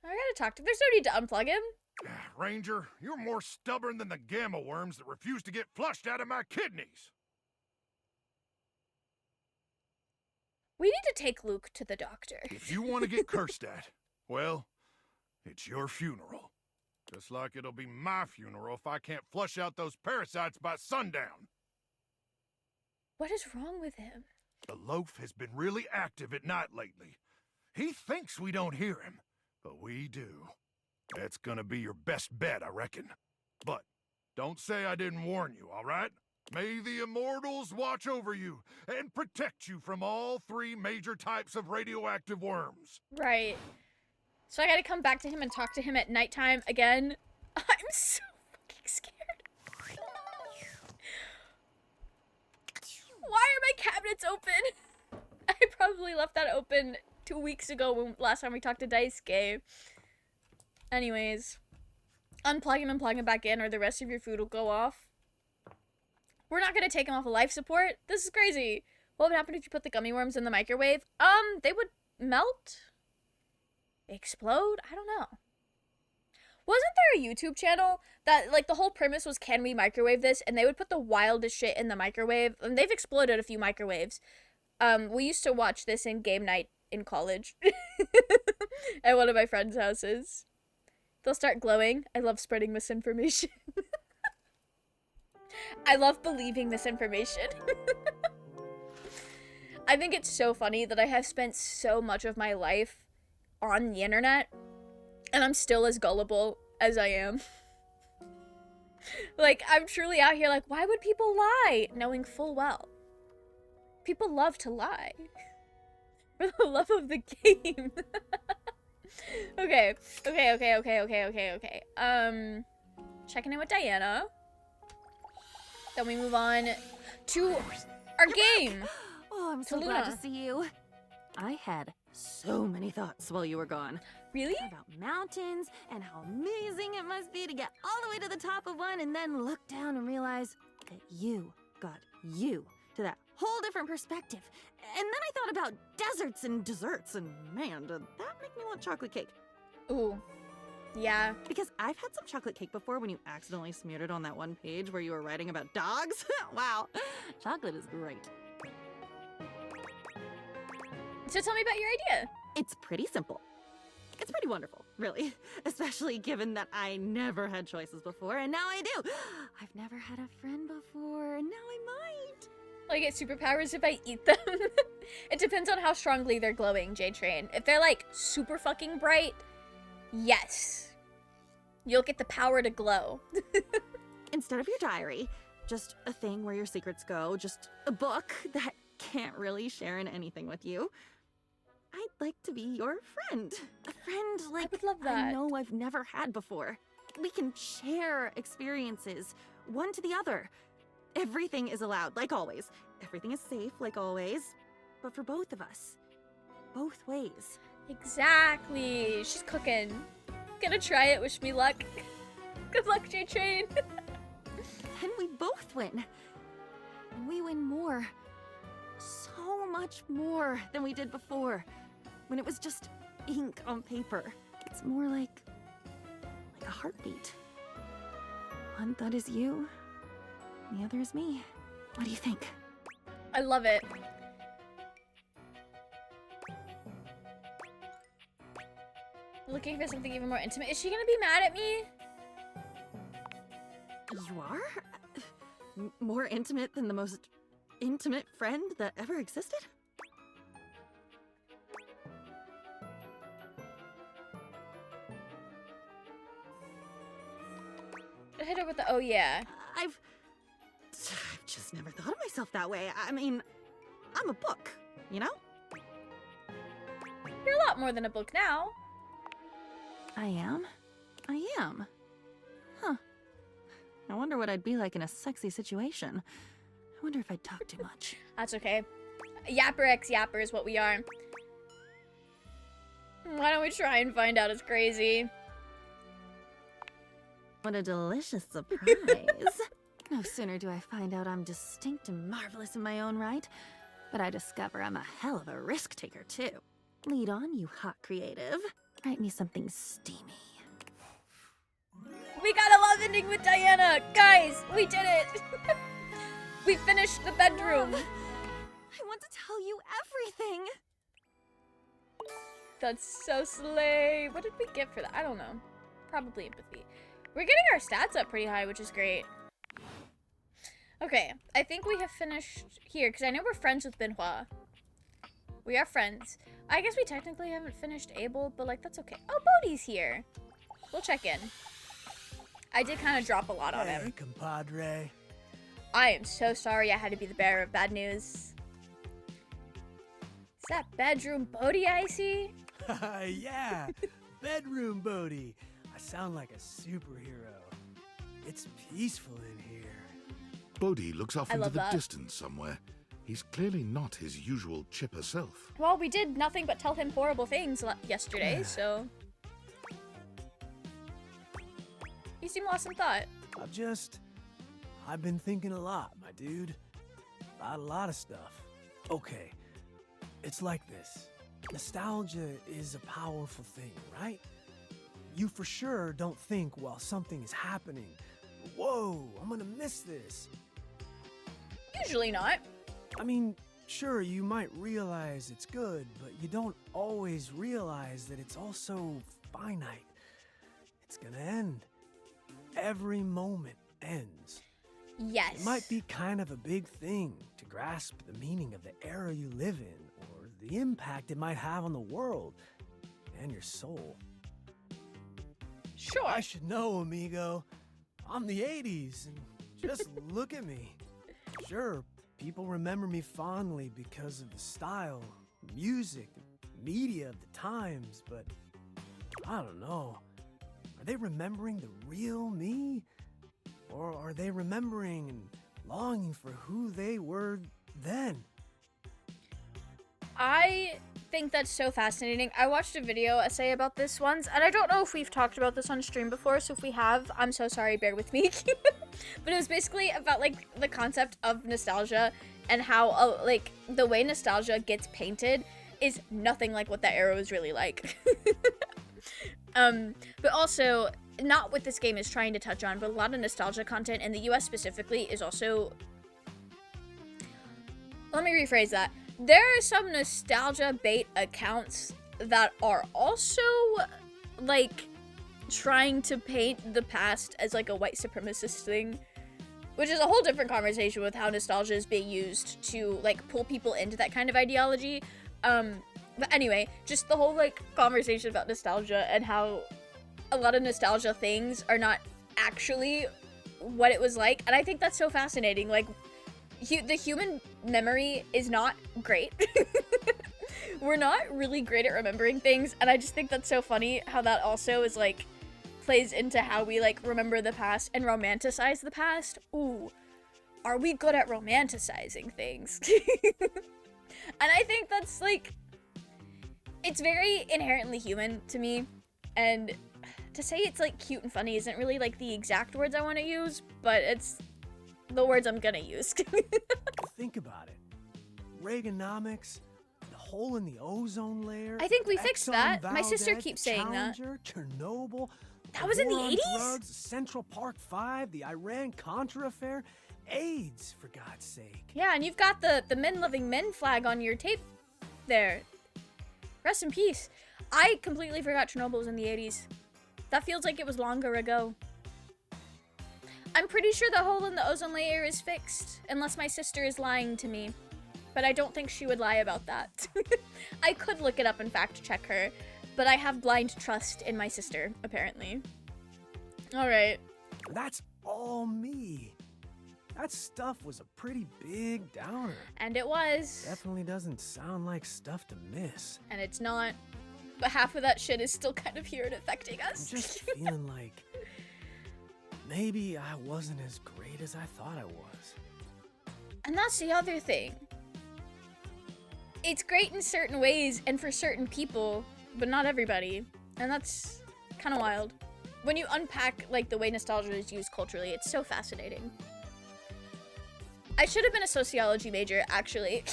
S1: gotta talk to him. There's no need to unplug him.
S14: Ranger, you're more stubborn than the gamma worms that refuse to get flushed out of my kidneys.
S1: We need to take Luke to the doctor.
S14: If you want to get cursed at, well, it's your funeral. Just like it'll be my funeral if I can't flush out those parasites by sundown.
S1: What is wrong with him?
S14: The loaf has been really active at night lately. He thinks we don't hear him, but we do. That's gonna be your best bet, I reckon. But don't say I didn't warn you, all right? May the immortals watch over you and protect you from all three major types of radioactive worms.
S1: Right. So I gotta come back to him and talk to him at nighttime again. I'm so fucking scared. Why are my cabinets open? I probably left that open 2 weeks ago when last time we talked to Daisuke. Anyways, unplug him and plug him back in or the rest of your food will go off. We're not gonna take him off of life support. This is crazy. What would happen if you put the gummy worms in the microwave? They would melt? Explode? I don't know. Wasn't there a YouTube channel that, like, the whole premise was, can we microwave this? And they would put the wildest shit in the microwave. And they've exploded a few microwaves. We used to watch this in game night in college. At one of my friends' houses. They'll start glowing. I love spreading misinformation. I love believing misinformation. I think it's so funny that I have spent so much of my life on the internet, and I'm still as gullible as I am. Like, I'm truly out here like, why would people lie? Knowing full well. People love to lie. For the love of the game. Okay. Checking in with Diana. Then we move on to our game.
S3: Oh, I'm so glad to see you. I had so many thoughts while you were gone.
S1: Really?
S3: About mountains and how amazing it must be to get all the way to the top of one and then look down and realize that you got you to that whole different perspective. And then I thought about deserts and desserts, and man, did that make me want chocolate cake.
S1: Ooh. Yeah.
S3: Because I've had some chocolate cake before when you accidentally smeared it on that one page where you were writing about dogs. Wow. Chocolate is great.
S1: So tell me about your idea.
S3: It's pretty simple. It's pretty wonderful, really. Especially given that I never had choices before, and now I do. I've never had a friend before, and now I might.
S1: Will I get superpowers if I eat them? It depends on how strongly they're glowing, J-Train. If they're like super fucking bright, yes. You'll get the power to glow.
S3: Instead of your diary, just a thing where your secrets go, just a book that can't really share in anything with you. I'd like to be your friend. A friend like
S1: I would love that.
S3: I know I've never had before. We can share experiences, one to the other. Everything is allowed, like always. Everything is safe, like always. But for both of us. Both ways.
S1: Exactly. She's cooking. Gonna try it. Wish me luck. Good luck, J-Train.
S3: And we both win. And we win more. So much more than we did before. When it was just ink on paper. It's more like a heartbeat. One thought is you, the other is me. What do you think?
S1: I love it. Looking for something even more intimate. Is she gonna be mad at me?
S3: You are? More intimate than the most intimate friend that ever existed?
S1: Hit her with the oh yeah.
S3: I've just never thought of myself that way. I mean, I'm a book, you know?
S1: You're a lot more than a book now.
S3: I am? I am. Huh. I wonder what I'd be like in a sexy situation. I wonder if I'd talk too much.
S1: That's okay. Yapper X Yapper is what we are. Why don't we try and find out? It's crazy.
S3: What a delicious surprise. No sooner do I find out I'm distinct and marvelous in my own right, but I discover I'm a hell of a risk taker too. Lead on, you hot creative. Write me something steamy.
S1: We got a love ending with Diana! Guys, we did it! We finished the bedroom.
S3: Love, I want to tell you everything.
S1: That's so slay. What did we get for that? I don't know. Probably empathy. We're getting our stats up pretty high, which is great. Okay, I think we have finished here, because I know we're friends with Binhua. We are friends. I guess we technically haven't finished Abel, but like, that's okay. Oh, Bodhi's here. We'll check in. I did kind of drop a lot on him.
S13: Hey, compadre.
S1: I am so sorry I had to be the bearer of bad news. Is that bedroom Bodhi I see?
S13: Yeah, bedroom Bodhi. I sound like a superhero. It's peaceful in here.
S2: Bodhi looks off
S1: I
S2: into
S1: love
S2: the
S1: that.
S2: distance somewhere. He's clearly not his usual chipper self.
S1: Well, we did nothing but tell him horrible things yesterday, so... He seemed lost in thought.
S13: I've been thinking a lot, my dude. About a lot of stuff. Okay, it's like this. Nostalgia is a powerful thing, right? You for sure don't think while something is happening, whoa, I'm gonna miss this.
S1: Usually not.
S13: I mean, sure, you might realize it's good, but you don't always realize that it's also finite. It's gonna end. Every moment ends.
S1: Yes.
S13: It might be kind of a big thing to grasp the meaning of the era you live in, or the impact it might have on the world and your soul.
S1: Sure.
S13: I should know, amigo. I'm the 80s, and just look at me. Sure, people remember me fondly because of the style, music, media of the times, but I don't know. Are they remembering the real me? Or are they remembering and longing for who they were then?
S1: I think that's so fascinating. I watched a video essay about this once, and I don't know if we've talked about this on stream before, so if we have, I'm so sorry, bear with me. But it was basically about like the concept of nostalgia and how like the way nostalgia gets painted is nothing like what that era was really like. But also, not what this game is trying to touch on, but a lot of nostalgia content in the US specifically is also... Let me rephrase that. There are some nostalgia bait accounts that are also, like, trying to paint the past as, like, a white supremacist thing. Which is a whole different conversation with how nostalgia is being used to, like, pull people into that kind of ideology. But anyway, just the whole, like, conversation about nostalgia and how a lot of nostalgia things are not actually what it was like. And I think that's so fascinating. Like, the human memory is not great. We're not really great at remembering things. And I just think that's so funny how that also is, like, plays into how we, like, remember the past and romanticize the past. Ooh, are we good at romanticizing things? And I think that's, like, it's very inherently human to me, and to say it's, like, cute and funny isn't really, like, the exact words I want to use, but it's the words I'm gonna use.
S13: Think about it. Reaganomics, the hole in the ozone layer.
S1: I think we fixed that. My sister
S13: Valdez,
S1: keeps saying that.
S13: Challenger, Chernobyl.
S1: That was in the
S13: war on
S1: 80s?
S13: Drugs, Central Park 5, the Iran-Contra affair, AIDS, for God's sake.
S1: Yeah, and you've got the men loving men flag on your tape there. Rest in peace. I completely forgot Chernobyl was in the 80s. That feels like it was longer ago. I'm pretty sure the hole in the ozone layer is fixed, unless my sister is lying to me. But I don't think she would lie about that. I could look it up and fact check her, but I have blind trust in my sister, apparently. Alright.
S13: That's all me. That stuff was a pretty big downer.
S1: And it was.
S13: Definitely doesn't sound like stuff to miss.
S1: And it's not. But half of that shit is still kind of here and affecting us.
S13: I'm just feeling like maybe I wasn't as great as I thought I was.
S1: And that's the other thing. It's great in certain ways and for certain people, but not everybody. And that's kind of wild. When you unpack, like, the way nostalgia is used culturally, it's so fascinating. I should have been a sociology major, actually.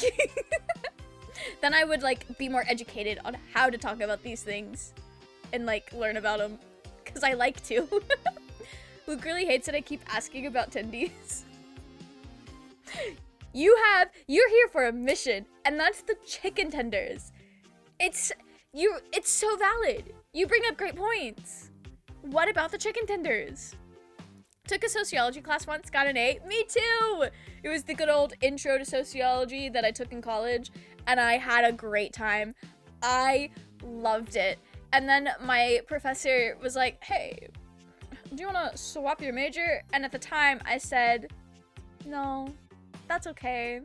S1: Then I would, like, be more educated on how to talk about these things and, like, learn about them. Because I like to. Luke really hates that I keep asking about tendies. You're here for a mission, and that's the chicken tenders. It's so valid. You bring up great points. What about the chicken tenders? Took a sociology class once, got an A. Me too! It was the good old intro to sociology that I took in college, and I had a great time. I loved it. And then my professor was like, hey, do you want to swap your major? And at the time, I said, no, that's okay.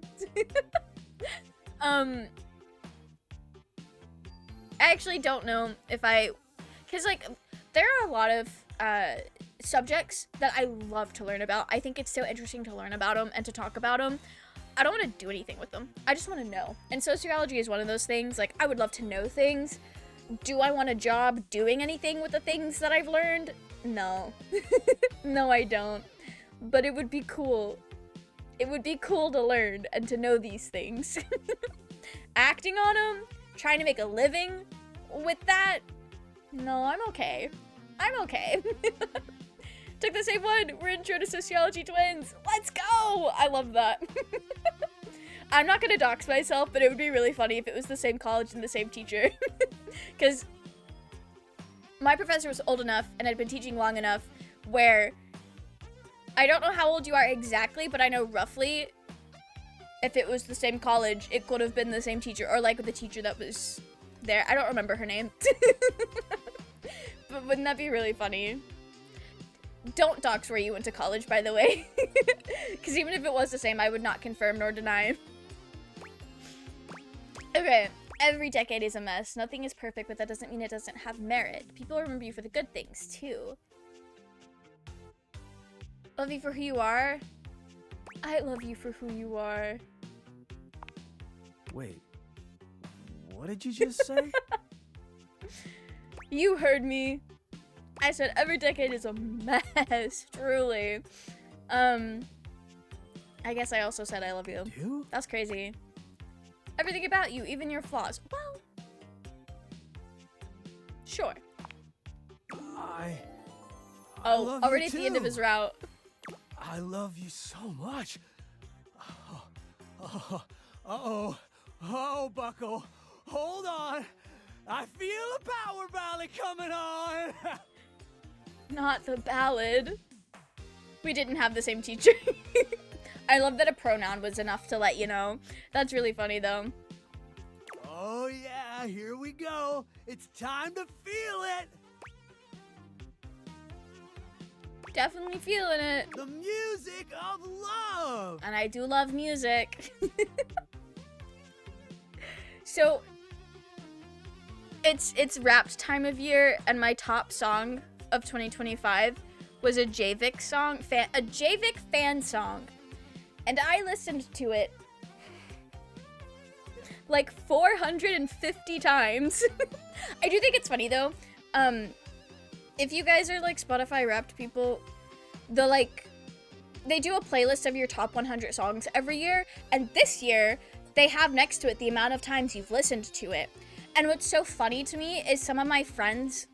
S1: I actually don't know if because, like, there are a lot of subjects that I love to learn about. I think it's so interesting to learn about them and to talk about them. I don't want to do anything with them. I just want to know. And sociology is one of those things. Like, I would love to know things. Do I want a job doing anything with the things that I've learned? No. No, I don't. But it would be cool. It would be cool to learn and to know these things. Acting on them? Trying to make a living with that? No, I'm okay. I'm okay. Took the same one. We're intro to sociology twins. Let's go! I love that. I'm not gonna dox myself, but it would be really funny if it was the same college and the same teacher. Because my professor was old enough and had been teaching long enough where I don't know how old you are exactly, but I know roughly if it was the same college, it could have been the same teacher, or like the teacher that was there. I don't remember her name. But wouldn't that be really funny? Don't dox where you went to college, by the way. Because even if it was the same, I would not confirm nor deny. Okay, every decade is a mess. Nothing is perfect, but that doesn't mean it doesn't have merit. People remember you for the good things, too. Love you for who you are. I love you for who you are.
S13: Wait, What did you just say?
S1: You heard me. I said every decade is a mess, truly. I guess I also said I love you.
S13: You?
S1: That's crazy. Everything about you, even your flaws. Well, sure.
S13: I love you
S1: already at the end of
S13: too.
S1: his route.
S13: I love you so much. Oh, Buckle. Hold on. I feel a power ballad coming on.
S1: Not the ballad. We didn't have the same teacher. I love that a pronoun was enough to let you know. That's really funny, though.
S13: Oh, yeah, here we go. It's time to feel it.
S1: Definitely feeling it.
S13: The music of love.
S1: And I do love music. So, it's Wrapped time of year, and my top song of 2025 was a JVIC song, a JVIC fan song. And I listened to it like 450 times. I do think it's funny though. If you guys are like Spotify Wrapped people, they do a playlist of your top 100 songs every year, and this year they have next to it the amount of times you've listened to it. And what's so funny to me is some of my friends,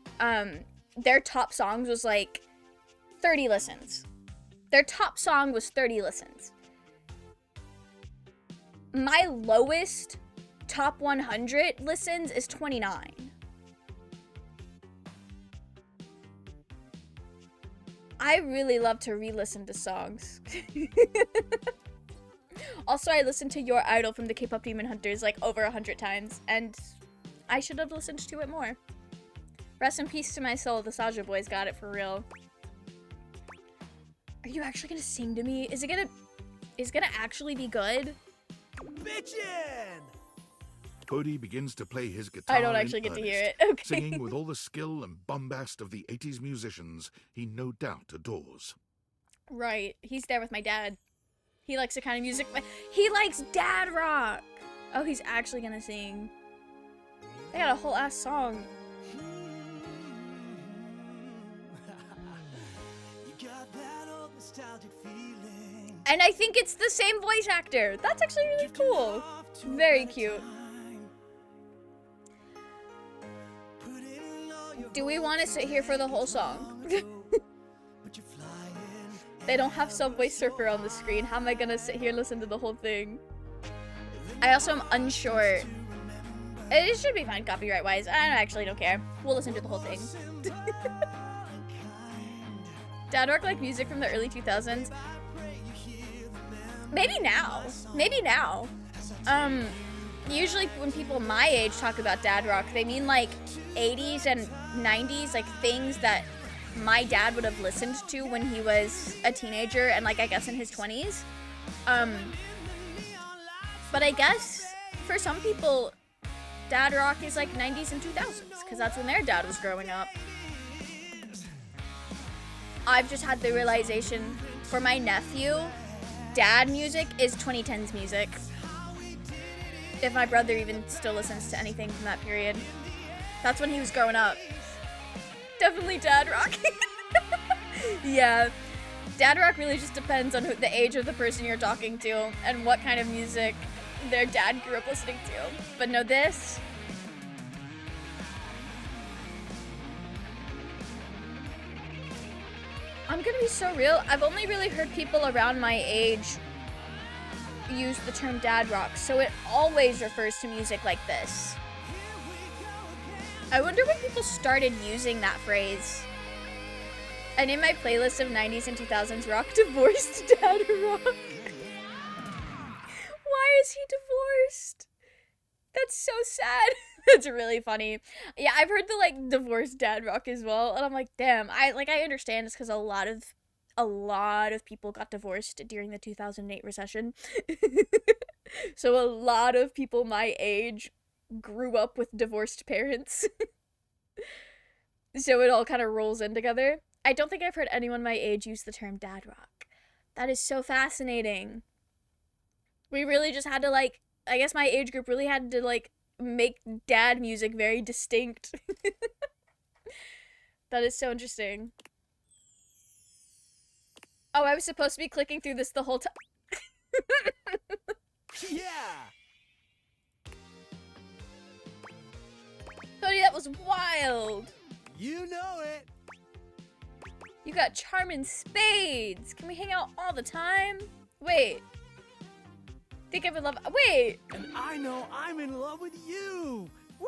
S1: their top songs was like 30 listens. Their top song was 30 listens. My lowest top 100 listens is 29. I really love to re-listen to songs. Also, I listened to Your Idol from the K-pop Demon Hunters like over 100 times, and I should have listened to it more. Rest in peace to my soul, the Saja boys got it for real. Are you actually gonna sing to me? Is it gonna actually be good?
S13: Bitchin'!
S2: Bodhi begins to play his guitar
S1: I don't
S2: in
S1: actually get to hear
S2: earnest,
S1: it. Okay.
S2: singing with all the skill and bombast of the 80s musicians he no doubt adores.
S1: Right. He's there with my dad. He likes the kind of music. He likes dad rock. Oh, he's actually gonna sing. They got a whole ass song. And I think it's the same voice actor. That's actually really cool. Very cute. Do we want to sit here for the whole song? They don't have Subway Surfer on the screen. How am I gonna sit here and listen to the whole thing? I also am unsure. It should be fine copyright-wise. I actually don't care. We'll listen to the whole thing. Dad rock like music from the early 2000s. Maybe now. Maybe now. Usually when people my age talk about dad rock, they mean like 80s and 90s, like things that my dad would have listened to when he was a teenager and like I guess in his 20s. But I guess for some people, dad rock is like 90s and 2000s because that's when their dad was growing up. I've just had the realization for my nephew, dad music is 2010s music. If my brother even still listens to anything from that period. That's when he was growing up. Definitely dad rock. Yeah. Dad rock really just depends on the age of the person you're talking to and what kind of music their dad grew up listening to. But no, this... I'm gonna be so real. I've only really heard people around my age use the term dad rock, so it always refers to music like this. I wonder when people started using that phrase. And in my playlist of 90s and 2000s rock, divorced dad rock. Why is he divorced? That's so sad. That's really funny. Yeah, I've heard the like divorced dad rock as well, and I'm like, damn. I understand it's because a lot of people got divorced during the 2008 recession. So a lot of people my age grew up with divorced parents. So it all kind of rolls in together. I don't think I've heard anyone my age use the term dad rock. That is so fascinating. We really just had to I guess my age group really had to make dad music very distinct. That is so interesting. Oh, I was supposed to be clicking through this the whole time.
S13: Yeah!
S1: Cody, that was wild.
S13: You know it!
S1: You got charm in spades. Can we hang out all the time? Wait. Think I would love. Wait.
S13: And I know I'm in love with you! Woo!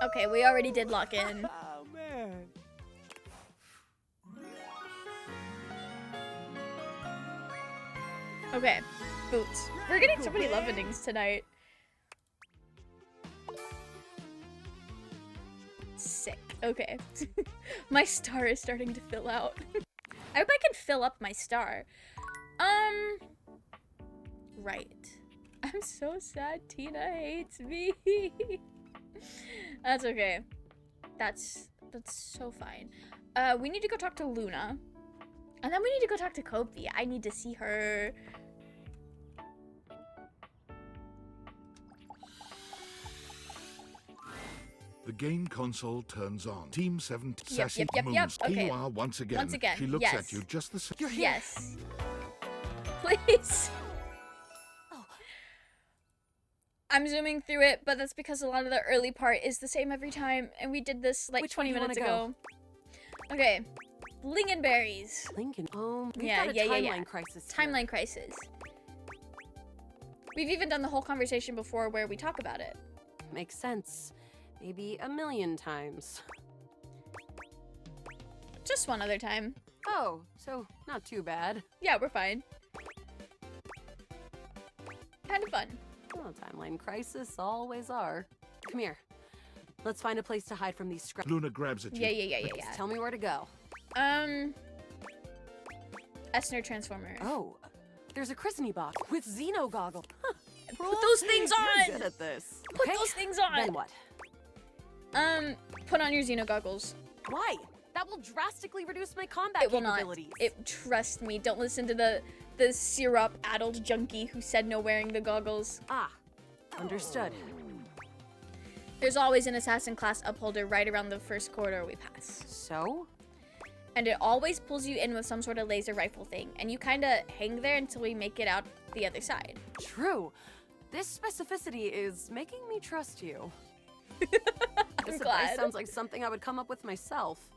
S1: Okay, we already did lock in.
S13: Oh, man.
S1: Okay, boots. We're getting so many love endings tonight. Sick. Okay. My star is starting to fill out. I hope I can fill up my star. Right. I'm so sad Tina hates me. That's okay. That's so fine. We need to go talk to Luna. And then we need to go talk to Kofi. I need to see her.
S2: The game console turns on. Team 7
S1: Yep,
S2: Sassy
S1: yep.
S2: moons.
S1: Okay.
S2: Here you are once again.
S1: Once again,
S2: She looks
S1: yes.
S2: at you just the same.
S1: Yes. Please. I'm zooming through it, but that's because a lot of the early part is the same every time, and we did this like
S6: Which
S1: 20
S6: way do you
S1: minutes
S6: wanna
S1: ago. Okay. Lingonberries.
S6: Lincoln. We've
S1: Yeah,
S6: got a
S1: yeah,
S6: timeline
S1: yeah, yeah.
S6: crisis. Here.
S1: Timeline crisis. We've even done the whole conversation before where we talk about it.
S6: Makes sense. Maybe a million times.
S1: Just one other time.
S6: Oh, so not too bad.
S1: Yeah, we're fine. Kind of fun.
S6: Well, timeline crisis always are. Come here. Let's find a place to hide from these scraps.
S2: Luna grabs at you.
S1: Yeah.
S6: Tell me where to go.
S1: Esner Transformer.
S6: Oh, there's a christening box with Xeno goggle. Huh.
S1: Put those things on!
S6: You're good at this.
S1: Put those things on!
S6: Then what?
S1: Put on your Xeno goggles.
S6: Why? That will drastically reduce my combat
S1: It will not.
S6: capabilities.
S1: Trust me, don't listen to the syrup-addled junkie who said no wearing the goggles.
S6: Ah, understood.
S1: There's always an assassin class upholder right around the first corridor we pass.
S6: So?
S1: And it always pulls you in with some sort of laser rifle thing, and you kind of hang there until we make it out the other side.
S6: True. This specificity is making me trust you. This
S1: glad.
S6: advice sounds like something I would come up with myself.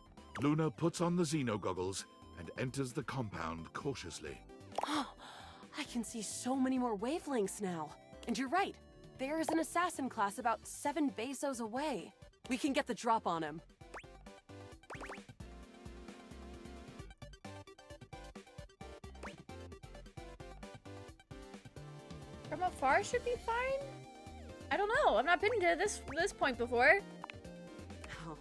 S2: Luna puts on the Xeno goggles and enters the compound cautiously.
S6: I can see so many more wavelengths now. And you're right. There is an assassin class about 7 besos away. We can get the drop on him.
S1: From afar should be fine? I don't know. I've not been to this point before.
S6: Oh,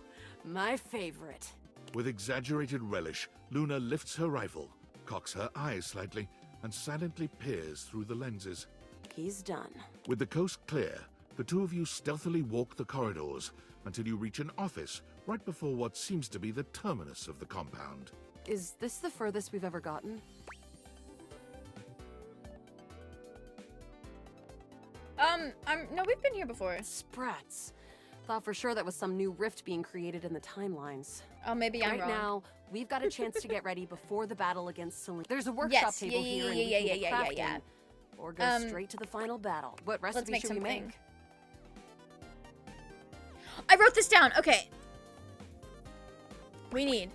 S6: my favorite.
S2: With exaggerated relish, Luna lifts her rifle, cocks her eyes slightly, and silently peers through the lenses.
S6: He's done.
S2: With the coast clear, the two of you stealthily walk the corridors until you reach an office right before what seems to be the terminus of the compound.
S6: Is this the furthest we've ever gotten?
S1: No, we've been here before.
S6: Sprats. Thought for sure that was some new rift being created in the timelines.
S1: Oh, maybe I'm
S6: right
S1: wrong.
S6: now, we've got a chance to get ready before the battle against Selene. There's a workshop table here, and we can get crafting, or go straight to the final battle. What recipe
S1: make
S6: should we
S1: something.
S6: make?
S1: I wrote this down. Okay. We need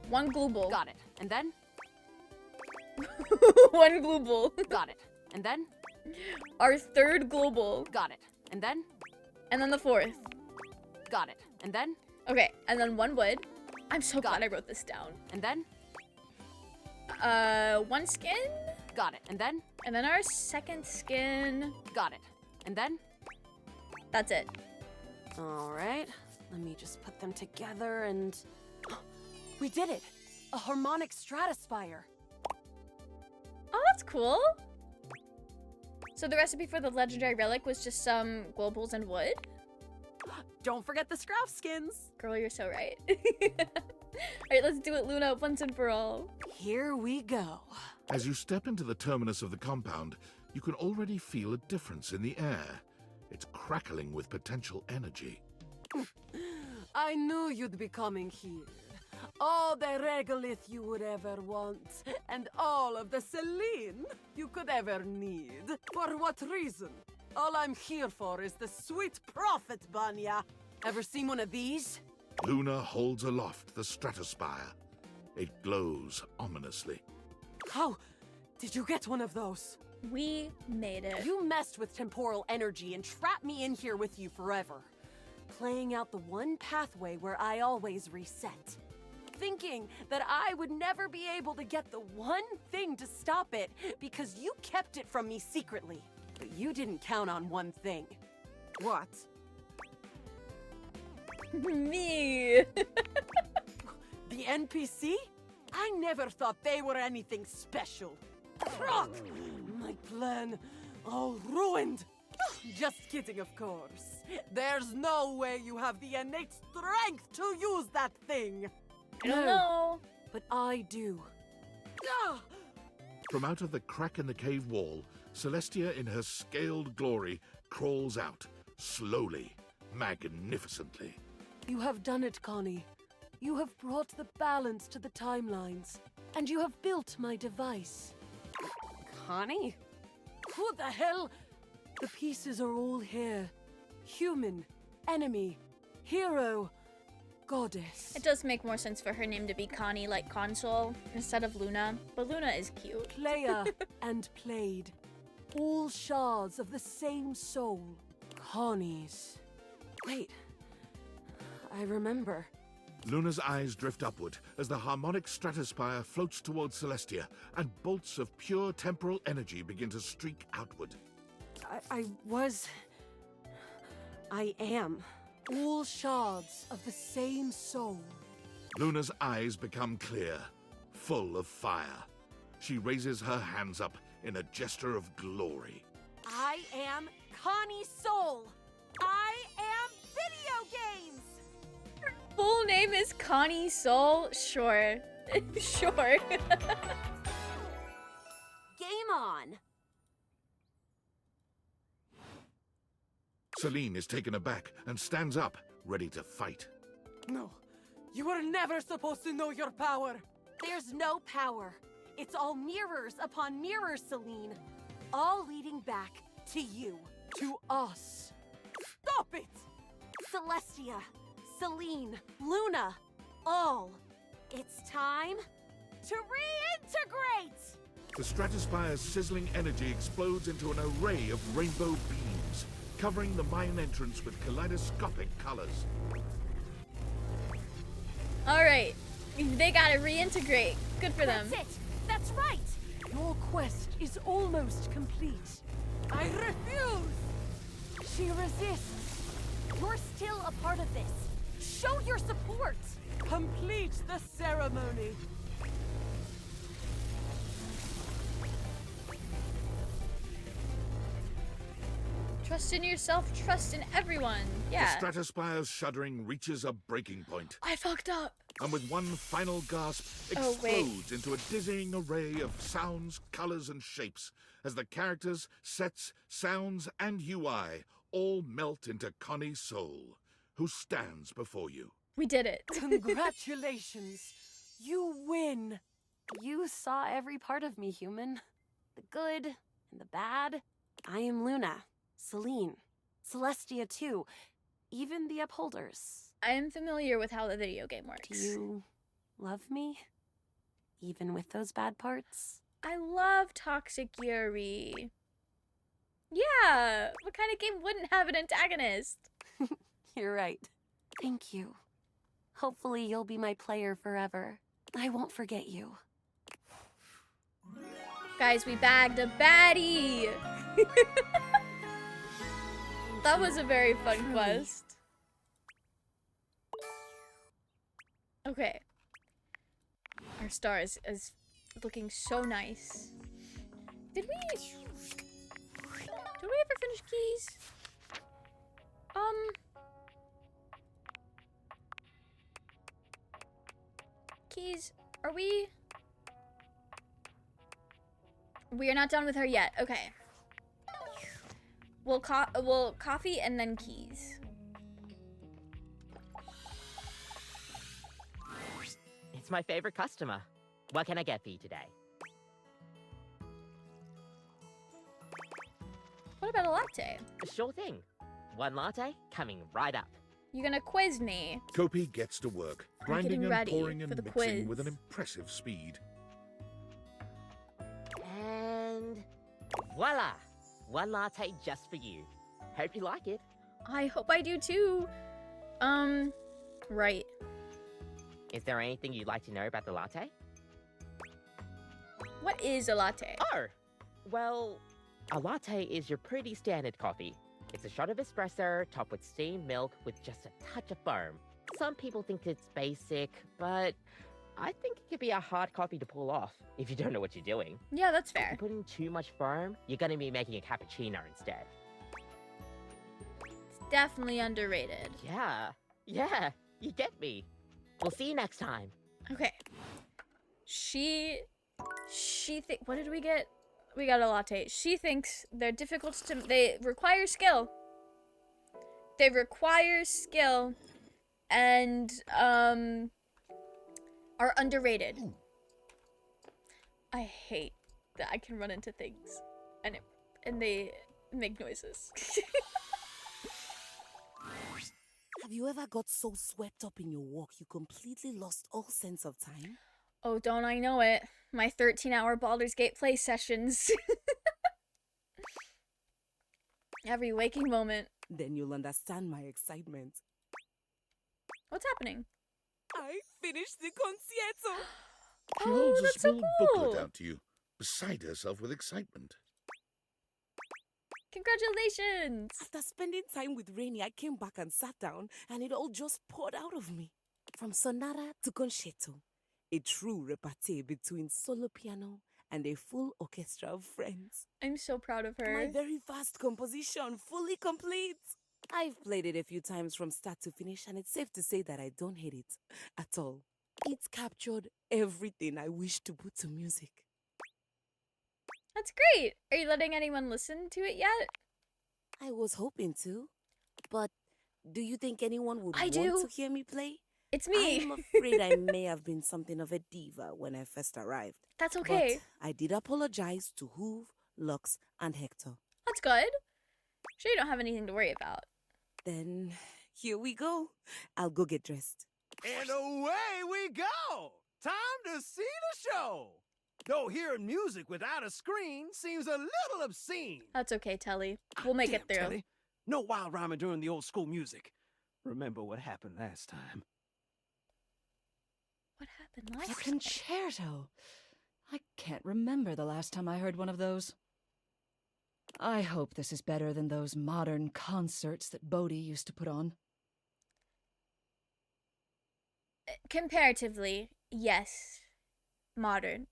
S1: 1 glue ball.
S6: Got it. And then?
S1: 1 glue ball.
S6: Got it. And then?
S1: Our 3rd global.
S6: Got it. And then?
S1: And then the 4th.
S6: Got it. And then?
S1: Okay, and then 1 wood. I'm so
S6: Got
S1: glad
S6: it.
S1: I wrote this down.
S6: And then?
S1: 1 skin.
S6: Got it. And then?
S1: And then our 2nd skin.
S6: Got it. And then?
S1: That's it.
S6: All right. Let me just put them together and... We did it! A harmonic stratospire.
S1: Oh, that's cool. So the recipe for the legendary relic was just some globals and wood?
S6: Don't forget the scrap skins.
S1: Girl, you're so right. Alright, let's do it, Luna, once and for all.
S6: Here we go.
S2: As you step into the terminus of the compound, you can already feel a difference in the air. It's crackling with potential energy.
S6: I knew you'd be coming here. All the regolith you would ever want, and all of the Celine you could ever need. For what reason? All I'm here for is the sweet profit, Banya. Ever seen one of these?
S2: Luna holds aloft the stratospire. It glows ominously.
S6: How did you get one of those?
S1: We made it.
S6: You messed with temporal energy and trapped me in here with you forever. Playing out the one pathway where I always reset. Thinking that I would never be able to get the one thing to stop it because you kept it from me secretly. But you didn't count on one thing. What?
S1: Me.
S6: The NPC? I never thought they were anything special. Croc! My plan all ruined. Just kidding, of course. There's no way you have the innate strength to use that thing.
S1: I don't know.
S6: But I do. Ah!
S2: From out of the crack in the cave wall, Celestia in her scaled glory crawls out, slowly, magnificently.
S6: You have done it, Connie. You have brought the balance to the timelines. And you have built my device. Connie? Who the hell? The pieces are all here. Human, enemy, hero, goddess.
S1: It does make more sense for her name to be Connie, like console, instead of Luna. But Luna is cute.
S6: Player and played. All shards of the same soul. Connie's. Wait. I remember.
S2: Luna's eyes drift upward as the harmonic stratospire floats towards Celestia, and bolts of pure temporal energy begin to streak outward.
S6: I am. All shards of the same soul.
S2: Luna's eyes become clear, full of fire. She raises her hands up in a gesture of glory.
S6: I am Connie Soul. I am video games.
S1: Her full name is Connie Soul? Sure. Sure.
S6: Game on.
S2: Celine is taken aback and stands up, ready to fight.
S6: No, you were never supposed to know your power. There's no power. It's all mirrors upon mirrors, Celine. All leading back to you, to us. Stop it! Celestia, Celine, Luna, all. It's time to reintegrate!
S2: The stratospire's sizzling energy explodes into an array of rainbow beams, covering the mine entrance with kaleidoscopic colors.
S1: Alright. They gotta reintegrate. Good for them.
S6: That's it! That's right! Your quest is almost complete. I refuse! She resists. You're still a part of this. Show your support! Complete the ceremony.
S1: Trust in yourself, trust in everyone. Yeah.
S2: The stratospire's shuddering reaches a breaking point.
S1: I fucked up.
S2: And with one final gasp,
S1: Oh, wait.
S2: explodes into a dizzying array of sounds, colors, and shapes as the characters, sets, sounds, and UI all melt into Connie Soul, who stands before you.
S1: We did it.
S6: Congratulations. You win. You saw every part of me, human. The good and the bad. I am Luna, Celine, Celestia too, even the Upholders.
S1: I am familiar with how the video game works.
S6: Do you love me? Even with those bad parts?
S1: I love Toxic Yuri. Yeah, what kind of game wouldn't have an antagonist?
S6: You're right. Thank you. Hopefully you'll be my player forever. I won't forget you.
S1: Guys, we bagged a baddie! That was a very fun quest. Okay. Our star is looking so nice. Did we ever finish keys? Keys, are we? We are not done with her yet. Okay. Well, coffee and then Keys.
S8: It's my favorite customer. What can I get for you today?
S1: What about a latte?
S8: Sure thing. One latte coming right up.
S1: You gonna quiz me?
S2: Kopi gets to work, grinding
S1: getting
S2: and
S1: ready
S2: pouring
S1: for
S2: and
S1: the
S2: mixing with an
S1: quiz.
S2: impressive speed.
S8: And voila! One latte just for you. Hope you like it.
S1: I hope I do too. Right.
S8: Is there anything you'd like to know about the latte?
S1: What is a latte?
S8: Oh! Well, a latte is your pretty standard coffee. It's a shot of espresso topped with steamed milk with just a touch of foam. Some people think it's basic, but I think it could be a hard coffee to pull off if you don't know what you're doing.
S1: Yeah, that's
S8: If you
S1: fair.
S8: put in too much foam, you're gonna be making a cappuccino instead.
S1: It's definitely underrated.
S8: Yeah, you get me. We'll see you next time.
S1: Okay. What did we get? We got a latte. She thinks they require skill. They require skill and are underrated. I hate that I can run into things and they make noises.
S15: Have you ever got so swept up in your walk you completely lost all sense of time?
S1: Oh, don't I know it. My 13-hour Baldur's Gate play sessions. Every waking moment.
S15: Then you'll understand my excitement.
S1: What's happening?
S15: I finished the concierto!
S2: She
S1: Oh,
S2: holds a
S1: that's so
S2: small
S1: cool.
S2: booklet out to you, beside herself with excitement.
S1: Congratulations!
S15: After spending time with Rainy, I came back and sat down, and it all just poured out of me. From sonata to concerto, a true repartee between solo piano and a full orchestra of friends.
S1: I'm so proud of her.
S15: My very vast composition, fully complete. I've played it a few times from start to finish, and it's safe to say that I don't hate it at all. It's captured everything I wish to put to music.
S1: That's great! Are you letting anyone listen to it yet?
S15: I was hoping to, but do you think anyone would
S1: I
S15: want
S1: do.
S15: to hear me play?
S1: It's me!
S15: I'm afraid I may have been something of a diva when I first arrived.
S1: That's okay.
S15: But I did apologize to Hoove, Lux, and Hector.
S1: That's good. Sure you don't have anything to worry about.
S15: Then here we go. I'll go get dressed.
S13: And away we go! Time to see the show! Though hearing music without a screen seems a little obscene.
S1: That's okay, Telly. We'll make it through.
S13: Telly, no wild rhyming during the old school music. Remember what happened last time.
S1: What happened
S16: A
S1: last time?
S16: concerto. I can't remember the last time I heard one of those. I hope this is better than those modern concerts that Bodhi used to put on.
S1: Comparatively, yes. Modern.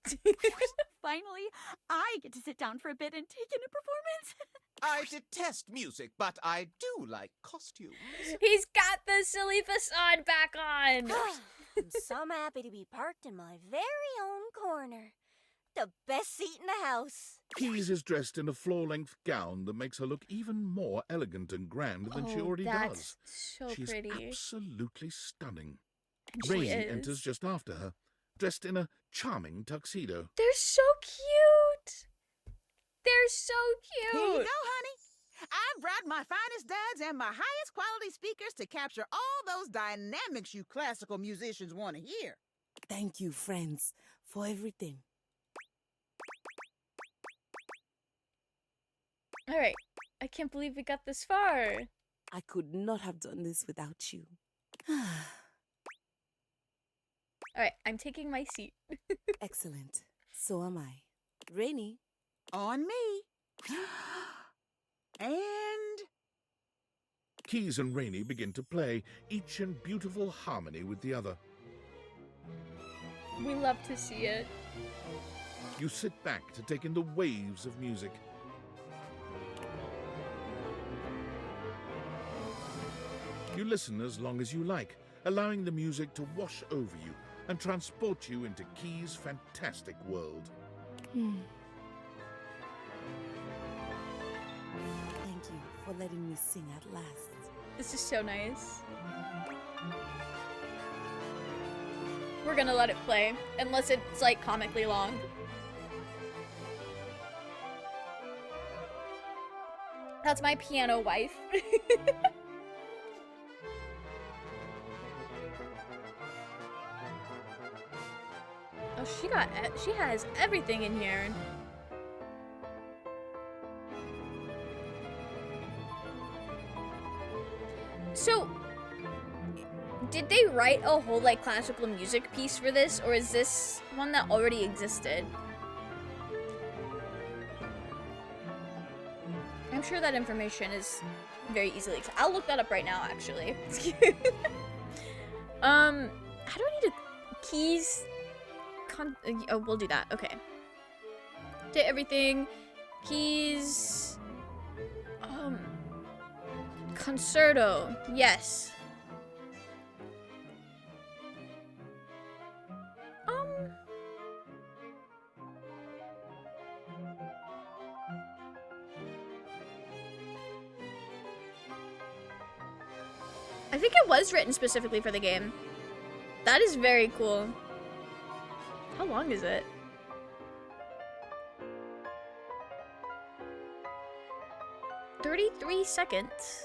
S11: Finally, I get to sit down for a bit and take in a performance.
S17: I detest music, but I do like costumes.
S1: He's got the silly facade back on!
S11: I'm so happy to be parked in my very own corner. The best seat in the house.
S2: Keys is dressed in a floor-length gown that makes her look even more elegant and grand than she already
S1: that's
S2: does.
S1: so
S2: She's
S1: pretty.
S2: absolutely stunning.
S1: And she
S2: Rainy
S1: is.
S2: enters just after her, dressed in a charming tuxedo.
S1: They're so cute! They're so cute!
S18: Here you go, honey. I've brought my finest duds and my highest quality speakers to capture all those dynamics you classical musicians want to hear.
S15: Thank you, friends, for everything.
S1: Alright, I can't believe we got this far.
S15: I could not have done this without you.
S1: Alright, I'm taking my seat.
S15: Excellent. So am I. Rainy.
S18: On me. And
S2: Keys and Rainy begin to play, each in beautiful harmony with the other.
S1: We love to see it.
S2: You sit back to take in the waves of music. You listen as long as you like, allowing the music to wash over you and transport you into Key's fantastic world.
S15: Thank you for letting me sing at last.
S1: This is so nice. We're gonna let it play, unless it's like comically long. That's my piano wife. Oh, she has everything in here. So, did they write a whole like classical music piece for this, or is this one that already existed? I'm sure that information is very easily. I'll look that up right now, actually. How do I need a keys? Oh, we'll do that. Okay. To everything, keys. Concerto. Yes. I think it was written specifically for the game. That is very cool. How long is it? $33.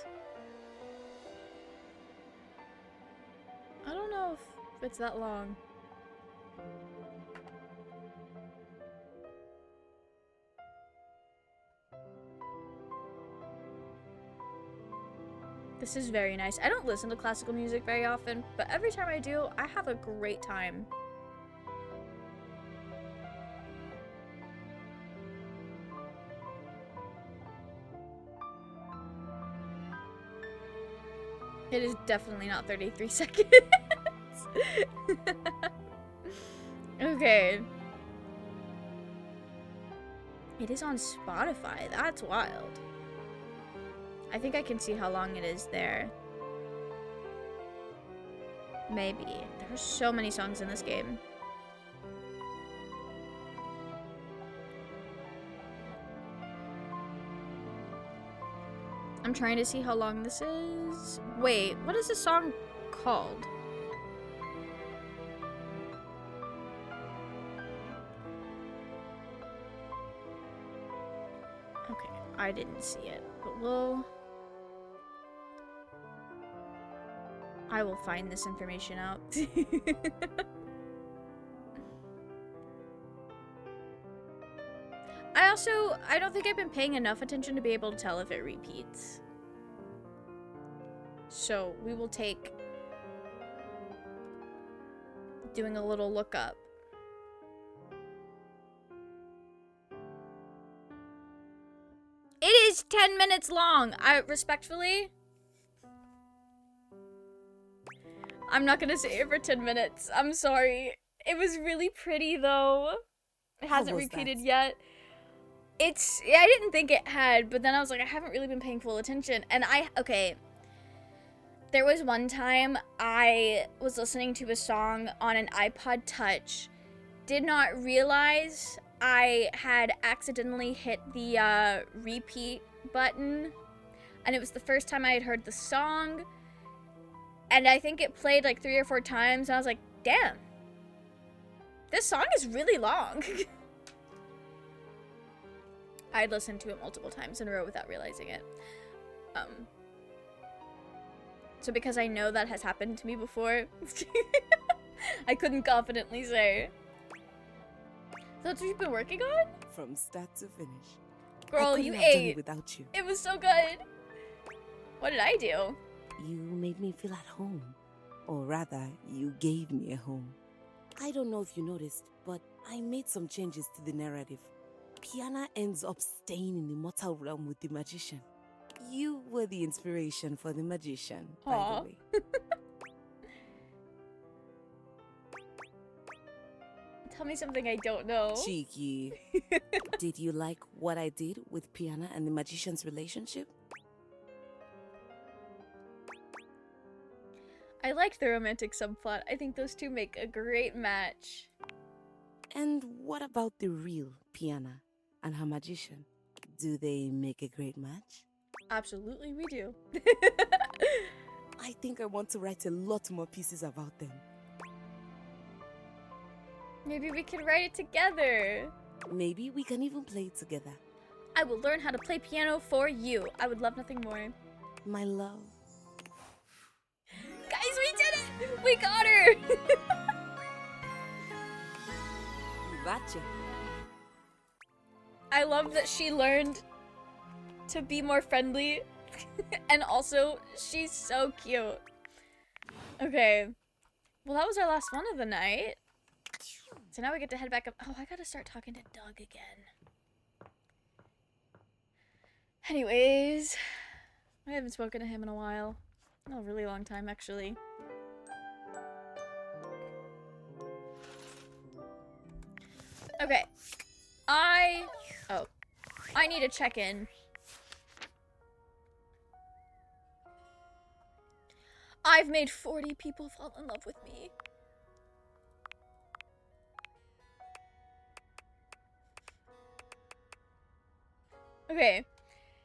S1: I don't know if it's that long. This is very nice. I don't listen to classical music very often, but every time I do, I have a great time. It is definitely not 33 seconds. Okay. It is on Spotify. That's wild. I think I can see how long it is there. Maybe. There are so many songs in this game. I'm trying to see how long this is. Wait, what is this song called? Okay, I didn't see it, but I will find this information out. I don't think I've been paying enough attention to be able to tell if it repeats. So we will take doing a little lookup. It is 10 minutes long. Respectfully, I'm not gonna say it for 10 minutes. I'm sorry. It was really pretty though. It hasn't repeated yet. I didn't think it had, but then I was like, I haven't really been paying full attention. And okay. There was one time I was listening to a song on an iPod Touch, did not realize I had accidentally hit the repeat button, and it was the first time I had heard the song, and I think it played like 3 or 4 times, and I was like, damn, this song is really long. I'd listened to it multiple times in a row without realizing it. So because I know that has happened to me before, I couldn't confidently say. That's what you've been working on?
S15: From start to finish.
S1: Girl,
S15: I
S1: you
S15: couldn't have done
S1: ate.
S15: it without you.
S1: It was so good. What did I do?
S15: You made me feel at home. Or rather, you gave me a home. I don't know if you noticed, but I made some changes to the narrative. Piana ends up staying in the mortal realm with the magician. You were the inspiration for the magician, by the way.
S1: Tell me something I don't know.
S15: Cheeky. Did you like what I did with Piana and the magician's relationship?
S1: I liked the romantic subplot. I think those two make a great match.
S15: And what about the real Piana and her magician? Do they make a great match?
S1: Absolutely, we do.
S15: I think I want to write a lot more pieces about them.
S1: Maybe we can write it together.
S15: Maybe we can even play it together.
S1: I will learn how to play piano for you. I would love nothing more.
S15: My love.
S1: Guys, we did it! We got her!
S15: Gotcha.
S1: I love that she learned to be more friendly. And also, she's so cute. Okay. Well, that was our last one of the night. So now we get to head back up. Oh, I gotta start talking to Doug again. Anyways, I haven't spoken to him in a while. A really long time, actually. Okay. I need to check in. I've made 40 people fall in love with me. Okay.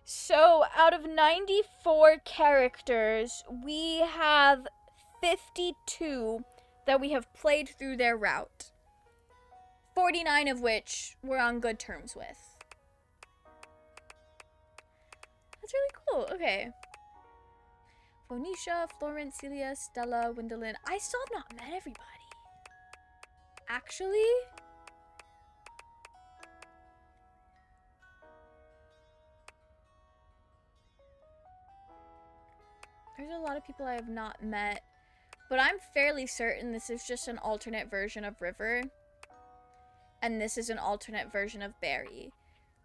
S1: So, out of 94 characters, we have 52 that we have played through their route. 49 of which we're on good terms with. That's really cool. Okay. Phoenicia, Florence, Celia, Stella, Wendelin. I still have not met everybody. Actually? There's a lot of people I have not met. But I'm fairly certain this is just an alternate version of River. And this is an alternate version of Barry.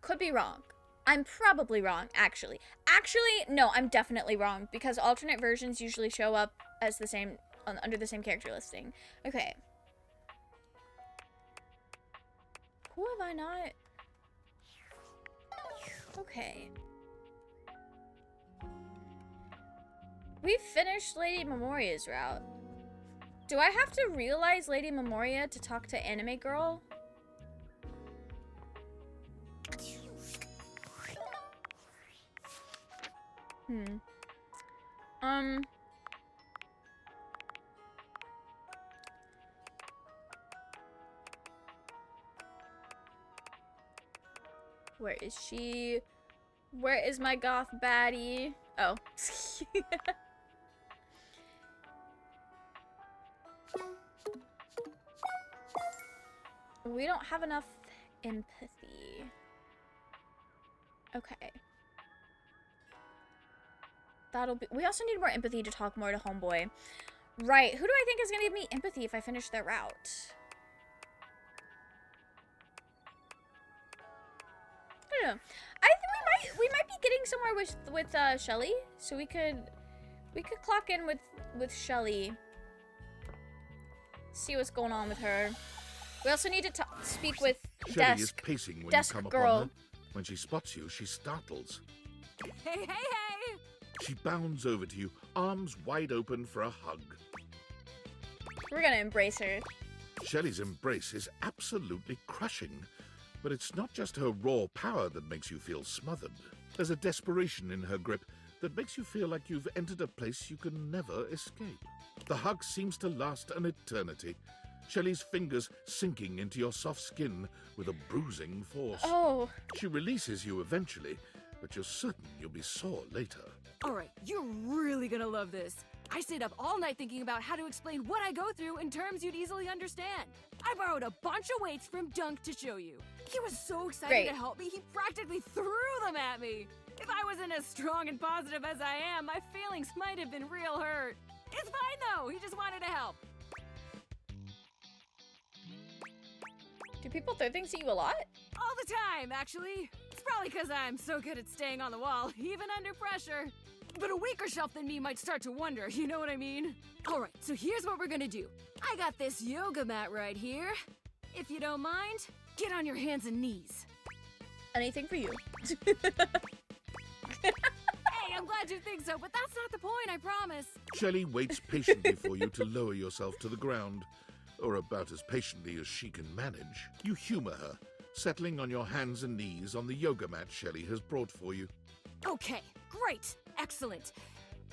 S1: Could be wrong. I'm probably wrong, actually. Actually, no, I'm definitely wrong, because alternate versions usually show up as the same, under the same character listing. Okay. Who have I not? Okay. We finished Lady Memoria's route. Do I have to realize Lady Memoria to talk to Anime Girl? Where is she? Where is my goth baddie? Oh. We don't have enough empathy. Okay. That'll be— we also need more empathy to talk more to Homeboy. Right. Who do I think is gonna give me empathy if I finish their route? I don't know. I think we might be getting somewhere with Shelly. So we could clock in with Shelly. See what's going on with her. We also need to speak with
S2: Shelly is pacing when you come
S1: girl.
S2: upon her. When she spots you, she startles.
S3: Hey, hey, hey!
S2: She bounds over to you, arms wide open for a hug.
S1: We're gonna embrace her.
S2: Shelly's embrace is absolutely crushing, but it's not just her raw power that makes you feel smothered. There's a desperation in her grip that makes you feel like you've entered a place you can never escape. The hug seems to last an eternity. Shelly's fingers sinking into your soft skin with a bruising force.
S1: Oh.
S2: She releases you eventually, but you're certain you'll be sore later.
S16: Alright, you're really gonna love this. I stayed up all night thinking about how to explain what I go through in terms you'd easily understand. I borrowed a bunch of weights from Dunk to show you. He was so excited to help me, he practically threw them at me. If I wasn't as strong and positive as I am, my feelings might have been real hurt. It's fine though, he just wanted to help.
S1: Do people throw things at you a lot?
S16: All the time, actually. It's probably because I'm so good at staying on the wall, even under pressure. But a weaker shelf than me might start to wonder, you know what I mean? Alright, so here's what we're gonna do. I got this yoga mat right here. If you don't mind, get on your hands and knees.
S1: Anything for you.
S16: Hey, I'm glad you think so, but that's not the point, I promise.
S2: Shelly waits patiently for you to lower yourself to the ground, or about as patiently as she can manage. You humor her, settling on your hands and knees on the yoga mat Shelly has brought for you.
S16: Okay, great. Excellent.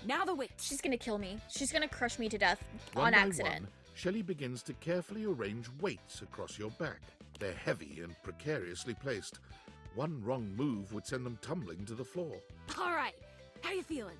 S16: Now the weights.
S1: She's gonna kill me. She's gonna crush me to death
S2: One
S1: on
S2: by
S1: accident.
S2: one, Shelley begins to carefully arrange weights across your back. They're heavy and precariously placed. One wrong move would send them tumbling to the floor.
S16: All right. How you feeling?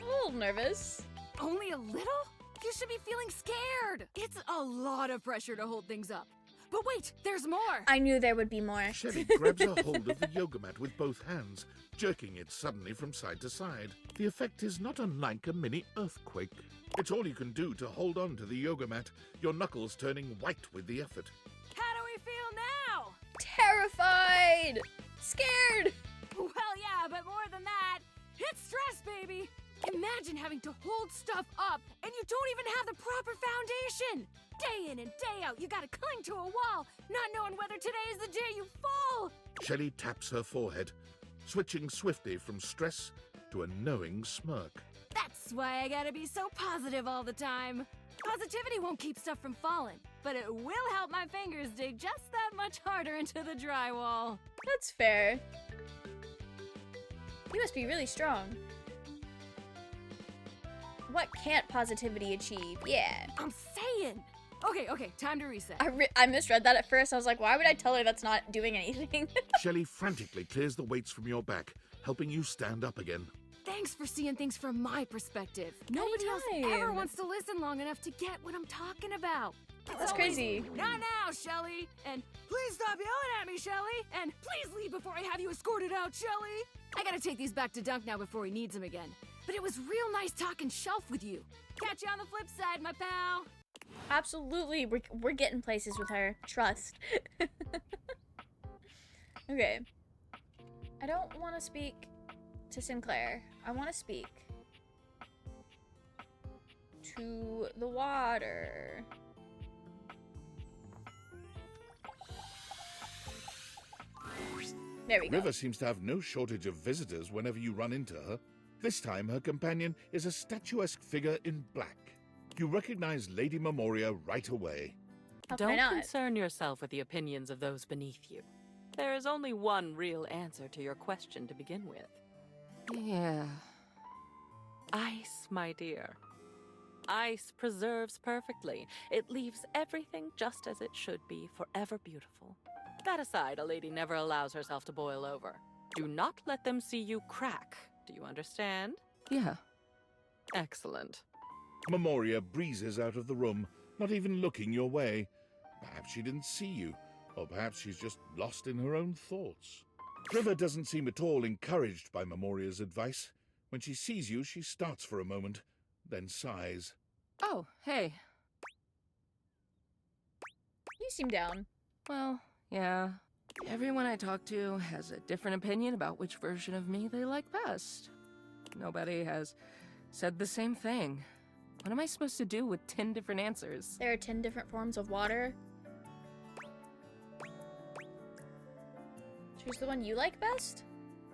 S1: A little nervous.
S16: Only a little? You should be feeling scared. It's a lot of pressure to hold things up. But wait, there's more.
S1: I knew there would be more.
S2: Shelley grabs a hold of the yoga mat with both hands, jerking it suddenly from side to side. The effect is not unlike a mini earthquake. It's all you can do to hold on to the yoga mat, your knuckles turning white with the effort.
S16: How do we feel now?
S1: Terrified! Scared!
S16: Well, yeah, but more than that, it's stress, baby. Imagine having to hold stuff up and you don't even have the proper foundation. Day in and day out, you gotta cling to a wall, not knowing whether today is the day you fall.
S2: Shelley taps her forehead, switching swiftly from stress to a knowing smirk.
S16: That's why I gotta be so positive all the time. Positivity won't keep stuff from falling, but it will help my fingers dig just that much harder into the drywall.
S1: That's fair. You must be really strong. What can't positivity achieve? Yeah.
S16: I'm saying. Okay, time to reset.
S1: I misread that at first. I was like, why would I tell her that's not doing anything?
S2: Shelley frantically clears the weights from your back, helping you stand up again.
S16: Thanks for seeing things from my perspective. Nobody else ever wants to listen long enough to get what I'm talking about.
S1: That's crazy.
S16: Not now, Shelly. And please stop yelling at me, Shelly. And please leave before I have you escorted out, Shelly. I gotta take these back to Dunk now before he needs them again. But it was real nice talking shelf with you. Catch you on the flip side, my pal.
S1: Absolutely, we're getting places with her. Trust. Okay. I don't want to speak to Sinclair. I want to speak to the water. There we go.
S2: River seems to have no shortage of visitors whenever you run into her. This time, her companion is a statuesque figure in black. You recognize Lady Memoria right away.
S19: Don't concern yourself with the opinions of those beneath you. There is only one real answer to your question to begin with. Yeah. Ice, my dear. Ice preserves perfectly. It leaves everything just as it should be, forever beautiful. That aside, a lady never allows herself to boil over. Do not let them see you crack. Do you understand? Yeah. Excellent.
S2: Memoria breezes out of the room, not even looking your way. Perhaps she didn't see you, or perhaps she's just lost in her own thoughts. River doesn't seem at all encouraged by Memoria's advice. When she sees you, she starts for a moment, then sighs.
S19: Oh, hey.
S1: You seem down.
S19: Well, yeah. Everyone I talk to has a different opinion about which version of me they like best. Nobody has said the same thing. What am I supposed to do with 10 different answers?
S1: There are 10 different forms of water. Choose the one you like best?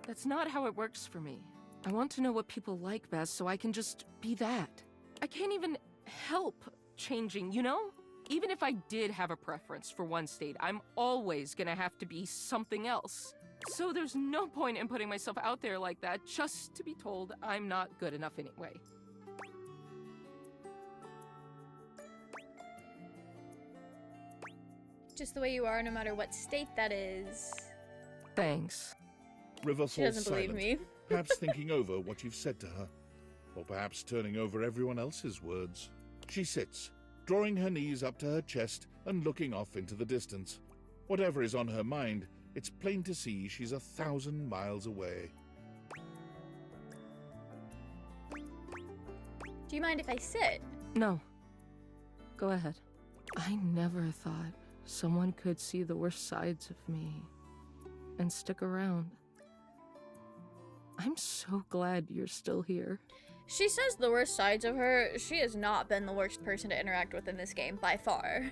S19: That's not how it works for me. I want to know what people like best so I can just be that. I can't even help changing, you know? Even if I did have a preference for one state, I'm always gonna have to be something else. So there's no point in putting myself out there like that just to be told I'm not good enough anyway.
S1: Just the way you are, no matter what state that is.
S19: Thanks.
S2: River
S1: She
S2: falls
S1: doesn't believe
S2: silent,
S1: me.
S2: perhaps thinking over what you've said to her, or perhaps turning over everyone else's words. She sits, drawing her knees up to her chest and looking off into the distance. Whatever is on her mind, it's plain to see she's 1,000 miles away.
S1: Do you mind if I sit?
S19: No. Go ahead. I never thought someone could see the worst sides of me and stick around. I'm so glad you're still here.
S1: She says the worst sides of her. She has not been the worst person to interact with in this game, by far.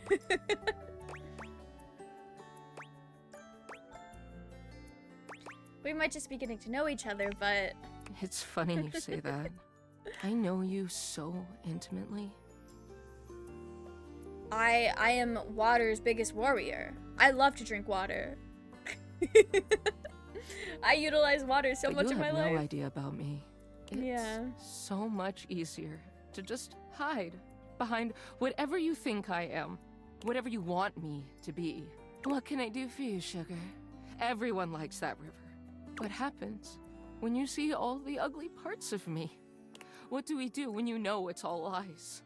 S1: We might just be getting to know each other, but...
S19: It's funny you say that. I know you so intimately.
S1: I am water's biggest warrior. I love to drink water. I utilize water so much
S19: you
S1: in my
S19: have
S1: life.
S19: no idea about me. It's
S1: Yeah.
S19: so much easier to just hide behind whatever you think I am, whatever you want me to be. What can I do for you, sugar? Everyone likes that river. What happens when you see all the ugly parts of me? What do we do when you know it's all lies?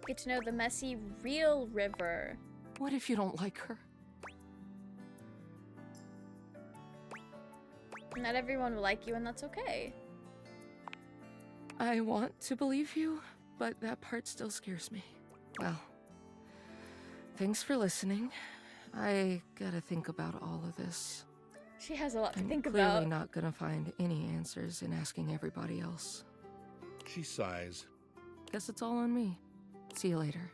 S1: Get to know the messy, real river.
S19: What if you don't like her?
S1: Not everyone will like you, and that's okay.
S19: I want to believe you, but that part still scares me. Well, thanks for listening. I gotta think about all of this.
S1: She has a lot to
S19: I'm
S1: think
S19: clearly
S1: about.
S19: not gonna find any answers in asking everybody else.
S2: She sighs.
S19: Guess it's all on me. See you later.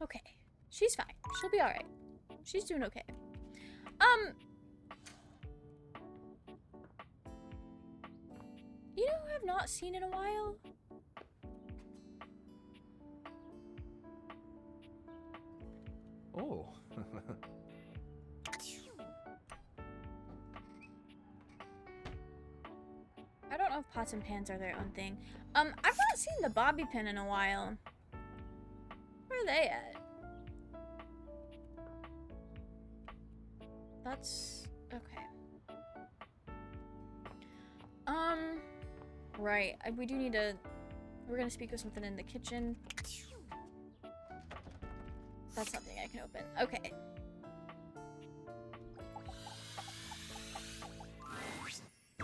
S1: Okay. She's fine. She'll be alright. She's doing okay. You know who I've not seen in a while?
S12: Oh.
S1: I don't know if pots and pans are their own thing. I've not seen the bobby pin in a while. Where are they at? That's okay. Right. We do need to. We're gonna speak of something in the kitchen. That's something I can open. Okay.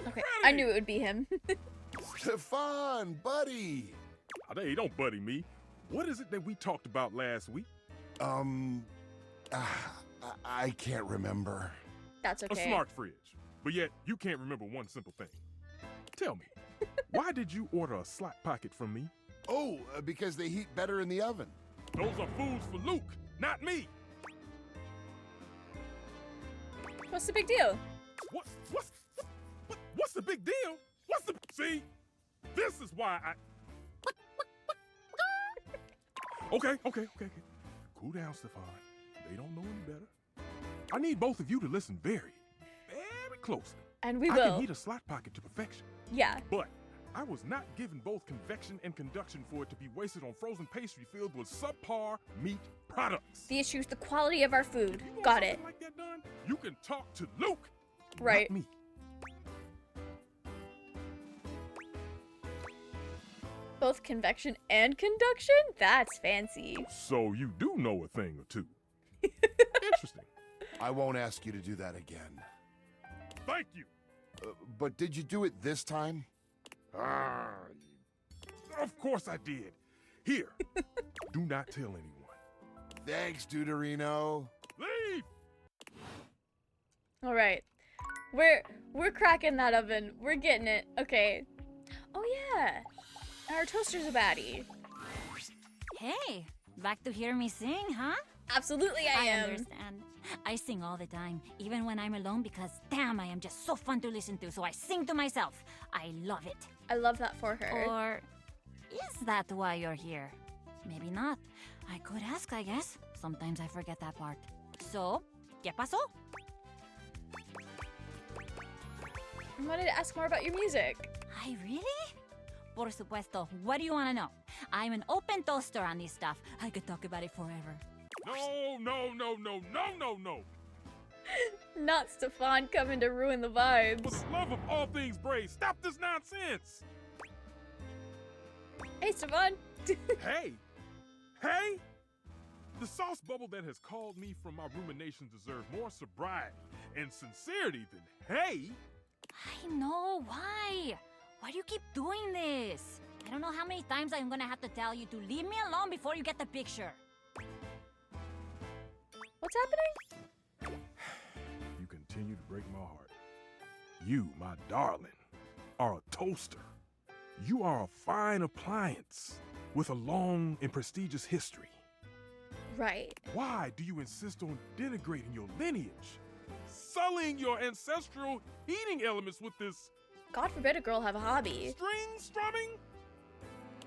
S1: Okay. I knew it would be him.
S20: Stefan, buddy.
S12: Oh, hey, don't buddy me. What is it that we talked about last week?
S20: I can't remember.
S1: That's okay.
S12: A smart fridge. But yet, you can't remember one simple thing. Tell me, why did you order a slot pocket from me?
S20: Oh, because they heat better in the oven.
S12: Those are foods for Luke, not me.
S1: What's the big deal?
S12: What's the big deal? See? This is why I... Okay. Cool down, Stefan. They don't know any better. I need both of you to listen very closely.
S1: And we
S12: I
S1: will.
S12: can heat a slot pocket to perfection.
S1: Yeah.
S12: But I was not given both convection and conduction for it to be wasted on frozen pastry filled with subpar meat products.
S1: The issue is the quality of our food. Got it.
S12: Like that done, you can talk to Luke,
S1: right.
S12: not me.
S1: Both convection and conduction? That's fancy.
S12: So you do know a thing or two. Interesting.
S20: I won't ask you to do that again.
S12: Thank you.
S20: But did you do it this time?
S12: Of course I did. Here, do not tell anyone.
S20: Thanks, Deuterino.
S12: Leave!
S1: All right. We're cracking that oven. We're getting it. Okay. Oh yeah. Our toaster's a baddie.
S11: Hey, back to hear me sing, huh?
S1: Absolutely I am.
S11: Understand. I sing all the time, even when I'm alone, because damn, I am just so fun to listen to, so I sing to myself. I love it.
S1: I love that for her.
S11: Or is that why you're here? Maybe not. I could ask, I guess. Sometimes I forget that part. So, ¿qué pasó?
S1: I wanted to ask more about your music.
S11: I really? Por supuesto. What do you want to know? I'm an open toaster on this stuff. I could talk about it forever.
S12: No.
S1: Not Stefan coming to ruin the vibes.
S12: For the love of all things brave, stop this nonsense.
S1: Hey, Stefan.
S12: Hey! The sauce bubble that has called me from my ruminations deserve more sobriety and sincerity than hey.
S11: I know. Why? Why do you keep doing this? I don't know how many times I'm gonna have to tell you to leave me alone before you get the picture.
S1: What's happening?
S12: You continue to break my heart. You, my darling, are a toaster. You are a fine appliance with a long and prestigious history.
S1: Right.
S12: Why do you insist on denigrating your lineage? Sullying your ancestral heating elements with this...
S1: God forbid a girl have a hobby.
S12: String strumming?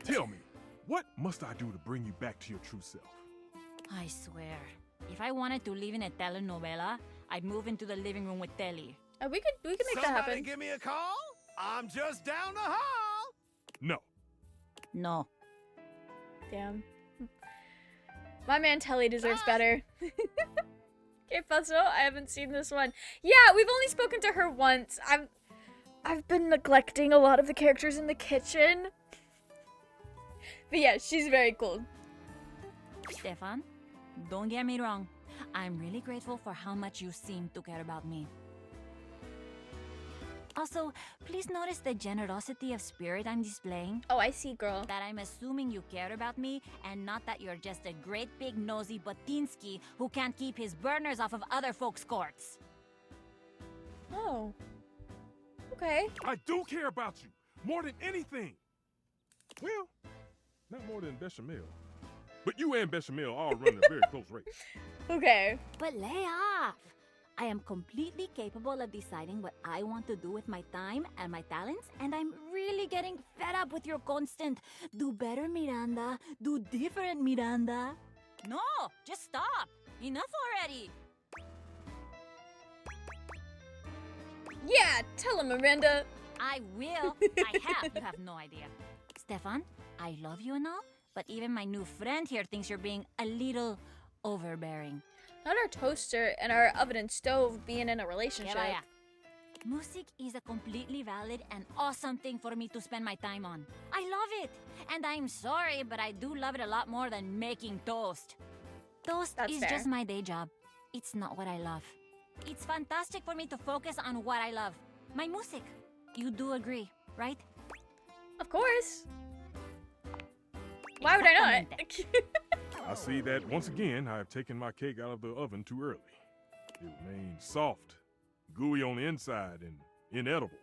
S12: Tell me, what must I do to bring you back to your true self?
S11: I swear, If I wanted to live in a telenovela, I'd move into the living room with Telly.
S1: We can make that happen.
S9: Somebody give me a call? I'm just down the hall.
S12: No.
S11: No.
S1: Damn. My man Telly deserves better. Okay, Fuzzo, I haven't seen this one. Yeah, we've only spoken to her once. I've been neglecting a lot of the characters in the kitchen. But yeah, she's very cool.
S11: Stefan, don't get me wrong. I'm really grateful for how much you seem to care about me. Also, please notice the generosity of spirit I'm displaying.
S1: Oh, I see, girl.
S11: That I'm assuming you care about me, and not that you're just a great big nosy Botinsky who can't keep his burners off of other folks' courts.
S1: Oh. Okay.
S12: I do care about you more than anything. Well, not more than Bechamel. But you and Bechamel all run a very close race.
S1: Okay.
S11: But lay off. I am completely capable of deciding what I want to do with my time and my talents, and I'm really getting fed up with your constant do better, Miranda, do different, Miranda. No, just stop. Enough already.
S1: Yeah, tell him, Miranda.
S11: I will. I have. You have no idea. Stefan, I love you and all, but even my new friend here thinks you're being a little overbearing.
S1: Not our toaster and our oven and stove being in a relationship.
S11: Yeah. Music is a completely valid and awesome thing for me to spend my time on. I love it. And I'm sorry, but I do love it a lot more than making toast. Toast
S1: That's
S11: is
S1: fair.
S11: just my day job. It's not what I love. It's fantastic for me to focus on what I love. My music. You do agree, right?
S1: Of course. Why would I not?
S12: I see that once again I have taken my cake out of the oven too early. It remains soft, gooey on the inside, and inedible.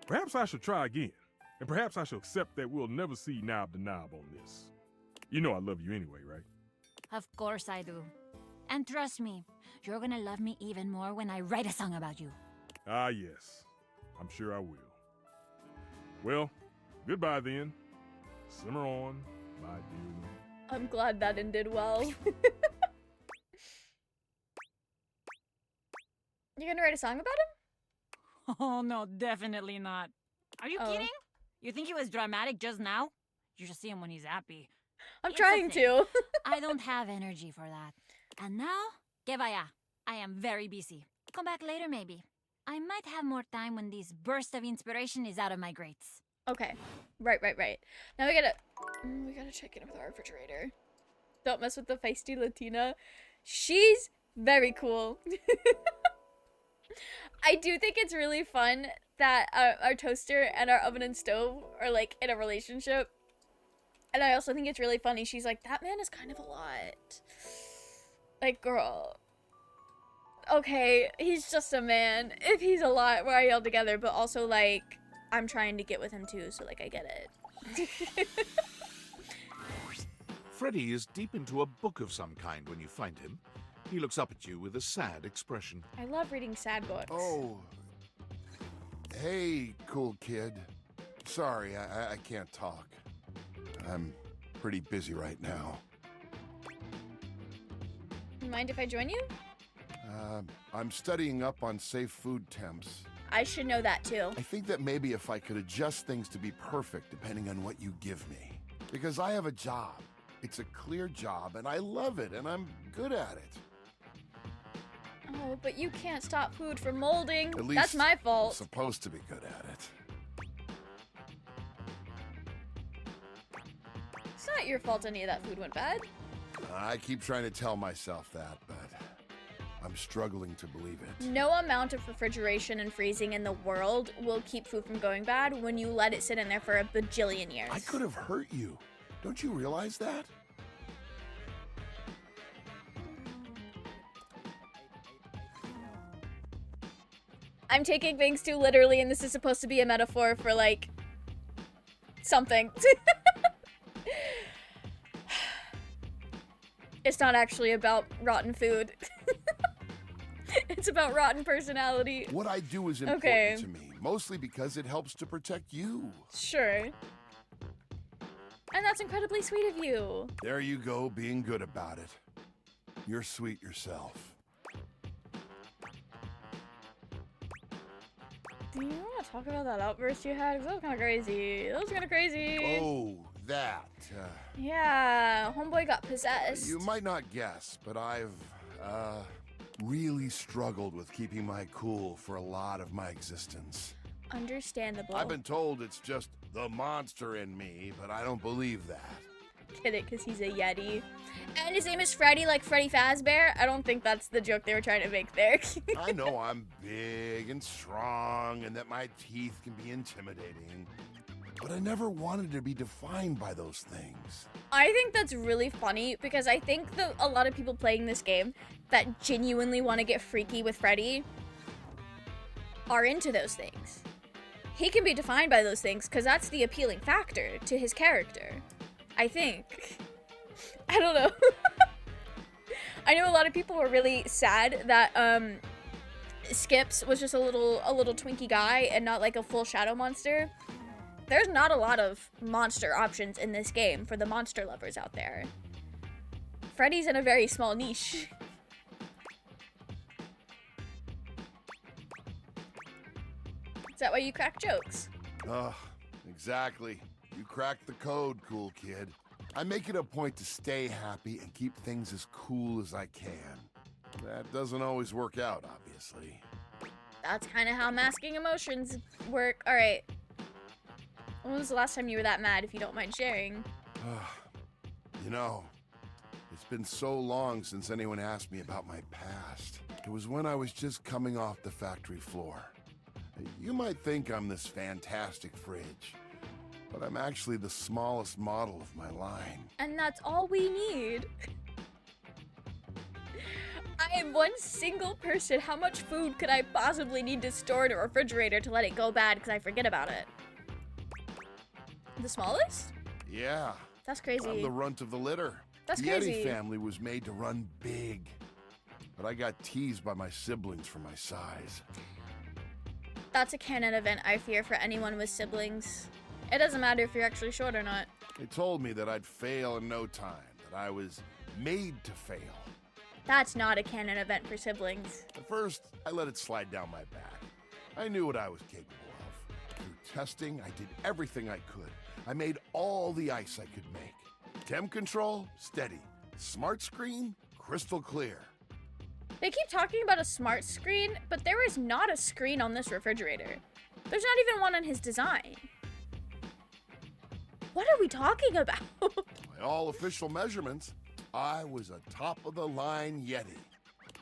S12: Perhaps I should try again, and perhaps I should accept that we'll never see knob to knob on this. You know I love you anyway, right?
S11: Of course I do. And trust me, you're gonna love me even more when I write a song about you.
S12: Ah, yes. I'm sure I will. Well, goodbye then. Simmer on, my dear one.
S1: I'm glad that ended well. You gonna write a song about him?
S11: Oh, no, definitely not. Are you kidding? You think he was dramatic just now? You should see him when he's happy.
S1: I'm
S11: It's a
S1: trying
S11: thing.
S1: to.
S11: I don't have energy for that. And now, que vaya. I am very busy. Come back later, maybe. I might have more time when this burst of inspiration is out of my grates.
S1: Okay. Right. Now we gotta check in with our refrigerator. Don't mess with the feisty Latina. She's very cool. I do think it's really fun that our toaster and our oven and stove are like in a relationship. And I also think it's really funny. She's like, that man is kind of a lot. Like, girl. Okay, he's just a man. If he's a lot, we're all together. But also, like, I'm trying to get with him too, so, like, I get it.
S2: Freddy is deep into a book of some kind when you find him. He looks up at you with a sad expression.
S1: I love reading sad books.
S20: Oh. Hey, cool kid. Sorry, I can't talk. I'm pretty busy right now.
S1: You mind if I join you?
S20: I'm studying up on safe food temps.
S1: I should know that too.
S20: I think that maybe if I could adjust things to be perfect depending on what you give me. Because I have a job. It's a clear job, and I love it, and I'm good at it.
S1: Oh, but you can't stop food from molding.
S20: At least
S1: That's my
S20: I'm
S1: fault.
S20: supposed to be good at it.
S1: It's not your fault any of that food went bad.
S20: I keep trying to tell myself that, but I'm struggling to believe it.
S1: No amount of refrigeration and freezing in the world will keep food from going bad when you let it sit in there for a bajillion years.
S20: I could have hurt you. Don't you realize that?
S1: I'm taking things too literally, and this is supposed to be a metaphor for, like, something. It's not actually about rotten food. It's about rotten personality.
S20: What I do is important to me, mostly because it helps to protect you.
S1: Sure. And that's incredibly sweet of you.
S20: There you go, being good about it. You're sweet yourself.
S1: Do you want to talk about that outburst you had? 'Cause that was kind of crazy. That was kind of crazy.
S20: Oh, that.
S1: Yeah, homeboy got possessed.
S20: You might not guess, but I've, really struggled with keeping my cool for a lot of my existence.
S1: Understandable.
S20: I've been told it's just the monster in me, but I don't believe that.
S1: Get it, because he's a Yeti. And his name is Freddy, like Freddy Fazbear. I don't think that's the joke they were trying to make there.
S20: I know I'm big and strong and that my teeth can be intimidating, but I never wanted to be defined by those things.
S1: I think that's really funny because I think that a lot of people playing this game that genuinely want to get freaky with Freddy are into those things. He can be defined by those things because that's the appealing factor to his character. I think. I don't know. I know a lot of people were really sad that Skips was just a little Twinkie guy and not like a full shadow monster. There's not a lot of monster options in this game for the monster lovers out there. Freddy's in a very small niche. Is that why you crack jokes?
S20: Exactly. You cracked the code, cool kid. I make it a point to stay happy and keep things as cool as I can. That doesn't always work out, obviously.
S1: That's kind of how masking emotions work. All right. When was the last time you were that mad, if you don't mind sharing?
S20: You know, it's been so long since anyone asked me about my past. It was when I was just coming off the factory floor. You might think I'm this fantastic fridge, but I'm actually the smallest model of my line.
S1: And that's all we need. I am one single person. How much food could I possibly need to store in a refrigerator to let it go bad because I forget about it? The smallest?
S20: Yeah.
S1: That's crazy.
S20: I'm the runt of the litter.
S1: That's
S20: the
S1: crazy.
S20: Yeti family was made to run big, but I got teased by my siblings for my size.
S1: That's a canon event I fear for anyone with siblings. It doesn't matter if you're actually short or not.
S20: They told me that I'd fail in no time, that I was made to fail.
S1: That's not a canon event for siblings.
S20: At first, I let it slide down my back. I knew what I was capable of. Through testing, I did everything I could. I made all the ice I could make. Temp control, steady. Smart screen, crystal clear.
S1: They keep talking about a smart screen, but there is not a screen on this refrigerator. There's not even one on his design. What are we talking about?
S20: By all official measurements, I was a top-of-the-line Yeti.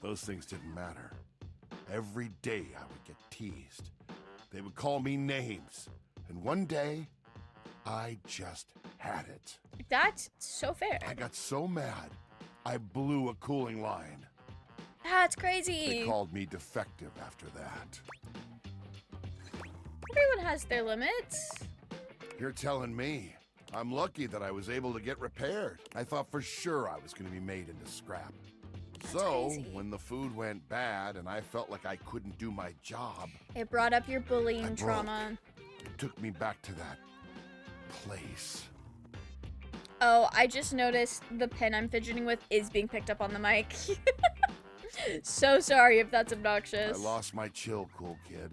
S20: Those things didn't matter. Every day I would get teased. They would call me names. And one day, I just had it.
S1: That's so fair.
S20: I got so mad, I blew a cooling line.
S1: That's crazy.
S20: They called me defective after that.
S1: Everyone has their limits.
S20: You're telling me. I'm lucky that I was able to get repaired. I thought for sure I was going to be made into scrap. So, when the food went bad and I felt like I couldn't do my job,
S1: It brought up your bullying trauma.
S20: it took me back to that place.
S1: Oh, I just noticed the pen I'm fidgeting with is being picked up on the mic. So sorry if that's obnoxious.
S20: I lost my chill, cool kid.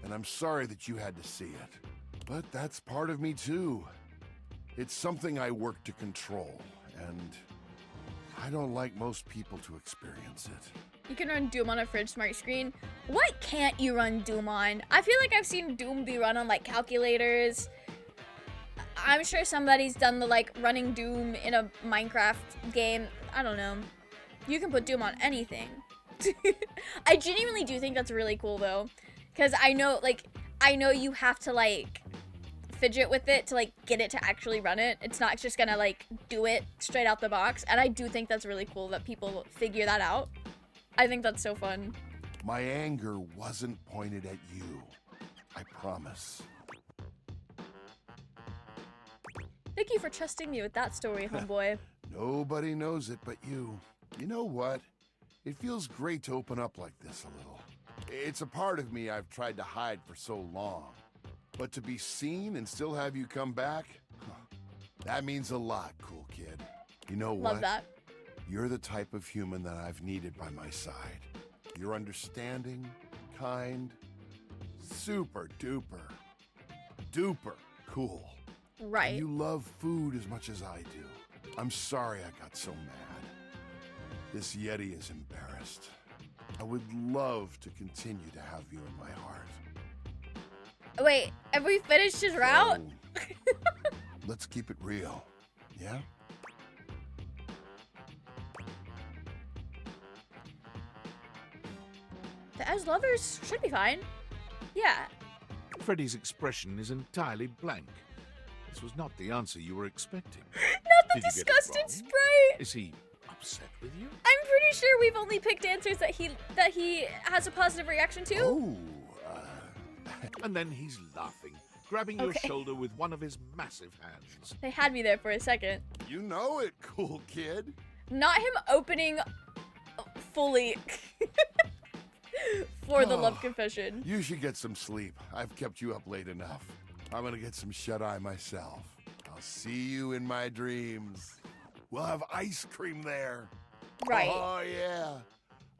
S20: And I'm sorry that you had to see it. But that's part of me too. It's something I work to control, and I don't like most people to experience it.
S1: You can run Doom on a fridge smart screen. What can't you run Doom on? I feel like I've seen Doom be run on like calculators. I'm sure somebody's done the like running Doom in a Minecraft game. I don't know. You can put Doom on anything. I genuinely do think that's really cool though. Because I know you have to like fidget with it to like get it to actually run it. It's not just gonna like do it straight out the box. And I do think that's really cool that people figure that out. I think that's so fun.
S20: My anger wasn't pointed at you. I promise.
S1: Thank you for trusting me with that story, homeboy.
S20: Nobody knows it but you. You know what? It feels great to open up like this a little. It's a part of me I've tried to hide for so long. But to be seen and still have you come back, that means a lot, cool kid. You know what?
S1: Love that.
S20: You're the type of human that I've needed by my side. You're understanding, kind, super duper, duper cool.
S1: Right.
S20: And you love food as much as I do. I'm sorry I got so mad. This Yeti is embarrassed. I would love to continue to have you in my heart.
S1: Wait, have we finished his route?
S20: Let's keep it real, yeah?
S1: As lovers should be fine. Yeah.
S2: Freddy's expression is entirely blank. This was not the answer you were expecting.
S1: Not the
S2: Did you get it
S1: disgusted
S2: wrong?
S1: sprite.
S2: Is he upset with you?
S1: I'm pretty sure we've only picked answers that he has a positive reaction to.
S2: Oh, and then he's laughing, grabbing your
S1: Okay.
S2: shoulder with one of his massive hands.
S1: They had me there for a second.
S20: You know it, cool kid.
S1: Not him opening fully for the love confession.
S20: You should get some sleep. I've kept you up late enough. I'm gonna get some shut-eye myself. I'll see you in my dreams. We'll have ice cream there.
S1: Right.
S20: Oh, yeah.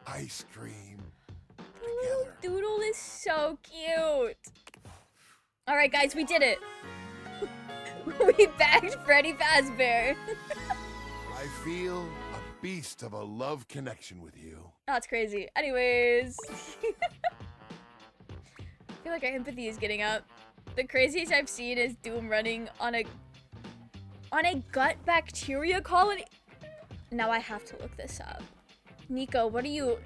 S20: Ice cream.
S1: Little Doodle is so cute. All right, guys, we did it. We bagged Freddy Fazbear.
S20: I feel a beast of a love connection with you.
S1: That's crazy. Anyways. I feel like our empathy is getting up. The craziest I've seen is Doom running on a gut bacteria colony. Now I have to look this up. Nico, what are you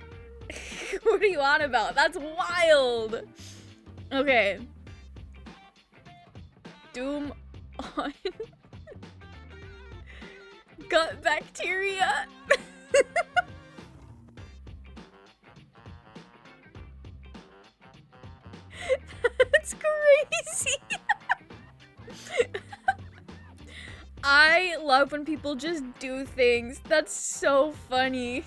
S1: what are you on about? That's wild. Okay. Doom on gut bacteria. That's crazy. I love when people just do things. That's so funny.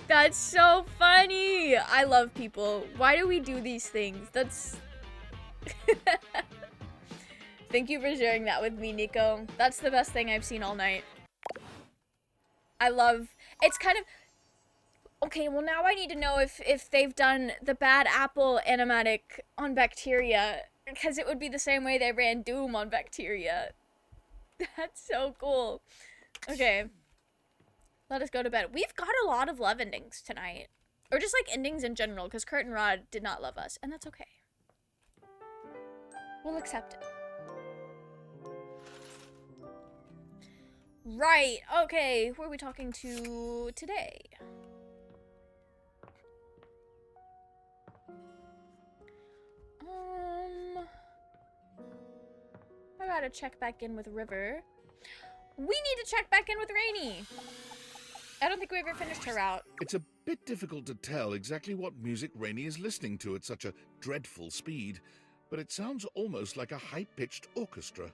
S1: That's so funny. I love people. Why do we do these things? That's... Thank you for sharing that with me, Nico. That's the best thing I've seen all night. I love... It's kind of... Okay, well now I need to know if they've done the bad apple animatic on bacteria, because it would be the same way they ran Doom on bacteria. That's so cool. Okay. Let us go to bed. We've got a lot of love endings tonight. Or just like endings in general, because Kurt and Rod did not love us, and that's okay. We'll accept it. Right, okay. Who are we talking to today? I gotta check back in with River. We need to check back in with Rainy. I don't think we ever finished her route.
S2: It's a bit difficult to tell exactly what music Rainy is listening to at such a dreadful speed, but it sounds almost like a high-pitched orchestra.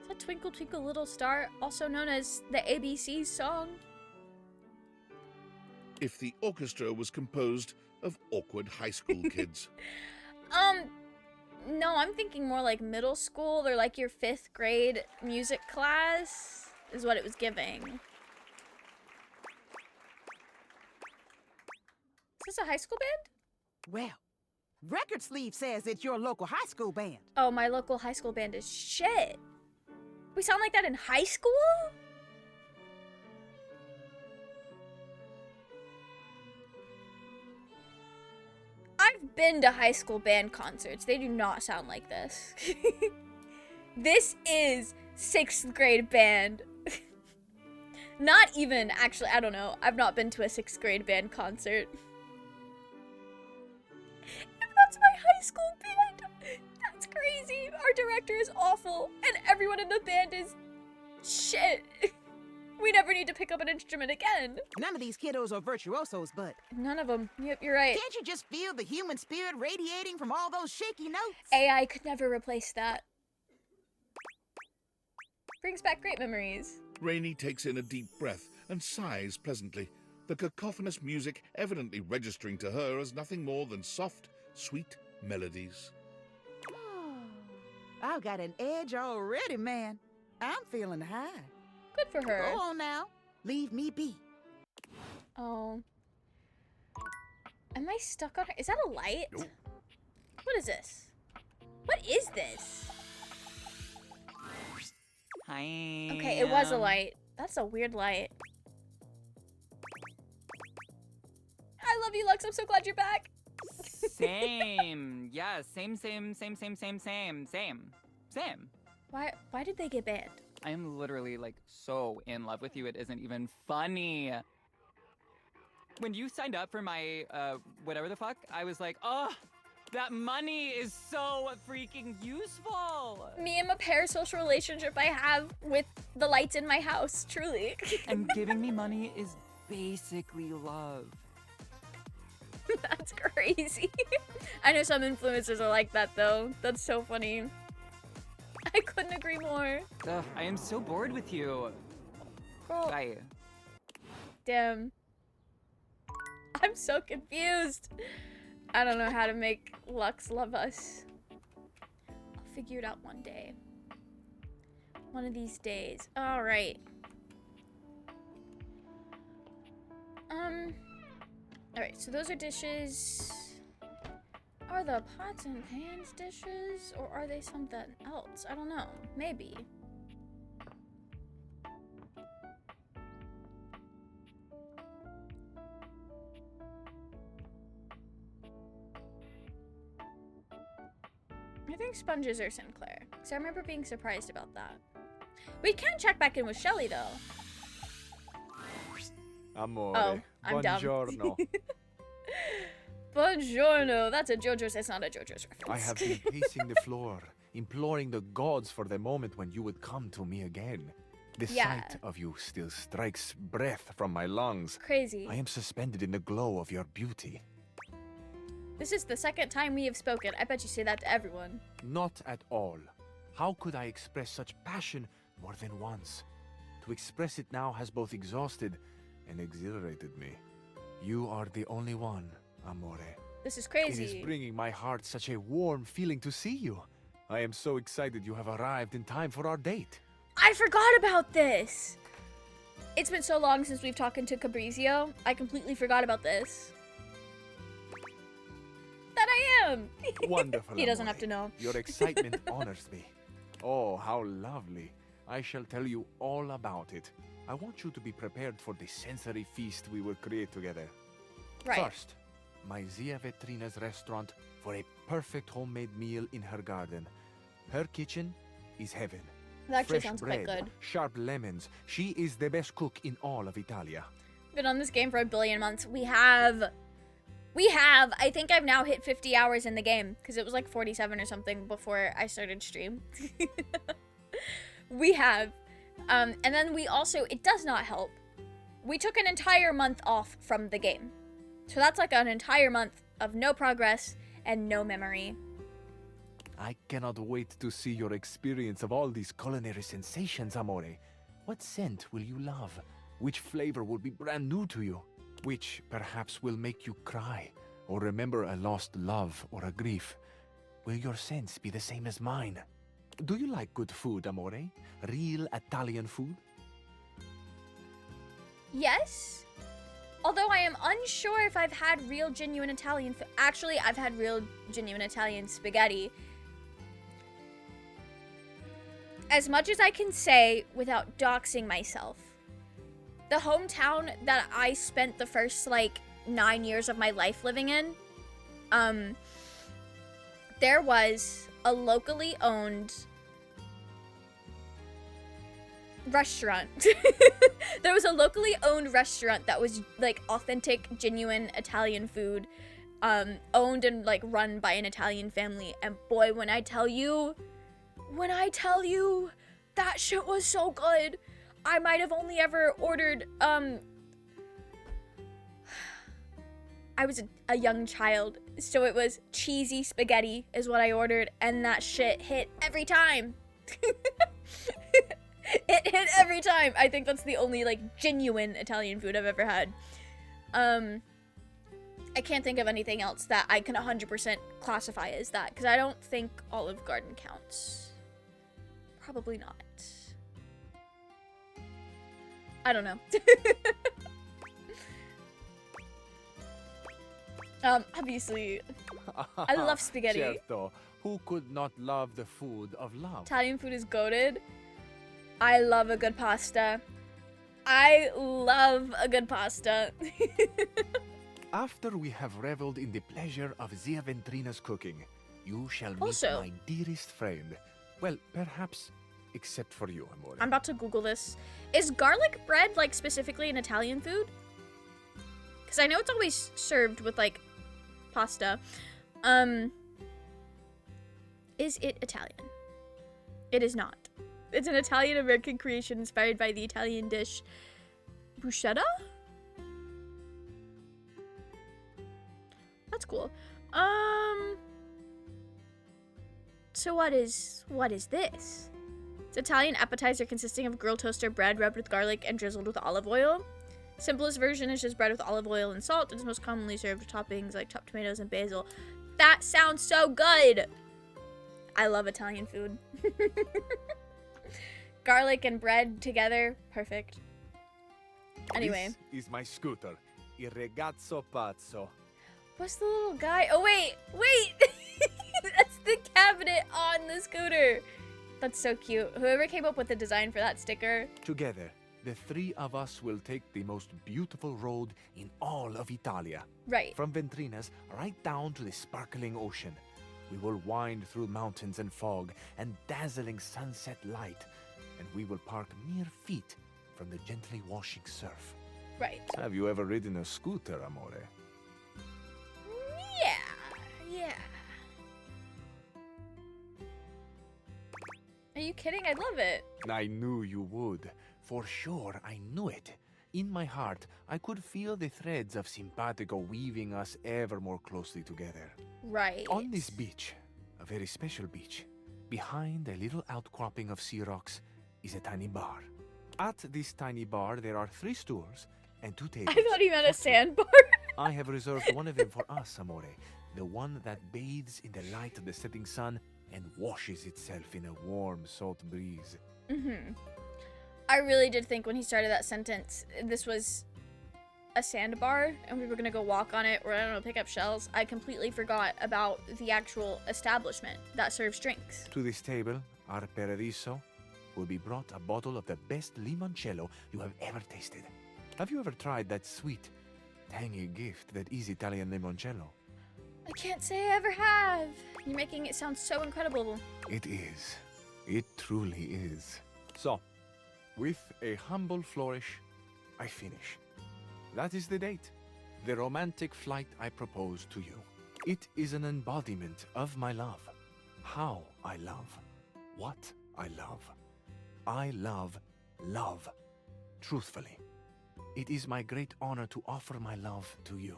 S1: Is that Twinkle Twinkle Little Star, also known as the ABC song?
S2: If the orchestra was composed of awkward high school kids.
S1: No, I'm thinking more like middle school or like your 5th grade music class is what it was giving. Is this a high school band?
S18: Well, Record Sleeve says it's your local high school band.
S1: Oh, my local high school band is shit. We sound like that in high school? I've been to high school band concerts. They do not sound like this. This is 6th grade band. Not even, actually, I don't know. I've not been to a 6th grade band concert. If that's my high school band, that's crazy. Our director is awful, and everyone in the band is shit. We never need to pick up an instrument again.
S18: None of these kiddos are virtuosos, but...
S1: None of them. Yep, you're right.
S18: Can't you just feel the human spirit radiating from all those shaky notes?
S1: AI could never replace that. Brings back great memories.
S2: Rainey takes in a deep breath and sighs pleasantly, the cacophonous music evidently registering to her as nothing more than soft, sweet melodies.
S18: I've got an edge already, man. I'm feeling high.
S1: Good for her.
S18: Go on now. Leave me be.
S1: Oh. Am I stuck on her? Is that a light?
S2: Nope.
S1: What is this? What is this?
S21: Hi.
S1: Okay, it was a light. That's a weird light. I love you, Lux. I'm so glad you're back.
S21: Same. Yeah, same.
S1: Why did they get banned?
S21: I am literally like so in love with you. It isn't even funny. When you signed up for my whatever the fuck, I was like, oh, that money is so freaking useful.
S1: Me and my parasocial relationship I have with the lights in my house, truly.
S21: And giving me money is basically love.
S1: That's crazy. I know some influencers are like that though. That's so funny. I couldn't agree more.
S21: Ugh, I am so bored with you.
S1: Girl.
S21: Bye.
S1: Damn. I'm so confused. I don't know how to make Lux love us. I'll figure it out one day. One of these days. Alright. Alright, so those are dishes. Are the pots and pans dishes? Or are they something else? I don't know. Maybe. I think sponges are Sinclair. Because I remember being surprised about that. We can check back in with Shelly, though.
S22: Amore.
S1: Oh, I'm
S22: Buongiorno.
S1: dumb. Buongiorno. That's a JoJo's. It's not a JoJo's reference.
S22: I have been pacing the floor, imploring the gods for the moment when you would come to me again. The sight of you still strikes breath from my lungs.
S1: Crazy.
S22: I am suspended in the glow of your beauty.
S1: This is the second time we have spoken. I bet you say that to everyone.
S22: Not at all. How could I express such passion more than once? To express it now has both exhausted and exhilarated me. You are the only one, Amore.
S1: This is crazy.
S22: It is bringing my heart such a warm feeling to see you. I am so excited you have arrived in time for our date.
S1: I forgot about this. It's been so long since we've talked to Cabrizio. I completely forgot about this. That I am.
S22: Wonderful.
S1: He doesn't
S22: Amore.
S1: have to know.
S22: Your excitement honors me. Oh, how lovely. I shall tell you all about it. I want you to be prepared for the sensory feast we will create together.
S1: Right.
S22: First, my Zia Vetrina's restaurant for a perfect homemade meal in her garden. Her kitchen is heaven.
S1: That actually
S22: Fresh
S1: sounds
S22: bread,
S1: quite good.
S22: sharp lemons. She is the best cook in all of Italia.
S1: Been on this game for a billion months. We have, I think I've now hit 50 hours in the game because it was like 47 or something before I started stream. We have. And then we also, it does not help. We took an entire month off from the game. So that's like an entire month of no progress and no memory.
S22: I cannot wait to see your experience of all these culinary sensations, Amore. What scent will you love? Which flavor will be brand new to you? Which perhaps will make you cry or remember a lost love or a grief? Will your scents be the same as mine? Do you like good food, Amore? Real Italian food?
S1: Yes. Although I am unsure if I've had real genuine Italian food. Actually, I've had real genuine Italian spaghetti. As much as I can say without doxing myself, the hometown that I spent the first like 9 years of my life living in, there was a locally owned restaurant. There was a locally owned restaurant that was like authentic, genuine Italian food, owned and like run by an Italian family. And boy, when I tell you, that shit was so good. I might have only ever ordered, I was a young child, so it was cheesy spaghetti is what I ordered, and that shit hit every time. hit every time. I think that's the only like genuine Italian food I've ever had. I can't think of anything else that I can 100% classify as that, because I don't think Olive Garden counts. Probably not. I don't know. Obviously, I love spaghetti.
S22: Certo. Who could not love the food of love?
S1: Italian food is goated. I love a good pasta. I love a good pasta.
S22: After we have reveled in the pleasure of Zia Ventrina's cooking, you shall meet
S1: Also-
S22: my dearest friend. Well, perhaps, except for you, amore.
S1: I'm about to Google this. Is garlic bread, like, specifically an Italian food? Because I know it's always served with, like, pasta. Is it Italian? It is not. It's an Italian-American creation inspired by the Italian dish bruschetta? That's cool. So what is this? It's Italian appetizer consisting of grilled toaster bread rubbed with garlic and drizzled with olive oil. Simplest version is just bread with olive oil and salt. It is most commonly served with toppings like chopped tomatoes and basil. That sounds so good! I love Italian food. Garlic and bread together, perfect. Anyway.
S22: This is my scooter, Il Ragazzo Pazzo.
S1: What's the little guy? Oh, wait! That's the cabinet on the scooter. That's so cute. Whoever came up with the design for that sticker.
S22: Together, the three of us will take the most beautiful road in all of Italia.
S1: Right.
S22: From Ventrina's right down to the sparkling ocean. We will wind through mountains and fog and dazzling sunset light, and we will park mere feet from the gently washing surf.
S1: Right.
S22: Have you ever ridden a scooter, amore?
S1: Yeah. Are you kidding? I love it.
S22: I knew you would. For sure, I knew it. In my heart, I could feel the threads of simpatico weaving us ever more closely together.
S1: Right.
S22: On this beach, a very special beach, behind a little outcropping of sea rocks, is a tiny bar. At this tiny bar, there are 3 stools and 2 tables.
S1: I thought he meant a sandbar.
S22: I have reserved one of them for us, amore. The one that bathes in the light of the setting sun and washes itself in a warm, salt breeze.
S1: I really did think when he started that sentence, this was a sandbar and we were gonna go walk on it or, I don't know, pick up shells. I completely forgot about the actual establishment that serves drinks.
S22: To this table, our paradiso, will be brought a bottle of the best limoncello you have ever tasted. Have you ever tried that sweet, tangy gift that is Italian limoncello?
S1: I can't say I ever have. You're making it sound so incredible.
S22: It is. It truly is. So, with a humble flourish, I finish. That is the date. The romantic flight I propose to you. It is an embodiment of my love. How I love. What I love. I love love. Truthfully. It is my great honor to offer my love to you.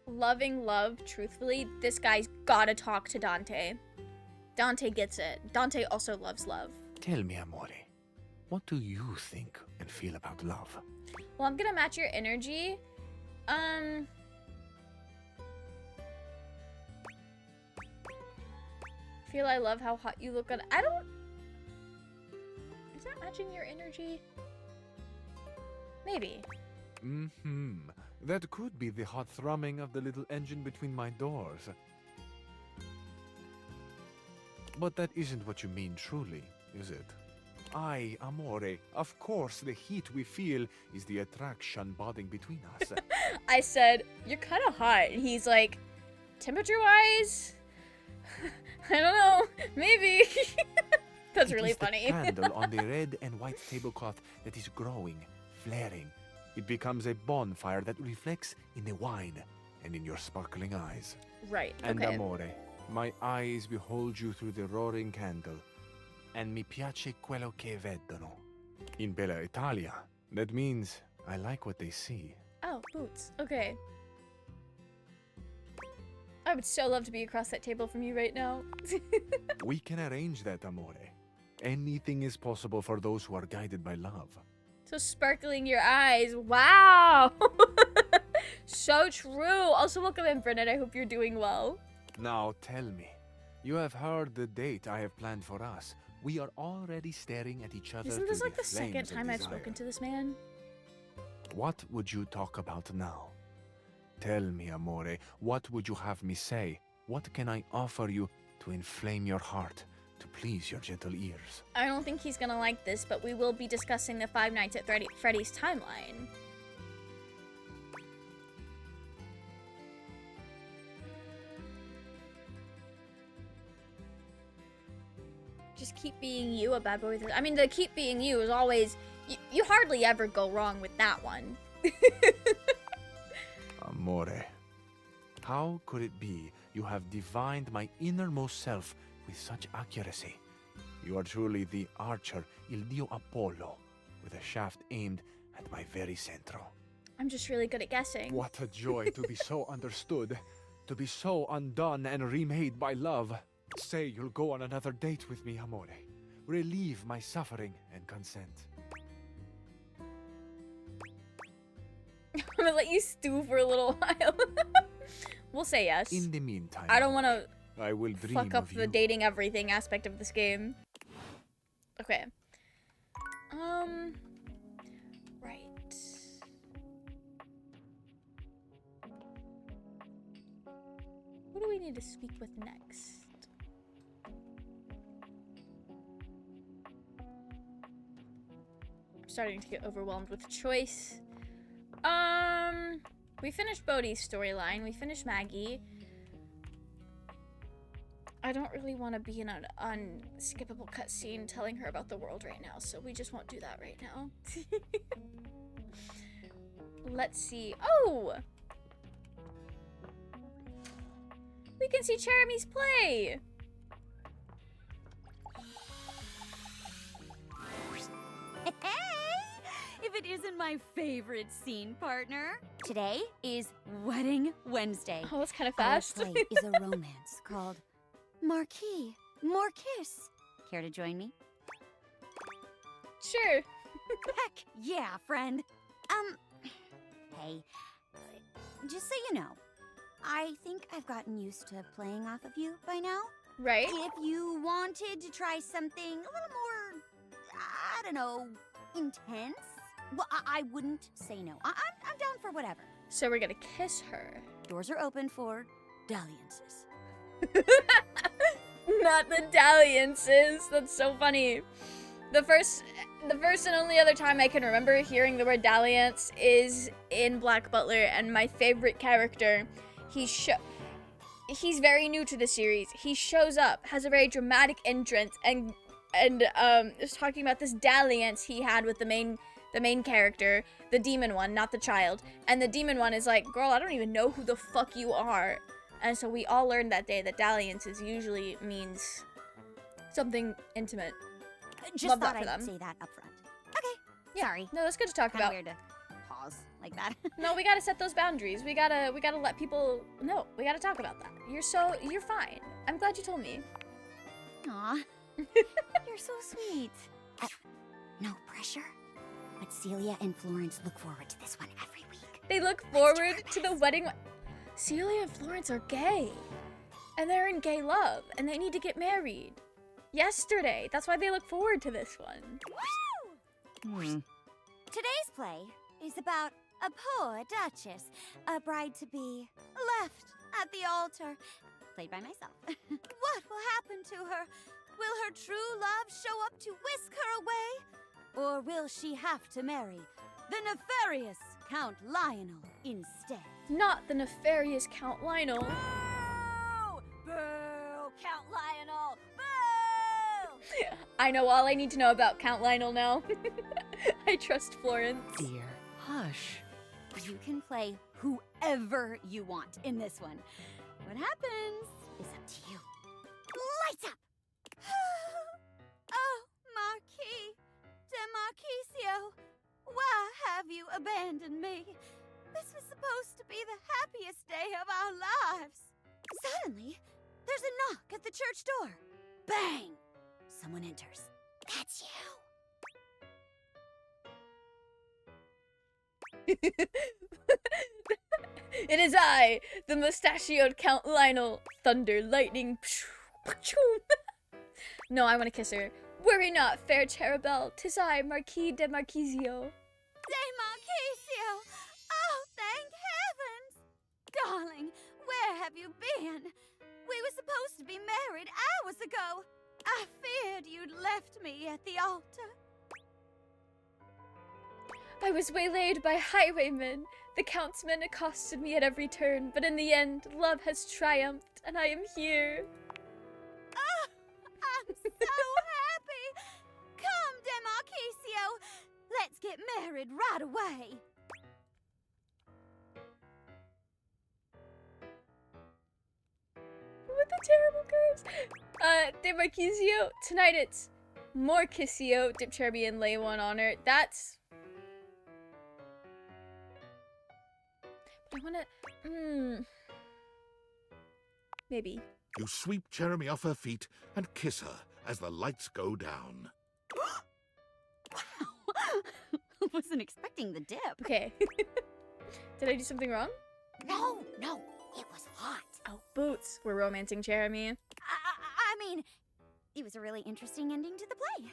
S1: Loving love, truthfully, this guy's gotta talk to Dante. Dante gets it. Dante also loves love.
S22: Tell me, amore, what do you think and feel about love?
S1: Well, I'm gonna match your energy. Feel I love how hot you look on. I don't. Is that matching your energy? Maybe.
S22: That could be the hot thrumming of the little engine between my doors. But that isn't what you mean truly, is it? Aye, amore, of course the heat we feel is the attraction bonding between us.
S1: I said, you're kind of hot. And he's like, temperature-wise? I don't know. Maybe. That's really funny.
S22: It is the candle on the red and white tablecloth that is growing, flaring. It becomes a bonfire that reflects in the wine and in your sparkling eyes.
S1: Right,
S22: And
S1: okay.
S22: amore, my eyes behold you through the roaring candle. And mi piace quello che vedono. In Bella Italia, that means I like what they see.
S1: Oh, boots. Okay. I would so love to be across that table from you right now.
S22: We can arrange that, amore. Anything is possible for those who are guided by love.
S1: So sparkling your eyes. Wow. So true. Also, welcome in, Brennan. I hope you're doing well.
S22: Now tell me, you have heard the date I have planned for us. We are already staring at each other.
S1: Isn't this
S22: through
S1: like the second
S22: flames of
S1: time I've
S22: desire.
S1: spoken to this man?
S22: What would you talk about now? Tell me, amore, what would you have me say? What can I offer you to inflame your heart, to please your gentle ears?
S1: I don't think he's gonna like this, but we will be discussing the Five Nights at Freddy's timeline. Just keep being you, a bad boy with I mean, the keep being you is always... You hardly ever go wrong with that one.
S22: Amore, how could it be you have divined my innermost self with such accuracy? You are truly the archer Il Dio Apollo, with a shaft aimed at my very centro.
S1: I'm just really good at guessing.
S22: What a joy to be so understood, to be so undone and remade by love. Say you'll go on another date with me, amore. Relieve my suffering and consent.
S1: I'm gonna let you stew for a little while. We'll say yes.
S22: In the meantime,
S1: I don't want to
S22: I will dream
S1: fuck up
S22: of
S1: the
S22: you.
S1: dating everything aspect of this game. Okay. Right. Who do we need to speak with next? I'm starting to get overwhelmed with choice. We finished Bodhi's storyline. We finished Maggie. I don't really want to be in an unskippable cutscene telling her about the world right now, so we just won't do that right now. Let's see. Oh! We can see Jeremy's play!
S4: If it isn't my favorite scene partner. Today is Wedding Wednesday.
S1: Oh, that's kind of
S4: Our
S1: fast.
S4: play is a romance called Marquis More Kiss. Care to join me?
S1: Sure.
S4: Heck yeah, friend. Hey, just so you know, I think I've gotten used to playing off of you by now.
S1: Right.
S4: If you wanted to try something a little more, I don't know, intense, well, I wouldn't say no. I'm down for whatever.
S1: So we're gonna kiss her.
S4: Doors are open for dalliances.
S1: Not the dalliances. That's so funny. The first and only other time I can remember hearing the word dalliance is in Black Butler, and my favorite character, he's very new to the series. He shows up, has a very dramatic entrance, and is talking about this dalliance he had with the main character, the demon one, not the child. And the demon one is like, girl, I don't even know who the fuck you are. And so we all learned that day that dalliances usually means something intimate.
S4: Just
S1: Love
S4: thought
S1: that for
S4: I'd
S1: them.
S4: say that up front. Okay.
S1: Yeah.
S4: Sorry.
S1: No, that's good to talk
S4: Kinda
S1: about.
S4: weird to pause like that.
S1: No, we gotta set those boundaries. We gotta let people know. We gotta talk about that. You're fine. I'm glad you told me.
S4: Aw. You're so sweet. No pressure. But Celia and Florence look forward to this one every week.
S1: They look forward to the wedding. Celia and Florence are gay. And they're in gay love. And they need to get married. Yesterday. That's why they look forward to this one.
S4: Woo! Today's play is about a poor duchess, a bride-to-be, left at the altar, played by myself. What will happen to her? Will her true love show up to whisk her away? Or will she have to marry the nefarious Count Lionel instead?
S1: Not the nefarious Count Lionel.
S4: Boo! Boo! Count Lionel! Boo!
S1: I know all I need to know about Count Lionel now. I trust Florence.
S4: Dear, hush. You can play whoever you want in this one. What happens is up to you. Lights up! Oh, Marquis de Marquisio, why have you abandoned me? This was supposed to be the happiest day of our lives. Suddenly, there's a knock at the church door. Bang! Someone enters. That's you.
S1: It is I, the mustachioed Count Lionel. Thunder, lightning. No, I want to kiss her. Worry not, fair Cherubel. 'Tis I, Marquis de Marquisio.
S4: De Marquisio! Oh, thank heavens! Darling, where have you been? We were supposed to be married hours ago. I feared you'd left me at the altar.
S1: I was waylaid by highwaymen. The Count's men accosted me at every turn, but in the end, love has triumphed, and I am here.
S4: Oh, I'm so happy! Come, De Marquisio! Let's get married right away.
S1: With the terrible curves. De Marquisio, tonight it's more Kissio, Dip Cherby, and lay one on her. That's... But I wanna... Maybe.
S2: You sweep Jeremy off her feet and kiss her as the lights go down.
S4: Wasn't expecting the dip.
S1: Okay. Did I do something wrong?
S4: No, it was hot.
S1: Oh, boots. We're romancing Jeremy.
S4: I mean, it was a really interesting ending to the play.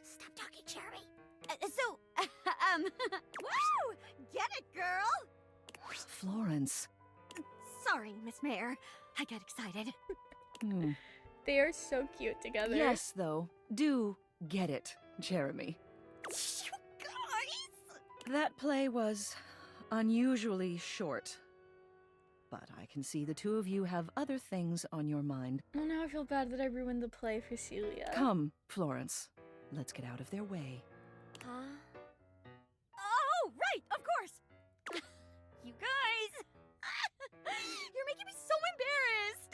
S4: Stop talking, Jeremy. Woo! Get it, girl?
S5: Florence.
S4: Sorry, Miss Mayor. I got excited.
S1: They are so cute together.
S5: Yes, though. Do get it, Jeremy.
S4: You guys!
S5: That play was unusually short. But I can see the two of you have other things on your mind.
S1: Well, now I feel bad that I ruined the play for Celia.
S5: Come, Florence. Let's get out of their way.
S4: Huh? Oh, right, of course. You guys. You're making me so embarrassed.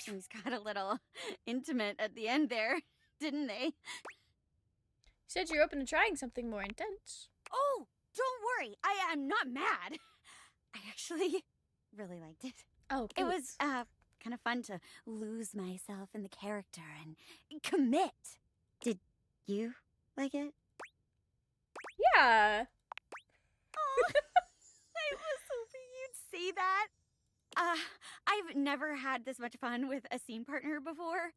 S4: Things got a little intimate at the end there, didn't they?
S1: You said you're open to trying something more intense.
S4: Oh, don't worry. I'm not mad. I actually really liked it.
S1: Oh,
S4: it was kind of fun to lose myself in the character and commit. Did you like it?
S1: Yeah.
S4: Oh, I was hoping you'd see that. I've never had this much fun with a scene partner before.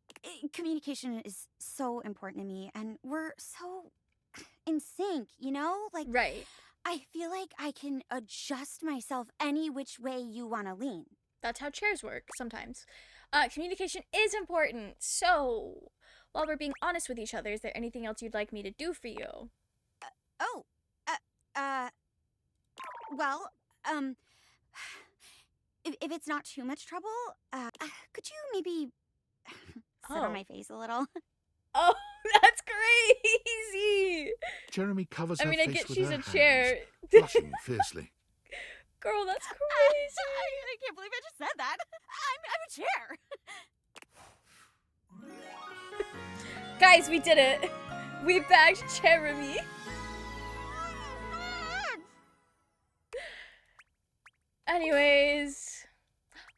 S4: Communication is so important to me, and we're so in sync, you know? Like,
S1: right.
S4: I feel like I can adjust myself any which way you want to lean.
S1: That's how chairs work sometimes. Communication is important. So, while we're being honest with each other, is there anything else you'd like me to do for you?
S4: Well, if it's not too much trouble, could you maybe sit on my face a little?
S1: Oh, that's crazy!
S2: Jeremy covers her
S1: I
S2: face
S1: get
S2: with
S1: she's
S2: her
S1: a
S2: hands,
S1: chair.
S2: blushing fiercely.
S1: Girl, that's crazy!
S4: I can't believe I just said that. I'm a chair.
S1: Guys, we did it! We bagged Jeremy! Anyways,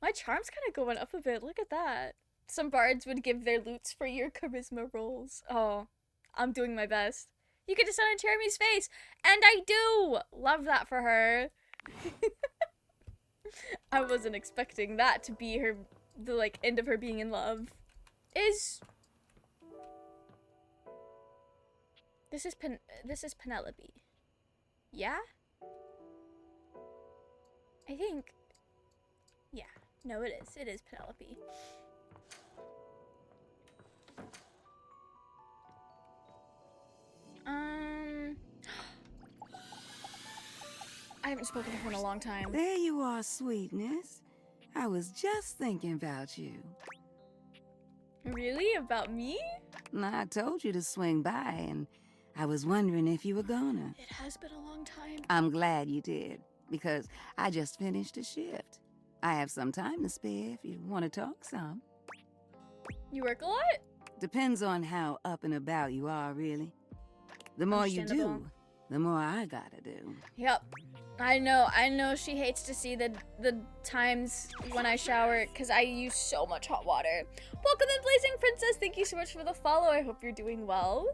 S1: my charm's kind of going up a bit. Look at that. Some bards would give their lutes for your charisma rolls. Oh, I'm doing my best. You get to sit on Jeremy's face, and I do! Love that for her. I wasn't expecting that to be the end of her being in love. This is Penelope. Yeah? I think... Yeah. No, it is. It is Penelope. I haven't spoken to her in a long time.
S7: There you are, sweetness. I was just thinking about you.
S1: Really? About me?
S7: I told you to swing by, and I was wondering if you were gonna.
S1: It has been a long time.
S7: I'm glad you did, because I just finished a shift. I have some time to spare if you want to talk some.
S1: You work a lot?
S7: Depends on how up and about you are, really. The more you do, the more I gotta do.
S1: Yep. I know she hates to see the times when I shower because I use so much hot water. Welcome in, Blazing Princess. Thank you so much for the follow. I hope you're doing well.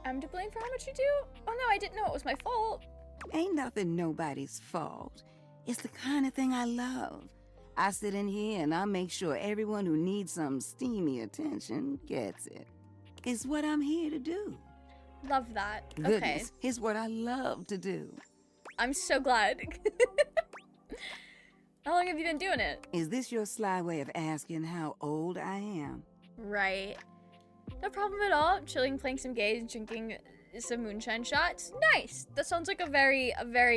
S1: I'm to blame for how much you do? Oh no, I didn't know it was my fault.
S7: Ain't nothing nobody's fault. It's the kind of thing I love. I sit in here and I make sure everyone who needs some steamy attention gets it. It's what I'm here to do.
S1: Love that.
S7: Goodness,
S1: Okay.
S7: it's what I love to do.
S1: I'm so glad. How long have you been doing it?
S7: Is this your sly way of asking how old I am?
S1: Right. No problem at all. Chilling, playing some games, drinking some moonshine shots. Nice. That sounds like a very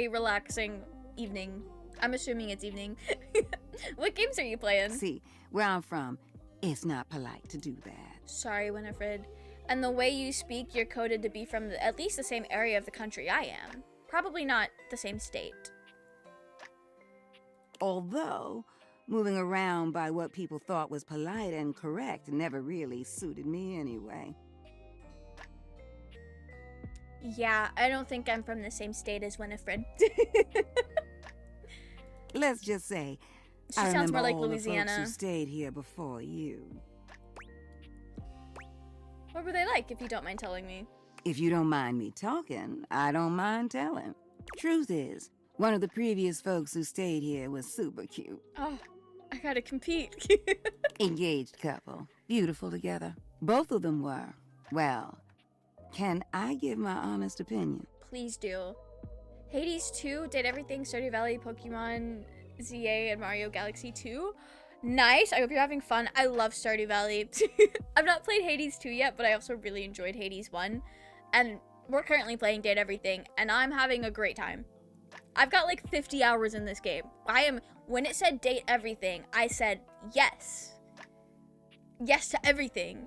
S1: relaxing evening. I'm assuming it's evening. What games are you playing?
S7: See, where I'm from, it's not polite to do that.
S1: Sorry, Winifred. And the way you speak, you're coded to be from at least the same area of the country I am. Probably not the same state.
S7: Although, moving around by what people thought was polite and correct never really suited me anyway.
S1: Yeah, I don't think I'm from the same state as Winifred.
S7: Let's just say,
S1: She
S7: I
S1: sounds
S7: remember
S1: more like
S7: all
S1: Louisiana.
S7: the folks who stayed here before you.
S1: What were they like, if you don't mind telling me?
S7: If you don't mind me talking, I don't mind telling. Truth is, one of the previous folks who stayed here was super cute.
S1: Oh, I gotta compete.
S7: Engaged couple. Beautiful together. Both of them were. Well, can I give my honest opinion?
S1: Please do. Hades 2 did everything Stardew Valley, Pokemon, ZA, and Mario Galaxy 2. Nice. I hope you're having fun. I love Stardew Valley. I've not played Hades 2 yet, but I also really enjoyed Hades 1. And we're currently playing Date Everything, and I'm having a great time. I've got like 50 hours in this game. When it said Date Everything, I said yes. Yes to everything.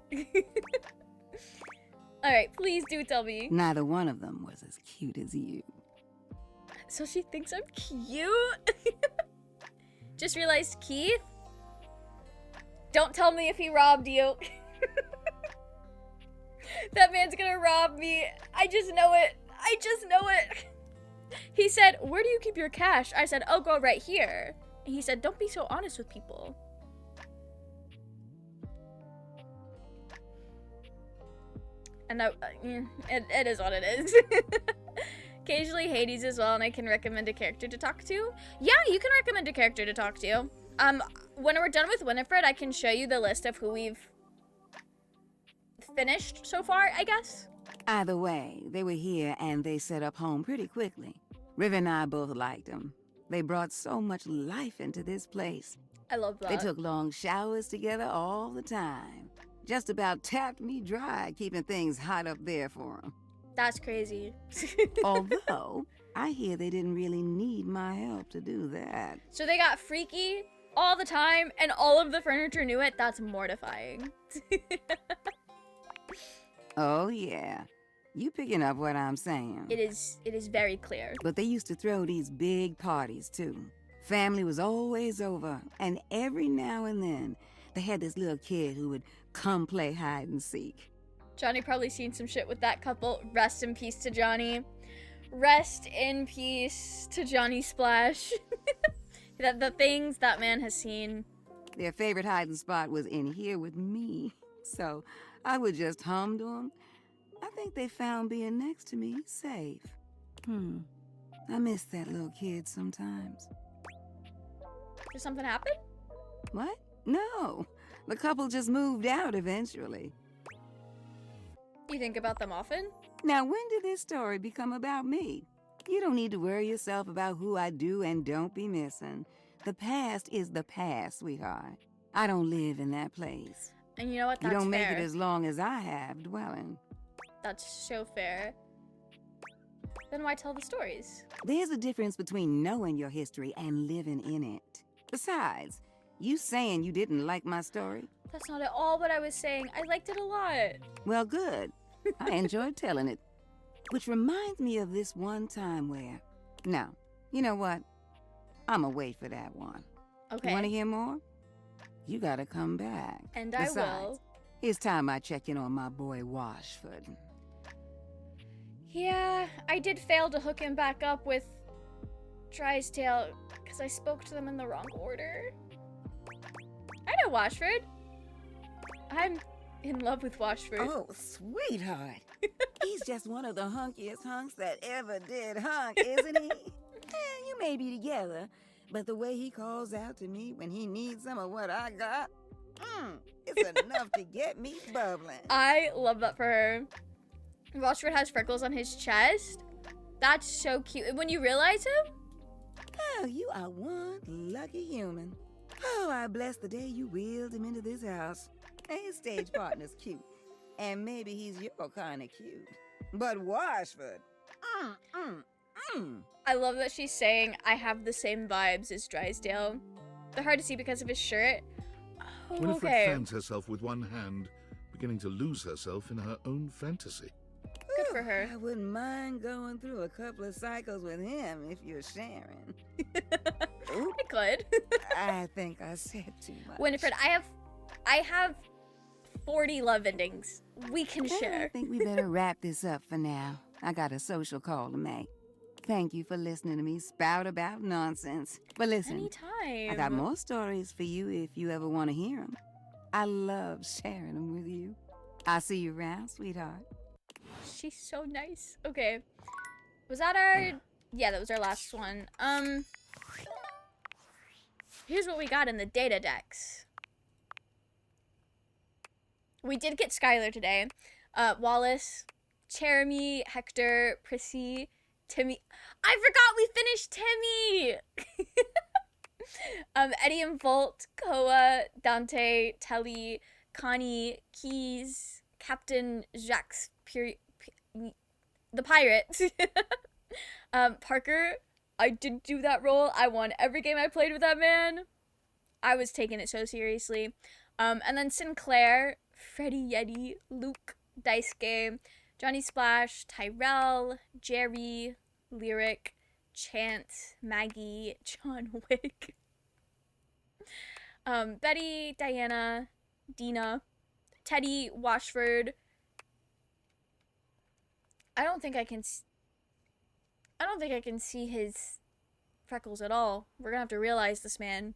S1: Alright, please do tell me.
S7: Neither one of them was as cute as you.
S1: So she thinks I'm cute? Just realized, Keith? Don't tell me if he robbed you. That man's gonna rob me. I just know it. I just know it. He said, "Where do you keep your cash?" I said, "Oh, go right here." And he said, "Don't be so honest with people." And it is what it is. Occasionally Hades as well, and I can recommend a character to talk to. Yeah, you can recommend a character to talk to. When we're done with Winifred, I can show you the list of who we've finished so far, I guess.
S7: Either way, they were here and they set up home pretty quickly. River and I both liked them. They brought so much life into this place.
S1: I love that.
S7: They took long showers together all the time. Just about tapped me dry, keeping things hot up there for them.
S1: That's crazy.
S7: Although, I hear they didn't really need my help to do that.
S1: So they got freaky all the time, and all of the furniture knew it? That's mortifying.
S7: Oh, yeah. You picking up what I'm saying.
S1: It is very clear.
S7: But they used to throw these big parties, too. Family was always over, and every now and then, they had this little kid who would come play hide and seek.
S1: Johnny probably seen some shit with that couple. Rest in peace to Johnny. Rest in peace to Johnny Splash. The things that man has seen.
S7: Their favorite hiding spot was in here with me, so I would just hum to them. I think they found being next to me safe. I miss that little kid sometimes.
S1: Did something happen?
S7: What? No. The couple just moved out eventually.
S1: You think about them often?
S7: Now, when did this story become about me? You don't need to worry yourself about who I do and don't be missing. The past is the past, sweetheart. I don't live in that place.
S1: And you know what? That's
S7: you don't
S1: fair.
S7: make it as long as I have dwelling.
S1: That's so fair. Then why tell the stories?
S7: There's a difference between knowing your history and living in it. Besides, you saying you didn't like my story?
S1: That's not at all what I was saying. I liked it a lot.
S7: Well, good. I enjoyed telling it. Which reminds me of this one time where... No, you know what? I'ma wait for that one.
S1: Okay.
S7: You wanna hear more? You gotta come back.
S1: And I
S7: Besides,
S1: will.
S7: It's time I check in on my boy Washford.
S1: Yeah, I did fail to hook him back up with Drysdale because I spoke to them in the wrong order. I know Washford. I'm in love with Washford.
S7: Oh, sweetheart. He's just one of the hunkiest hunks that ever did hunk, isn't he? You may be together, but the way he calls out to me when he needs some of what I got, it's enough to get me bubbling.
S1: I love that for her. Washford has freckles on his chest. That's so cute. When you realize him?
S7: Oh, you are one lucky human. Oh, I bless the day you wheeled him into this house. His stage partner's cute, and maybe he's your kind of cute. But Washford,
S1: I love that she's saying I have the same vibes as Drysdale. They're hard to see because of his shirt. Oh,
S2: Winifred
S1: okay.
S2: fans herself with one hand, beginning to lose herself in her own fantasy.
S1: Good for her.
S7: I wouldn't mind going through a couple of cycles with him if you're sharing.
S1: I could.
S7: I think I said too much.
S1: Winifred, I have 40 love endings. We can share.
S7: I think we better wrap this up for now. I got a social call to make. Thank you for listening to me spout about nonsense. But listen,
S1: Anytime.
S7: I got more stories for you if you ever want to hear them. I love sharing them with you. I'll see you around, sweetheart.
S1: She's so nice. Okay. Was that our... Yeah, that was our last one. Here's what we got in the data decks. We did get Skylar today. Wallace, Jeremy, Hector, Prissy, Timmy. I forgot we finished Timmy! Eddie and Volt, Koa, Dante, Telly, Connie, Keys, Captain Jacques, the pirate. Parker, I did do that role. I won every game I played with that man. I was taking it so seriously. And then Sinclair, Freddy Yeti, Luke, Daisuke, Johnny Splash, Tyrell, Jerry, Lyric, Chant, Maggie, John Wick, Betty, Diana, Dina, Teddy, Washford. I don't think I can see his freckles at all. We're gonna have to realize this man.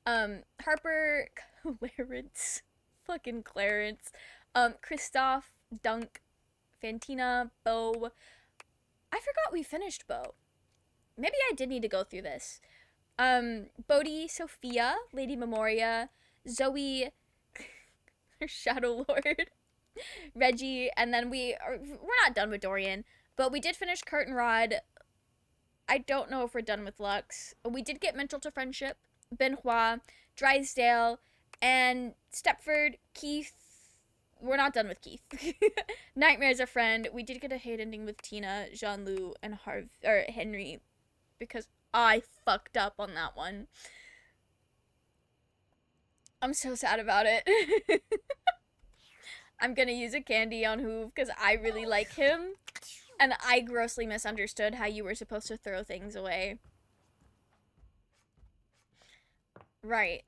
S1: Harper, Clarence, fucking Clarence, Kristoff, Dunk, Fantina, Bo. I forgot we finished Bo. Maybe I did need to go through this. Bodhi, Sophia, Lady Memoria, Zoe, Shadow Lord, Reggie, and then we're not done with Dorian, but we did finish Kurt and Rod. I don't know if we're done with Lux. We did get Mental to Friendship, Benoit, Drysdale, and Stepford, Keith. We're not done with Keith. Nightmare's a Friend. We did get a hate ending with Tina, Jean-Loup, and Henry, because I fucked up on that one. I'm so sad about it. I'm gonna use a candy on Hoove because I really like him. And I grossly misunderstood how you were supposed to throw things away. Right.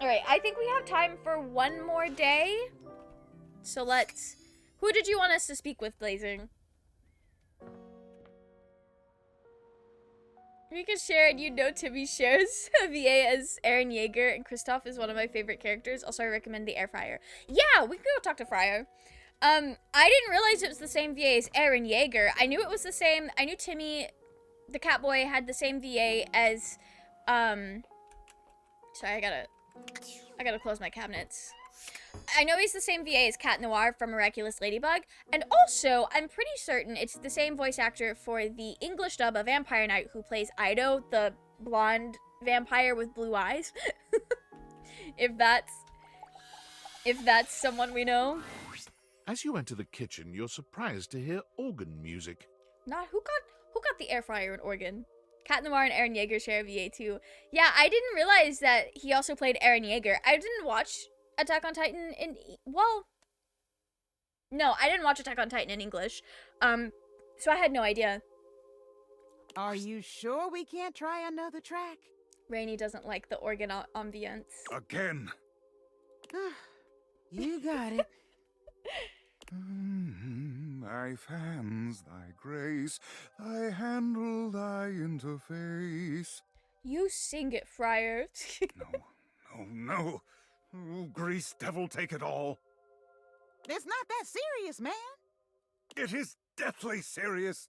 S1: Alright, I think we have time for one more day. So let's... Who did you want us to speak with, Blazing? We can share it. You know Timmy shares VA as Eren Yeager, and Kristoff is one of my favorite characters. Also, I recommend the Air Fryer. Yeah, we can go talk to Fryer. I didn't realize it was the same VA as Eren Yeager. I knew it was the same. I knew Timmy, the Catboy, had the same VA as, sorry, I gotta close my cabinets. I know he's the same VA as Cat Noir from Miraculous Ladybug, and also, I'm pretty certain it's the same voice actor for the English dub of Vampire Knight who plays Ido, the blonde vampire with blue eyes. If that's someone we know.
S2: As you enter the kitchen, you're surprised to hear organ music.
S1: Not who got the air fryer and organ? Cat Noir and Eren Yeager share a VA too. Yeah, I didn't realize that he also played Eren Yeager. I didn't watch Attack on Titan in no, I didn't watch Attack on Titan in English. So I had no idea.
S18: Are you sure we can't try another track?
S1: Rainy doesn't like the organ ambience.
S9: Again.
S18: You got it.
S9: I thy fans, thy grace, thy handle, thy interface.
S1: You sing it, Friar.
S9: Oh no! Oh, grease devil, take it all!
S18: It's not that serious, man.
S9: It is deathly serious!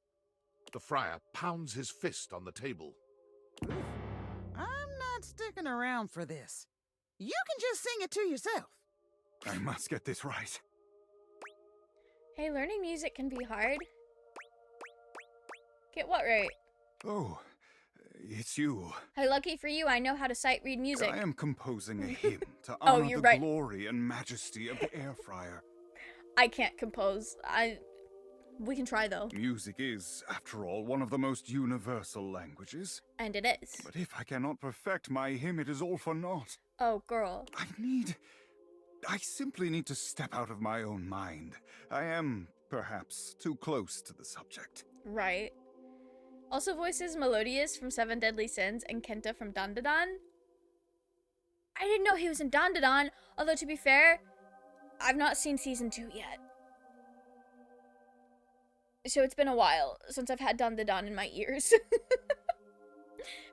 S2: The friar pounds his fist on the table.
S18: I'm not sticking around for this. You can just sing it to yourself.
S9: I must get this right.
S1: Hey, learning music can be hard. Get what right?
S9: Oh, it's you.
S1: Hey, lucky for you, I know how to sight read music.
S9: I am composing a hymn to
S1: Oh,
S9: honor
S1: you're
S9: the
S1: right.
S9: glory and majesty of the air fryer.
S1: I can't compose. We can try, though.
S9: Music is, after all, one of the most universal languages.
S1: And it is.
S9: But if I cannot perfect my hymn, it is all for naught.
S1: Oh, girl.
S9: I simply need to step out of my own mind. I am, perhaps, too close to the subject.
S1: Right. Also voices Melodious from Seven Deadly Sins and Kenta from Dandadan. I didn't know he was in Dandadan, although to be fair, I've not seen season 2 yet. So it's been a while since I've had Dandadan in my ears.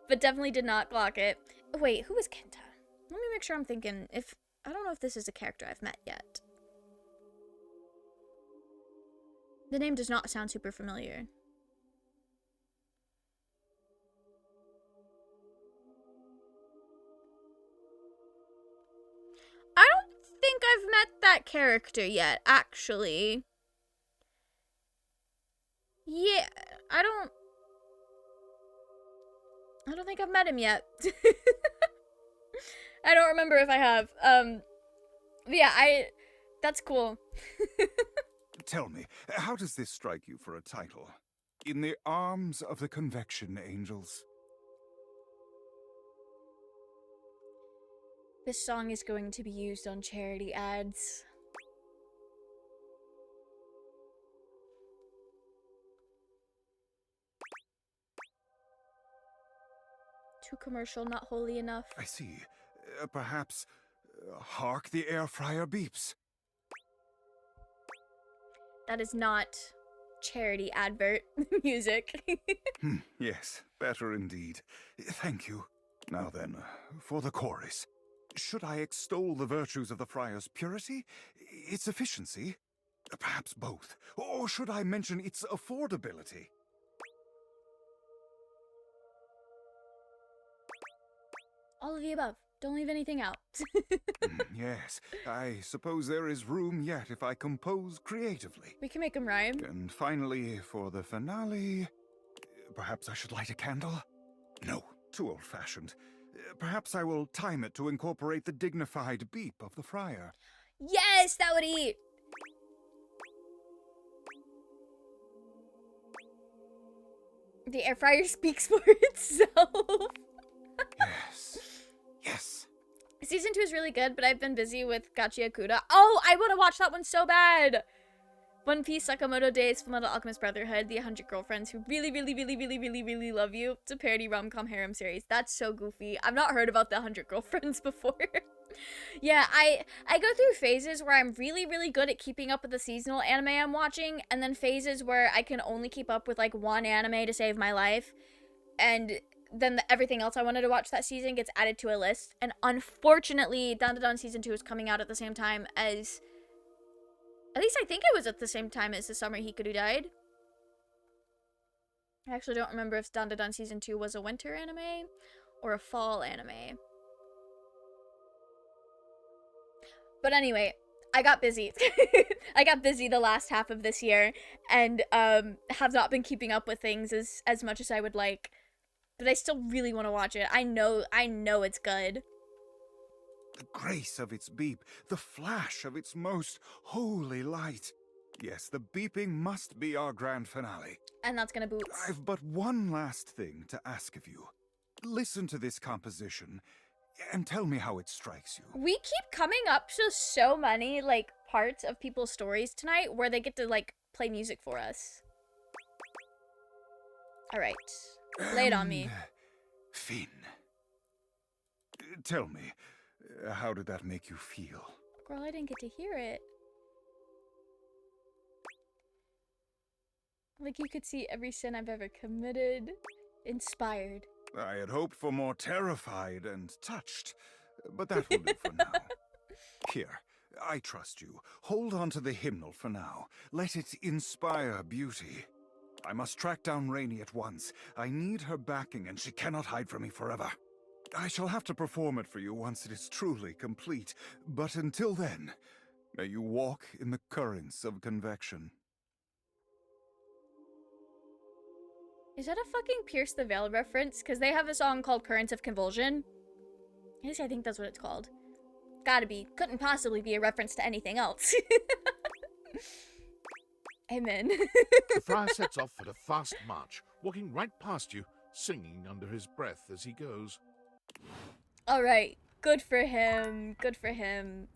S1: But definitely did not clock it. Wait, who was Kenta? Let me make sure I'm thinking if... I don't know if this is a character I've met yet. The name does not sound super familiar. I don't think I've met that character yet, actually. Yeah, I don't think I've met him yet. I don't remember if I have. But yeah, that's cool.
S9: Tell me, how does this strike you for a title? In the arms of the convection angels.
S1: This song is going to be used on charity ads. Too commercial, not holy enough.
S9: I see. Perhaps, hark the air fryer beeps.
S1: That is not charity advert music.
S9: Yes, better indeed. Thank you. Now then, for the chorus. Should I extol the virtues of the friar's purity, its efficiency? Perhaps both. Or should I mention its affordability?
S1: All of the above. Don't leave anything out.
S9: Yes, I suppose there is room yet if I compose creatively.
S1: We can make them rhyme.
S9: And finally, for the finale, perhaps I should light a candle? No, too old-fashioned. Perhaps I will time it to incorporate the dignified beep of the friar.
S1: Yes, that would eat. The air fryer speaks for itself.
S9: Yes.
S1: Season 2 is really good, but I've been busy with Gachiakuda. Oh, I want to watch that one so bad. One Piece, Sakamoto Days, Fullmetal Alchemist Brotherhood, The 100 Girlfriends Who Really Love You. It's a parody rom-com harem series. That's so goofy. I've not heard about The 100 Girlfriends before. Yeah, I go through phases where I'm really good at keeping up with the seasonal anime I'm watching, and then phases where I can only keep up with like one anime to save my life, and then everything else I wanted to watch that season gets added to a list. And unfortunately, Dandadan Season 2 is coming out at the same time as... At least I think it was at the same time as the summer Hikaru died. I actually don't remember if Dandadan Season 2 was a winter anime or a fall anime. But anyway, I got busy. I got busy the last half of this year and have not been keeping up with things as much as I would like. But I still really want to watch it. I know it's good.
S9: The grace of its beep, the flash of its most holy light. Yes, the beeping must be our grand finale.
S1: And that's gonna boot.
S9: I've but one last thing to ask of you. Listen to this composition and tell me how it strikes you.
S1: We keep coming up to so many, like, parts of people's stories tonight where they get to, like, play music for us. Alright. Lay it on me.
S9: Finn. Tell me, how did that make you feel?
S1: Girl, I didn't get to hear it. Like you could see every sin I've ever committed. Inspired.
S9: I had hoped for more terrified and touched, but that will do for now. Here, I trust you. Hold on to the hymnal for now. Let it inspire beauty. I must track down Rainey at once. I need her backing, and she cannot hide from me forever. I shall have to perform it for you once it is truly complete, but until then, may you walk in the currents of convection.
S1: Is that a fucking Pierce the Veil reference? Because they have a song called Currents of Convulsion. At least I think that's what it's called. Gotta be. Couldn't possibly be a reference to anything else. Amen.
S2: The friar sets off at a fast march, walking right past you, singing under his breath as he goes.
S1: Alright. Good for him. Good for him.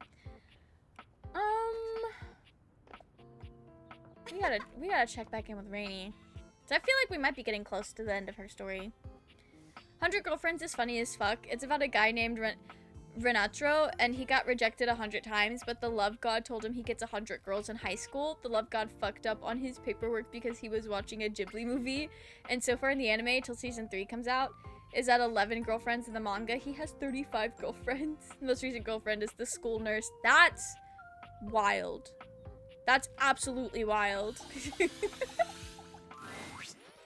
S1: We gotta check back in with Rainey. So I feel like we might be getting close to the end of her story. 100 Girlfriends is funny as fuck. It's about a guy named Renatro, and he got rejected 100 times, but the love god told him he gets 100 girls in high school. The love god fucked up on his paperwork because he was watching a Ghibli movie, and so far in the anime, till season 3 comes out, is at 11 girlfriends. In the manga, he has 35 girlfriends. The most recent girlfriend is the school nurse. That's wild. That's absolutely wild.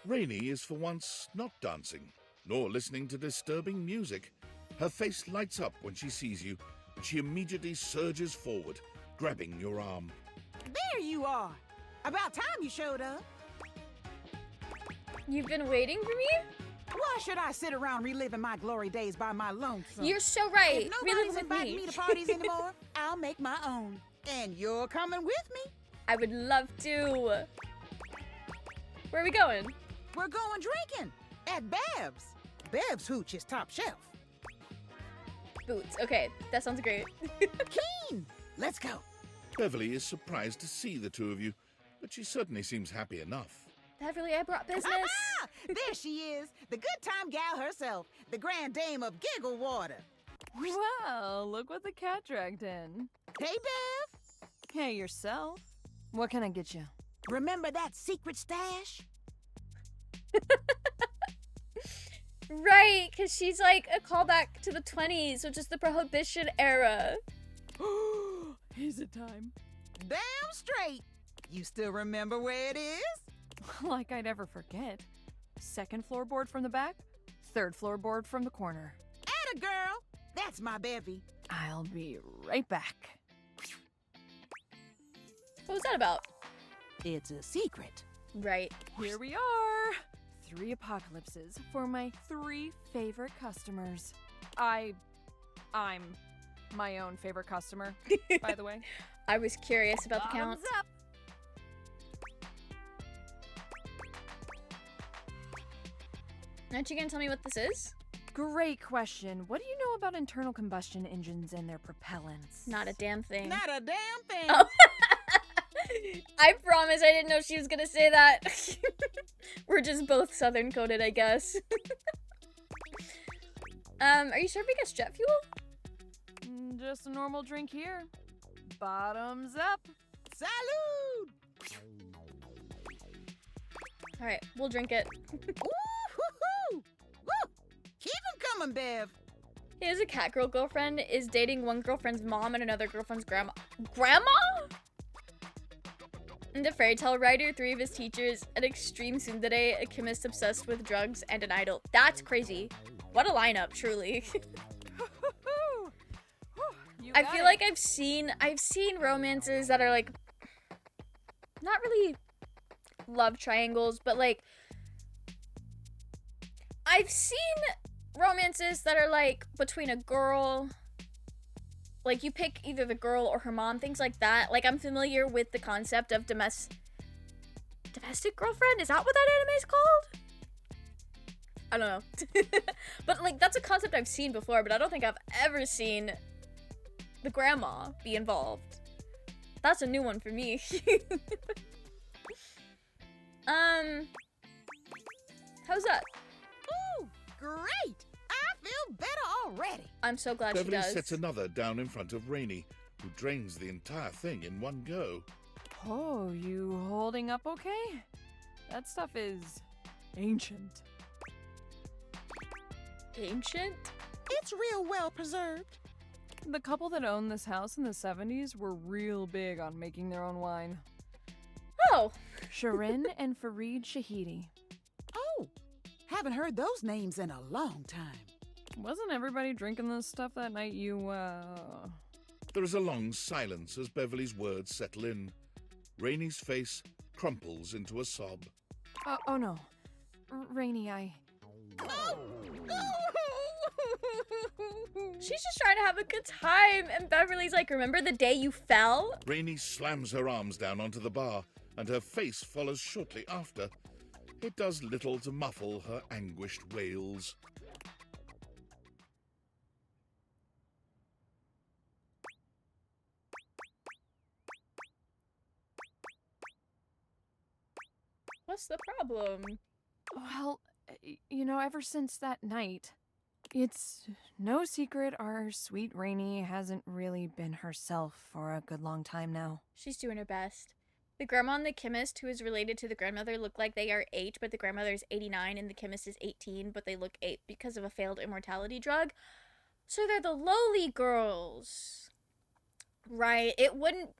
S2: Rainey is for once not dancing, nor listening to disturbing music. Her face lights up when she sees you, and she immediately surges forward, grabbing your arm.
S18: There you are! About time you showed up.
S1: You've been waiting for me?
S18: Why should I sit around reliving my glory days by my lonesome?
S1: You're so right.
S18: If nobody's
S1: Relive with
S18: inviting me to parties anymore, I'll make my own. And you're coming with me?
S1: I would love to. Where are we going?
S18: We're going drinking at Bev's. Bev's hooch is top shelf.
S1: Boots. Okay, that sounds great.
S18: Keen! Let's go.
S2: Beverly is surprised to see the two of you, but she certainly seems happy enough.
S1: Beverly, I brought business.
S18: Ah, there she is, the good time gal herself, the grand dame of Giggle Water.
S10: Well, look what the cat dragged in.
S18: Hey, Bev.
S10: Hey, yourself. What can I get you?
S18: Remember that secret stash?
S1: Right, because she's like a callback to the 20s, which is the Prohibition era.
S10: Is it time?
S18: Damn straight. You still remember where it is?
S10: Like I'd ever forget. Second floorboard from the back, third floorboard from the corner.
S18: Atta girl. That's my bevy.
S10: I'll be right back.
S1: What was that about?
S18: It's a secret.
S1: Right.
S10: Here we are. 3 apocalypses for my 3 favorite customers. I'm my own favorite customer, by the way.
S1: I was curious about the count.
S10: Up.
S1: Aren't you gonna tell me what this is?
S10: Great question. What do you know about internal combustion engines and their propellants?
S1: Not a damn thing.
S18: Not a damn thing.
S1: Oh. I promise I didn't know she was gonna say that. We're just both Southern coded, I guess. Are you serving us jet fuel?
S10: Just a normal drink here. Bottoms up.
S18: Salud!
S1: Alright, we'll drink it.
S18: Ooh-hoo-hoo! Woo! Keep 'em coming, Bev.
S1: He has a cat girl girlfriend, is dating one girlfriend's mom and another girlfriend's grandma. Grandma? And a fairy tale writer, 3 of his teachers, an extreme tsundere, a chemist obsessed with drugs, and an idol. That's crazy. What a lineup, truly. I feel like I've seen romances that are like not really love triangles, but like I've seen romances that are like between a girl, like you pick either the girl or her mom, things like that. Like I'm familiar with the concept of domestic girlfriend. Is that what that anime is called? I don't know. But like that's a concept I've seen before, but I don't think I've ever seen the grandma be involved. That's a new one for me. How's that?
S18: Ooh, great! I feel better already.
S1: I'm so glad
S2: Beverly
S1: she does.
S2: sets another down in front of Rainey, who drains the entire thing in one go.
S10: Oh, you holding up okay? That stuff is ancient.
S1: Ancient?
S18: It's real well preserved.
S10: The couple that owned this house in the 70s were real big on making their own wine.
S1: Oh!
S10: Sharin and Fareed Shahidi.
S18: Oh, haven't heard those names in a long time.
S10: Wasn't everybody drinking this stuff that night you,
S2: There is a long silence as Beverly's words settle in. Rainy's face crumples into a sob.
S10: Oh no. Rainy,
S1: She's just trying to have a good time, and Beverly's like, remember the day you fell?
S2: Rainy slams her arms down onto the bar, and her face follows shortly after. It does little to muffle her anguished wails.
S1: What's the problem?
S10: Well, you know, ever since that night, it's no secret our sweet Rainy hasn't really been herself for a good long time now.
S1: She's doing her best. The grandma and the chemist, who is related to the grandmother, look like they are 8, but the grandmother is 89 and the chemist is 18, but they look 8 because of a failed immortality drug. So they're the lowly girls. Right. It wouldn't...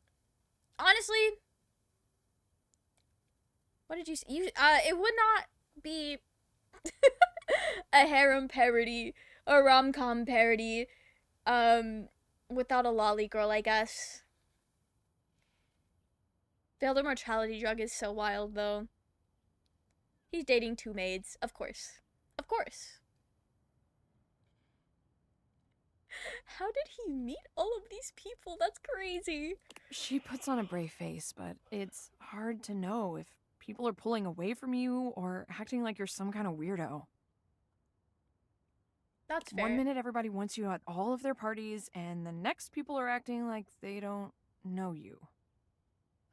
S1: Honestly... What did you say? It would not be a harem parody, a rom-com parody, without a lolly girl, I guess. Failed immortality drug is so wild, though. He's dating 2 maids, of course. Of course. How did he meet all of these people? That's crazy.
S10: She puts on a brave face, but it's hard to know if people are pulling away from you or acting like you're some kind of weirdo.
S1: That's fair.
S10: One minute everybody wants you at all of their parties, and the next people are acting like they don't know you.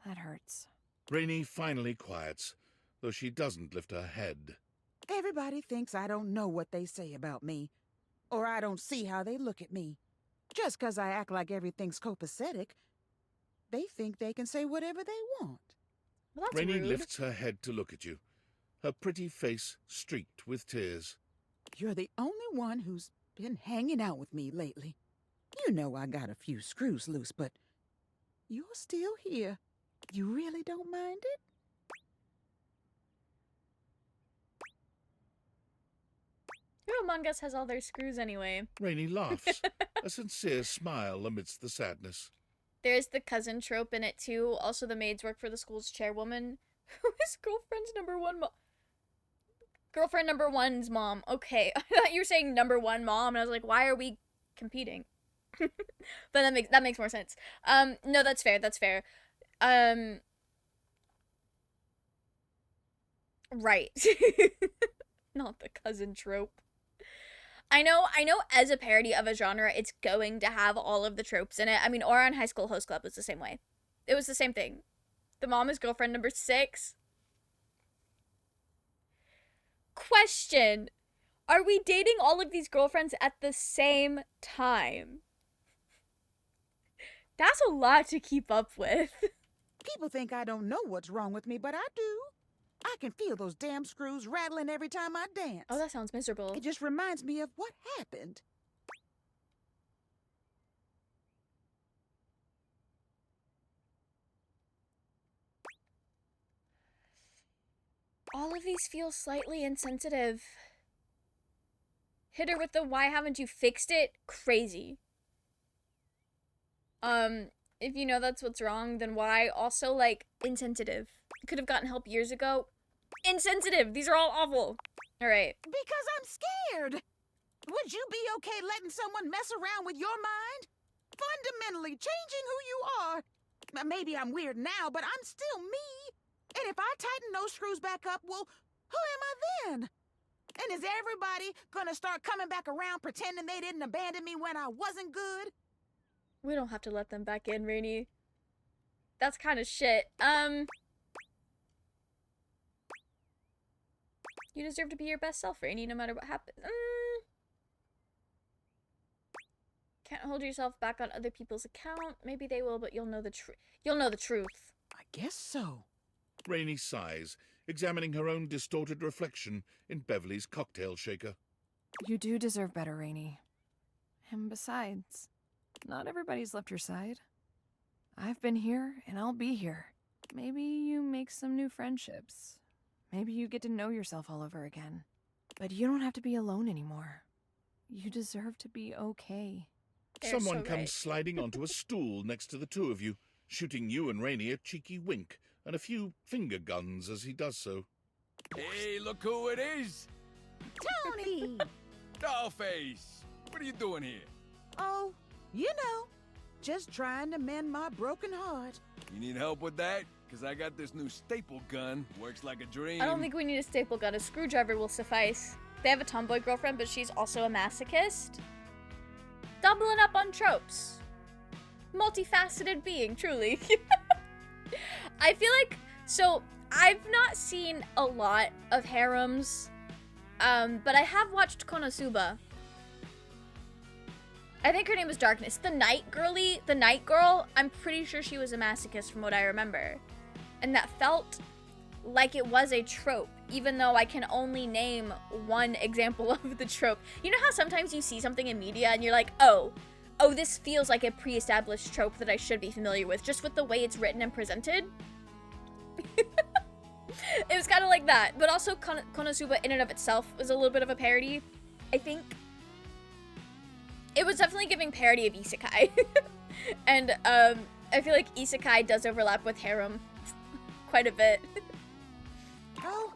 S10: That hurts.
S2: Rainy finally quiets, though she doesn't lift her head.
S18: Everybody thinks I don't know what they say about me, or I don't see how they look at me. Just 'cause I act like everything's copacetic, they think they can say whatever they want.
S1: Well, that's
S2: Rainy
S1: rude.
S2: lifts her head to look at you, her pretty face streaked with tears.
S18: You're the only one who's been hanging out with me lately. You know I got a few screws loose, but you're still here. You really don't mind it?
S1: Who among us has all their screws anyway?
S2: Rainy laughs, a sincere smile amidst the sadness.
S1: There's the cousin trope in it too. Also, the maids work for the school's chairwoman. Who is girlfriend's number 1 mom? Girlfriend number 1's mom. Okay, I thought you were saying number 1 mom, and I was like, why are we competing? But that makes more sense. No, that's fair. That's fair. Right. Not the cousin trope. I know as a parody of a genre, it's going to have all of the tropes in it. I mean, Ouran High School Host Club was the same way. It was the same thing. The mom is girlfriend number 6. Question. Are we dating all of these girlfriends at the same time? That's a lot to keep up with.
S18: People think I don't know what's wrong with me, but I do. I can feel those damn screws rattling every time I dance.
S1: Oh, that sounds miserable.
S18: It just reminds me of what happened.
S1: All of these feel slightly insensitive. Hit her with the why haven't you fixed it? Crazy. If you know that's what's wrong, then why? Also, like, insensitive. Could have gotten help years ago. Insensitive! These are all awful. Alright.
S18: Because I'm scared. Would you be okay letting someone mess around with your mind? Fundamentally changing who you are. Maybe I'm weird now, but I'm still me. And if I tighten those screws back up, well, who am I then? And is everybody gonna start coming back around pretending they didn't abandon me when I wasn't good?
S1: We don't have to let them back in, Rainy. That's kind of shit. You deserve to be your best self, Rainy, no matter what happens. Can't hold yourself back on other people's account. Maybe they will, but you'll know the truth. You'll know the truth.
S18: I guess so.
S2: Rainy sighs, examining her own distorted reflection in Beverly's cocktail shaker.
S10: You do deserve better, Rainey. And besides, not everybody's left your side. I've been here, and I'll be here. Maybe you make some new friendships. Maybe you get to know yourself all over again. But you don't have to be alone anymore. You deserve to be okay.
S2: Someone comes sliding onto a stool next to the two of you, shooting you and Rainey a cheeky wink and a few finger guns as he does so.
S6: Hey, look who it is!
S18: Tony!
S6: Dollface! What are you doing here?
S18: Oh, you know, just trying to mend my broken heart.
S6: You need help with that? Because I got this new staple gun. Works like a dream.
S1: I don't think we need a staple gun. A screwdriver will suffice. They have a tomboy girlfriend, but she's also a masochist. Doubling up on tropes. Multifaceted being, truly. I feel like, so I've not seen a lot of harems, but I have watched Konosuba. I think her name was Darkness. The night girl, I'm pretty sure she was a masochist from what I remember. And that felt like it was a trope, even though I can only name one example of the trope. You know how sometimes you see something in media and you're like, oh, this feels like a pre-established trope that I should be familiar with, just with the way it's written and presented? It was kind of like that, but also Konosuba in and of itself was a little bit of a parody, I think. It was definitely giving parody of isekai. And I feel like isekai does overlap with harem quite a bit.
S18: Oh,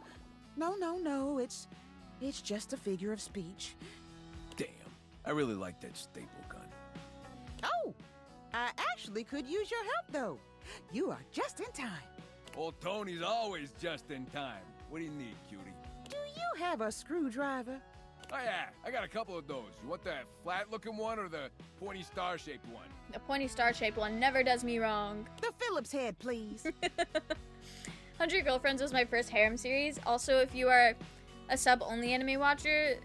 S18: no, it's just a figure of speech.
S6: Damn, I really like that staple gun.
S18: Oh, I actually could use your help, though. You are just in time.
S6: Old Tony's always just in time. What do you need, cutie?
S18: Do you have a screwdriver?
S6: Oh yeah, I got a couple of those. You want the flat-looking one or the pointy star-shaped one?
S1: The pointy star-shaped one never does me wrong.
S18: The Phillips head, please.
S1: 100 Girlfriends was my first harem series. Also, if you are a sub-only anime watcher,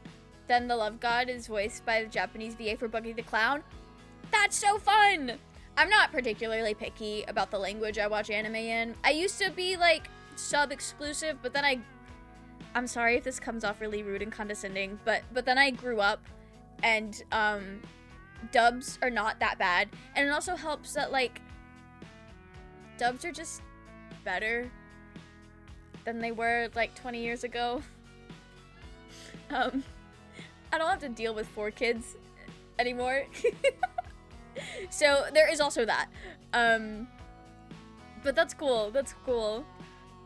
S1: then the Love God is voiced by the Japanese VA for Buggy the Clown. That's so fun! I'm not particularly picky about the language I watch anime in. I used to be, like, sub-exclusive, but then I'm sorry if this comes off really rude and condescending, but then I grew up, and, dubs are not that bad. And it also helps that, like, dubs are just better than they were, like, 20 years ago. I don't have to deal with 4 kids anymore. So there is also that. But that's cool. That's cool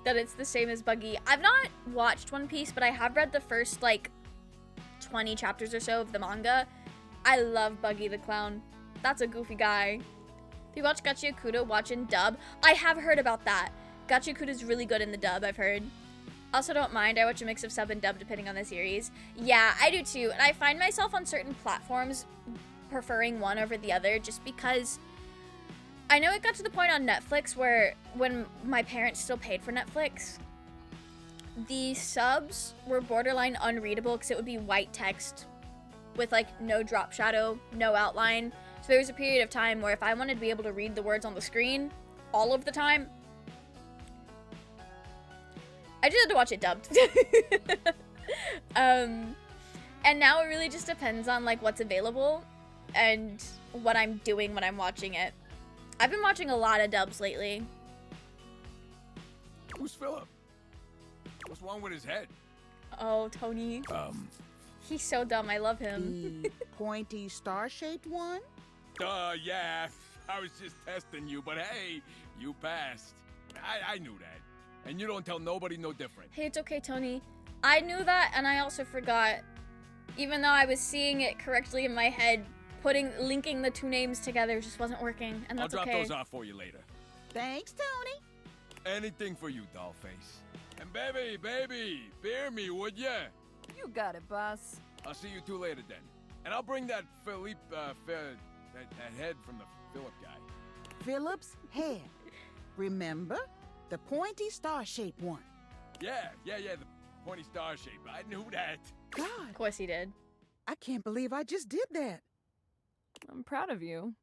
S1: that it's the same as Buggy. I've not watched One Piece, but I have read the first, like, 20 chapters or so of the manga. I love Buggy the Clown. That's a goofy guy. If you watch Gachiakudo, watch in dub. I have heard about that. Gachiakudo is really good in the dub, I've heard. Also don't mind, I watch a mix of sub and dub depending on the series. Yeah, I do too, and I find myself on certain platforms preferring one over the other just because I know it got to the point on Netflix where when my parents still paid for Netflix, the subs were borderline unreadable because it would be white text with like no drop shadow, no outline. So there was a period of time where if I wanted to be able to read the words on the screen all of the time, I just had to watch it dubbed. And now it really just depends on like what's available and what I'm doing when I'm watching it. I've been watching a lot of dubs lately.
S6: Who's Philip? What's wrong with his head?
S1: Oh, Tony. He's so dumb. I love him.
S18: The pointy star-shaped one?
S6: Yeah. I was just testing you, but hey, you passed. I knew that. And you don't tell nobody no different.
S1: Hey, it's okay, Tony. I knew that, and I also forgot. Even though I was seeing it correctly in my head, linking the two names together just wasn't working, and that's
S6: I'll drop
S1: okay.
S6: those off for you later.
S18: Thanks, Tony.
S6: Anything for you, dollface. And baby, bear me, would ya?
S10: You got it, boss.
S6: I'll see you two later then. And I'll bring that Philippe, that head from the Philip guy.
S18: Philip's head. Remember? The pointy star-shaped one.
S6: Yeah, the pointy star shape. I knew that.
S18: God.
S1: Of course he did.
S18: I can't believe I just did that.
S10: I'm proud of you.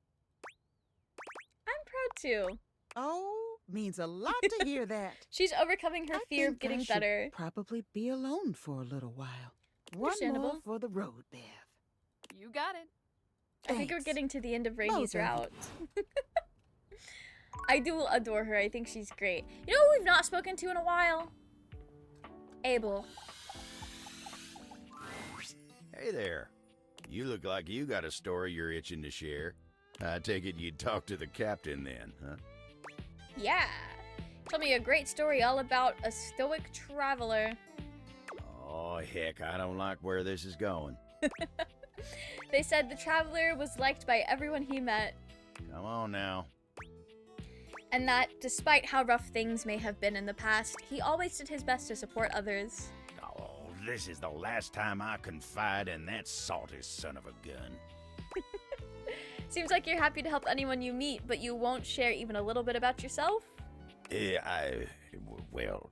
S1: I'm proud too.
S18: Oh, means a lot to hear that.
S1: She's overcoming her fear of
S18: think I
S1: getting
S18: should
S1: better.
S18: Probably be alone for a little while. One
S1: Understandable.
S18: more for the road, Bev.
S16: You got it.
S1: I think we're
S18: Thanks.
S1: getting to the end of Rainy's
S18: Both of you.
S1: route. I do adore her. I think she's great. You know who we've not spoken to in a while? Abel.
S8: Hey there. You look like you got a story you're itching to share. I take it you'd talk to the captain then, huh?
S1: Yeah. Told me a great story all about a stoic traveler.
S8: Oh, heck, I don't like where this is going.
S1: They said the traveler was liked by everyone he met,
S8: Come on now.
S1: and that despite how rough things may have been in the past, he always did his best to support others.
S8: Oh, this is the last time I confide in that salty son of a gun.
S1: Seems like you're happy to help anyone you meet, but you won't share even a little bit about yourself?
S8: Well,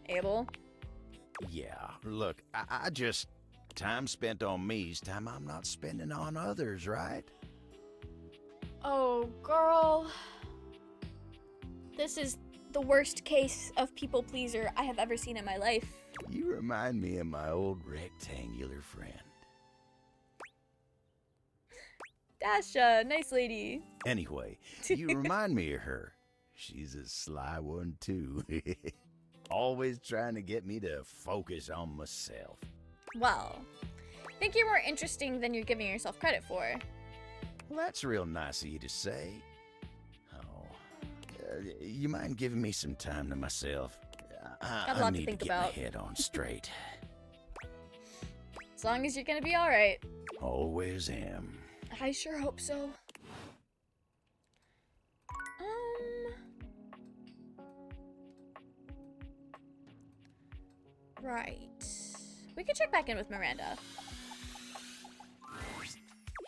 S1: Abel?
S8: yeah. Look, I just... Time spent on me's time I'm not spending on others, right?
S1: Oh, girl. This is the worst case of people pleaser I have ever seen in my life.
S8: You remind me of my old rectangular friend.
S1: Dasha, nice lady.
S8: Anyway, you remind me of her. She's a sly one, too. Always trying to get me to focus on myself.
S1: Well, I think you're more interesting than you're giving yourself credit for.
S8: Well, that's real nice of you to say. Oh, you mind giving me some time to myself?
S1: Got a
S8: I
S1: lot to
S8: need
S1: think
S8: get
S1: about.
S8: my head on straight.
S1: As long as you're gonna be alright.
S8: Always am.
S1: I sure hope so. Right. We could check back in with Miranda.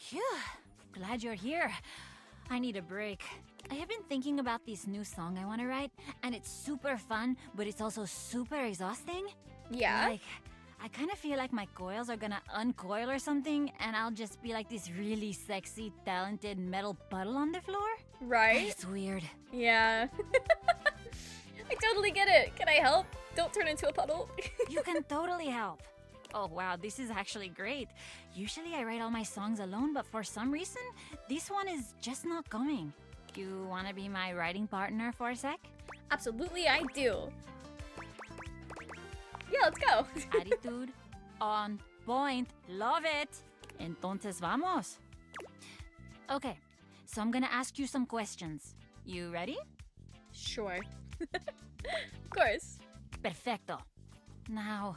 S11: Phew. Glad you're here. I need a break. I have been thinking about this new song I want to write, and it's super fun, but it's also super exhausting.
S1: Yeah?
S11: Like, I kind of feel like my coils are gonna uncoil or something, and I'll just be like this really sexy, talented metal puddle on the floor.
S1: Right?
S11: It's weird.
S1: Yeah. I totally get it. Can I help? Don't turn into a puddle.
S11: You can totally help. Oh wow, this is actually great. Usually I write all my songs alone, but for some reason, this one is just not coming. You wanna be my writing partner for a sec?
S1: Absolutely, I do. Yeah, let's go.
S11: Attitude on point. Love it. Entonces vamos. Okay, so I'm gonna ask you some questions. You ready?
S1: Sure. Of course.
S11: Perfecto. Now,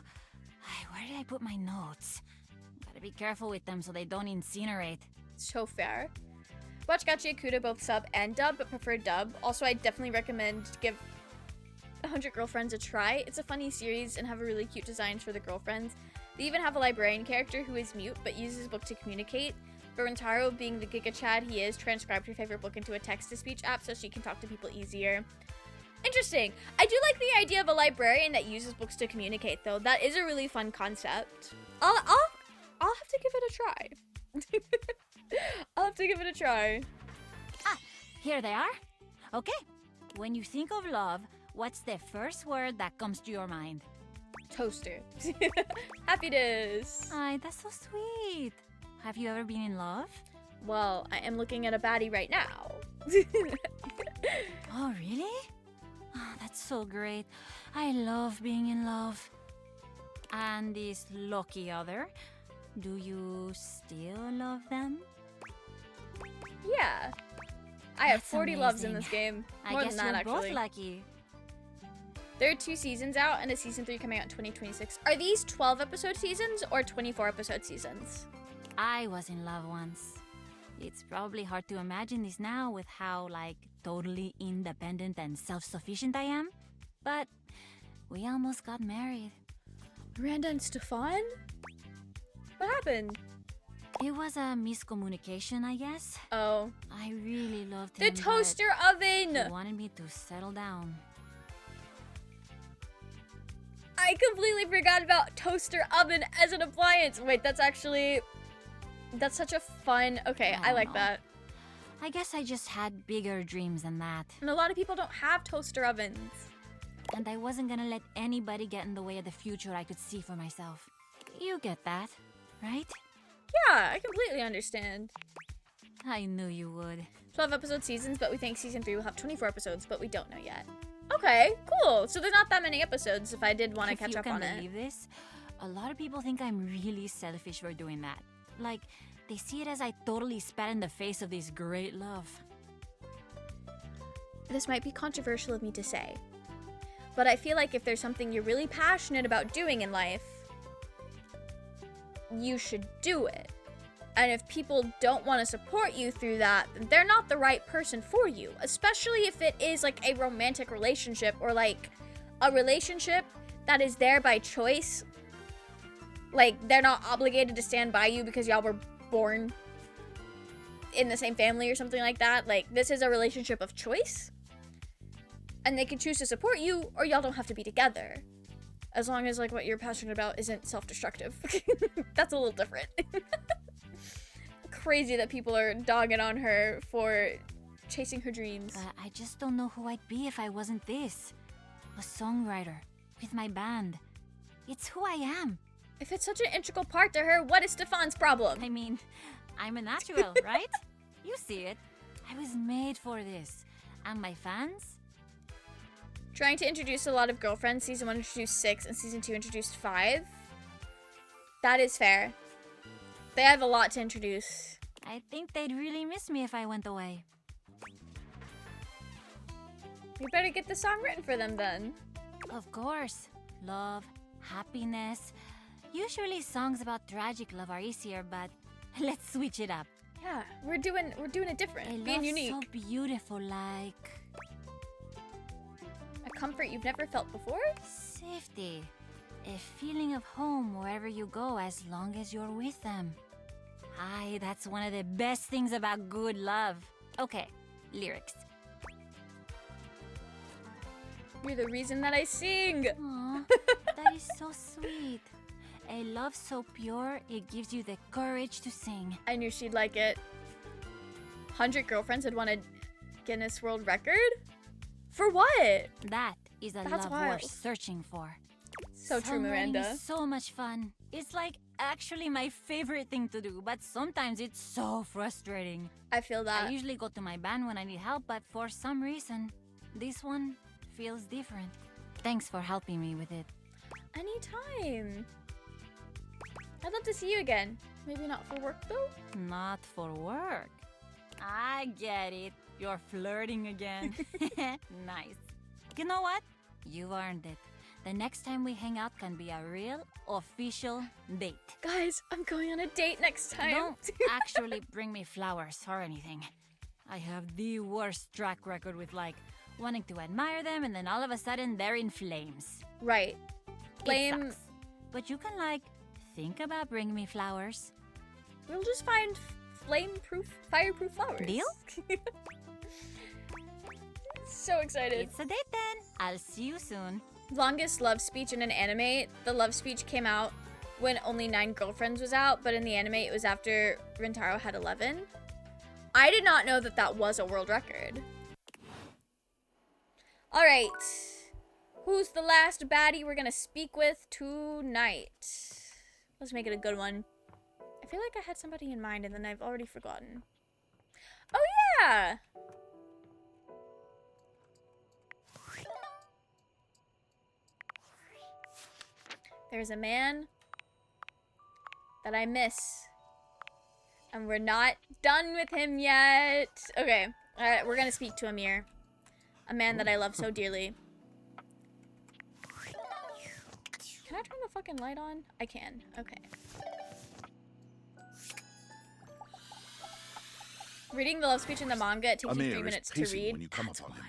S11: where did I put my notes? Gotta be careful with them so they don't incinerate.
S1: So fair. Watch Gachi and Kuda both sub and dub, but prefer dub. Also, I definitely recommend give 100 Girlfriends a try. It's a funny series and have a really cute designs for the girlfriends. They even have a librarian character who is mute but uses his book to communicate. Burantaro, being the Giga Chad he is, transcribed her favorite book into a text-to-speech app so she can talk to people easier. Interesting. I do like the idea of a librarian that uses books to communicate, though. That is a really fun concept. I'll have to give it a try. I'll have to give it a try.
S11: Ah, here they are. Okay. When you think of love, what's the first word that comes to your mind?
S1: Toaster. Happiness.
S11: Ay, that's so sweet. Have you ever been in love?
S1: Well, I am looking at a baddie right now.
S11: Oh, really? Oh, that's so great. I love being in love. And this lucky other, do you still love them?
S1: Yeah. I have
S11: That's
S1: 40 loves in
S11: amazing.
S1: this game.
S11: I
S1: More
S11: guess
S1: than that,
S11: you're
S1: actually.
S11: both lucky.
S1: There are 2 seasons out and a season 3 coming out in 2026. Are these 12 episode seasons or 24 episode seasons?
S11: I was in love once. It's probably hard to imagine this now with how, like, totally independent and self-sufficient I am. But we almost got married.
S1: Miranda and Stefan? What happened?
S11: It was a miscommunication, I guess.
S1: Oh.
S11: I really loved
S1: The
S11: him.
S1: toaster
S11: but
S1: oven!
S11: He wanted me to settle down.
S1: I completely forgot about toaster oven as an appliance. Wait, that's such a fun... Okay, I like
S11: know.
S1: that.
S11: I guess I just had bigger dreams than that.
S1: And a lot of people don't have toaster ovens.
S11: And I wasn't gonna let anybody get in the way of the future I could see for myself. You get that, right?
S1: Yeah, I completely understand.
S11: I knew you would.
S1: 12 episode seasons, but we think season 3 will have 24 episodes, but we don't know yet. Okay, cool. So there's not that many episodes if I did want to catch up on it.
S11: If you can believe this, a lot of people think I'm really selfish for doing that. Like, they see it as I totally spat in the face of this great love.
S1: This might be controversial of me to say, but I feel like if there's something you're really passionate about doing in life, you should do it. And if people don't want to support you through that, then they're not the right person for you. Especially if it is like a romantic relationship or like a relationship that is there by choice. Like, they're not obligated to stand by you because y'all were born in the same family or something like that. Like, this is a relationship of choice. And they can choose to support you, or y'all don't have to be together. As long as, like, what you're passionate about isn't self-destructive. That's a little different. Crazy that people are dogging on her for chasing her dreams.
S11: But I just don't know who I'd be if I wasn't this. A songwriter, with my band. It's who I am.
S1: If it's such an integral part to her, what is Stefan's problem?
S11: I mean, I'm a natural, right? You see it. I was made for this. And my fans?
S1: Trying to introduce a lot of girlfriends. Season 1 introduced 6 and Season 2 introduced 5. That is fair. They have a lot to introduce.
S11: I think they'd really miss me if I went away.
S1: You better get the song written for them then.
S11: Of course. Love, happiness. Usually songs about tragic love are easier, but let's switch it up.
S1: Yeah, we're doing it different. Being unique.
S11: So beautiful, like
S1: a comfort you've never felt before?
S11: Safety. A feeling of home wherever you go as long as you're with them. Aye, that's one of the best things about good love. Okay, lyrics.
S1: You're the reason that I sing.
S11: Aw, that is so sweet. A love so pure, it gives you the courage to sing.
S1: I knew she'd like it. 100 girlfriends had won a Guinness World Record? For what?
S11: That is a love worth searching for.
S1: So true, Miranda.
S11: Songwriting is so much fun. It's like actually my favorite thing to do, but sometimes it's so frustrating.
S1: I feel that.
S11: I usually go to my band when I need help, but for some reason, this one feels different. Thanks for helping me with it.
S1: Anytime. I'd love to see you again. Maybe not for work, though?
S11: Not for work. I get it. You're flirting again. Nice. You know what? You've earned it. The next time we hang out can be a real, official date.
S1: Guys, I'm going on a date next time.
S11: Don't actually bring me flowers or anything. I have the worst track record with, like, wanting to admire them and then all of a sudden they're in flames.
S1: Right.
S11: It sucks. But you can, like, think about bringing me flowers.
S1: We'll just find flame-proof, fire-proof flowers.
S11: Deal?
S1: So excited.
S11: It's a date then. I'll see you soon.
S1: Longest love speech in an anime. The love speech came out when only 9 girlfriends was out, but in the anime it was after Rintaro had 11. I did not know that that was a world record. All right. Who's the last baddie we're gonna speak with tonight? Let's make it a good one. I feel like I had somebody in mind and then I've already forgotten. Oh yeah! There's a man that I miss. And we're not done with him yet. Okay, we're gonna speak to Amir. A man that I love so dearly. Can I turn the fucking light on? I can. Okay. Reading the love speech in the manga, it takes you 3 minutes to read.
S2: When you come upon him,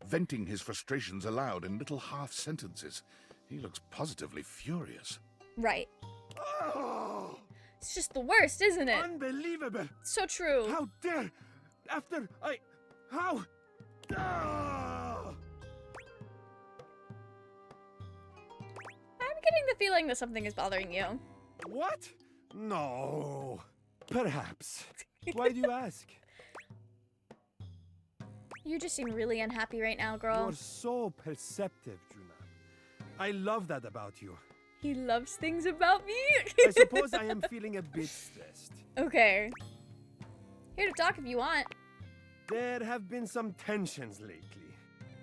S2: venting his frustrations aloud in little half sentences. He looks positively furious.
S1: Right. It's just the worst, isn't it?
S6: Unbelievable.
S1: So true.
S6: How dare! After how?
S1: I'm getting the feeling that something is bothering you.
S6: What? No. Perhaps. Why do you ask?
S1: You just seem really unhappy right now, girl.
S13: You're so perceptive, Junab. I love that about you.
S1: He loves things about me.
S13: I suppose I am feeling a bit stressed.
S1: Okay. Here to talk if you want.
S13: There have been some tensions lately.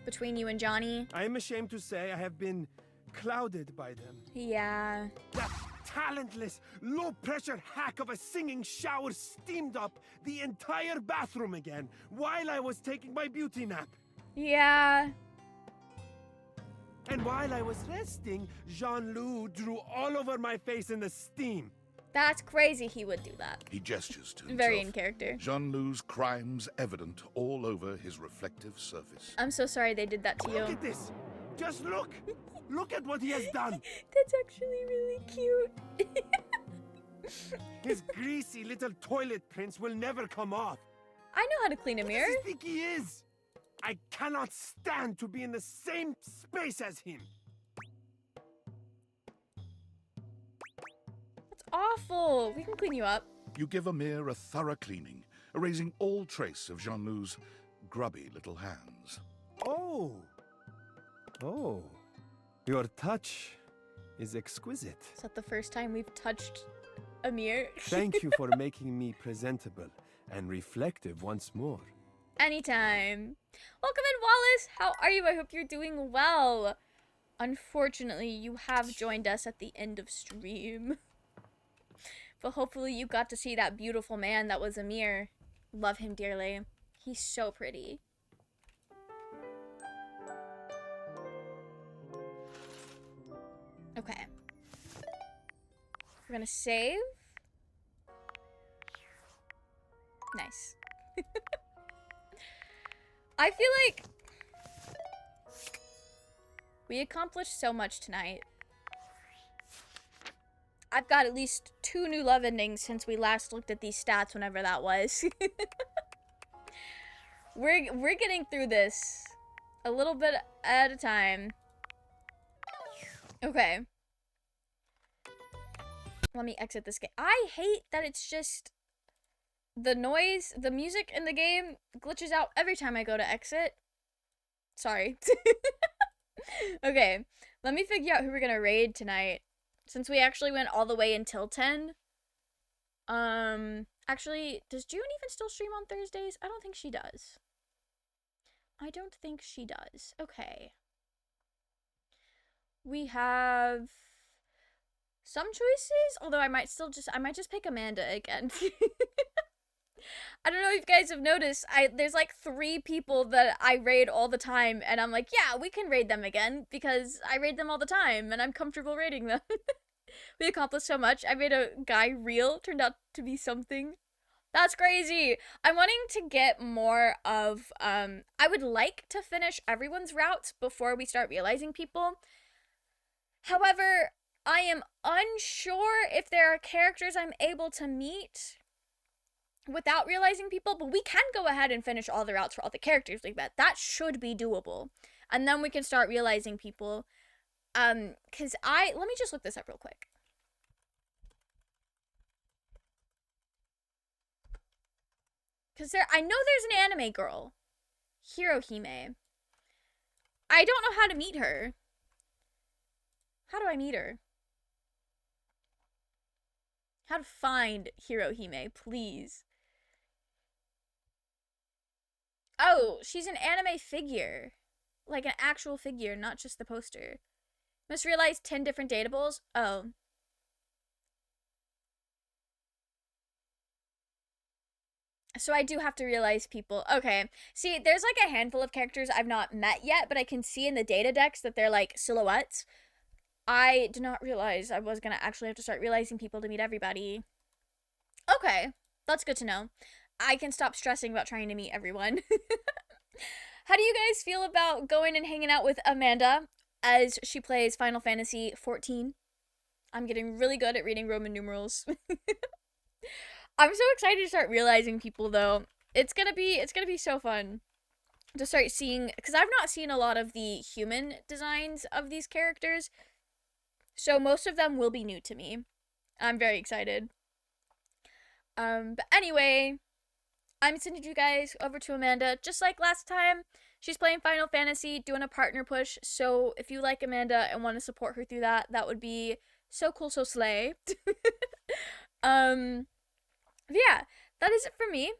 S1: Between you and Johnny?
S13: I am ashamed to say I have been clouded by them.
S1: Yeah.
S13: That talentless, low-pressure hack of a singing shower steamed up the entire bathroom again while I was taking my beauty nap.
S1: Yeah.
S13: And while I was resting, Jean-Loup drew all over my face in the steam.
S1: That's crazy he would do that.
S2: He gestures to himself.
S1: Very in character.
S2: Jean-Lou's crimes evident all over his reflective surface.
S1: I'm so sorry they did that to you.
S13: Look at this! Just look! Look at what he has done!
S1: That's actually really cute.
S13: His greasy little toilet prints will never come off.
S1: I know how to clean a mirror.
S13: What does he think he is? I cannot stand to be in the same space as him.
S1: That's awful. We can clean you up.
S2: You give Amir a thorough cleaning, erasing all trace of Jean-Lou's grubby little hands.
S13: Oh. Oh. Your touch is exquisite.
S1: Is that the first time we've touched Amir?
S13: Thank you for making me presentable and reflective once more.
S1: Anytime. Welcome in, Wallace. How are you? I hope you're doing well. Unfortunately, you have joined us at the end of stream. But hopefully you got to see that beautiful man that was Amir. Love him dearly. He's so pretty. Okay. We're gonna save. Nice. I feel like we accomplished so much tonight. I've got at least 2 new love endings since we last looked at these stats, whenever that was. We're getting through this a little bit at a time. Okay. Let me exit this game. I hate that it's just the noise, the music in the game glitches out every time I go to exit. Sorry. Okay, let me figure out who we're gonna raid tonight. Since we actually went all the way until 10. Actually, does June even still stream on Thursdays? I don't think she does. I don't think she does. Okay. We have some choices, although I might just pick Amanda again. I don't know if you guys have noticed, there's like 3 people that I raid all the time, and I'm like, yeah, we can raid them again, because I raid them all the time, and I'm comfortable raiding them. We accomplished so much. I made a guy real, turned out to be something. That's crazy! I'm wanting to get more of, I would like to finish everyone's routes before we start realizing people. However, I am unsure if there are characters I'm able to meet without realizing people, but we can go ahead and finish all the routes for all the characters like that. That should be doable. And then we can start realizing people. Let me just look this up real quick. I know there's an anime girl. Hirohime. I don't know how to meet her. How do I meet her? How to find Hirohime, please. Oh, she's an anime figure. Like an actual figure, not just the poster. Must realize 10 different datables? Oh. So I do have to realize people. Okay. See, there's like a handful of characters I've not met yet, but I can see in the data decks that they're like silhouettes. I did not realize I was gonna actually have to start realizing people to meet everybody. Okay. That's good to know. I can stop stressing about trying to meet everyone. How do you guys feel about going and hanging out with Amanda as she plays Final Fantasy XIV? I'm getting really good at reading Roman numerals. I'm so excited to start realizing people though. It's gonna be so fun to start seeing, because I've not seen a lot of the human designs of these characters. So most of them will be new to me. I'm very excited. But anyway, I'm sending you guys over to Amanda, just like last time. She's playing Final Fantasy, doing a partner push, so if you like Amanda and want to support her through that, that would be so cool, so slay. Yeah, that is it for me.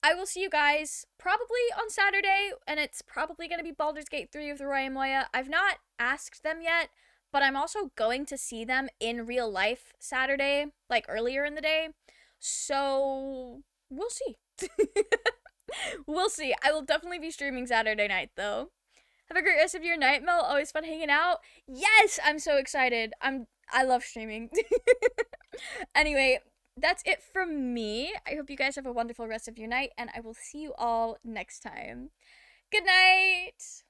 S1: I will see you guys probably on Saturday, and it's probably going to be Baldur's Gate 3 with Roy and Moya. I've not asked them yet, but I'm also going to see them in real life Saturday, like earlier in the day. So, we'll see. We'll see. I will definitely be streaming Saturday night, though. Have a great rest of your night, Mel. Always fun hanging out. Yes, I'm so excited. I love streaming. Anyway, that's it from me. I hope you guys have a wonderful rest of your night, and I will see you all next time. Good night!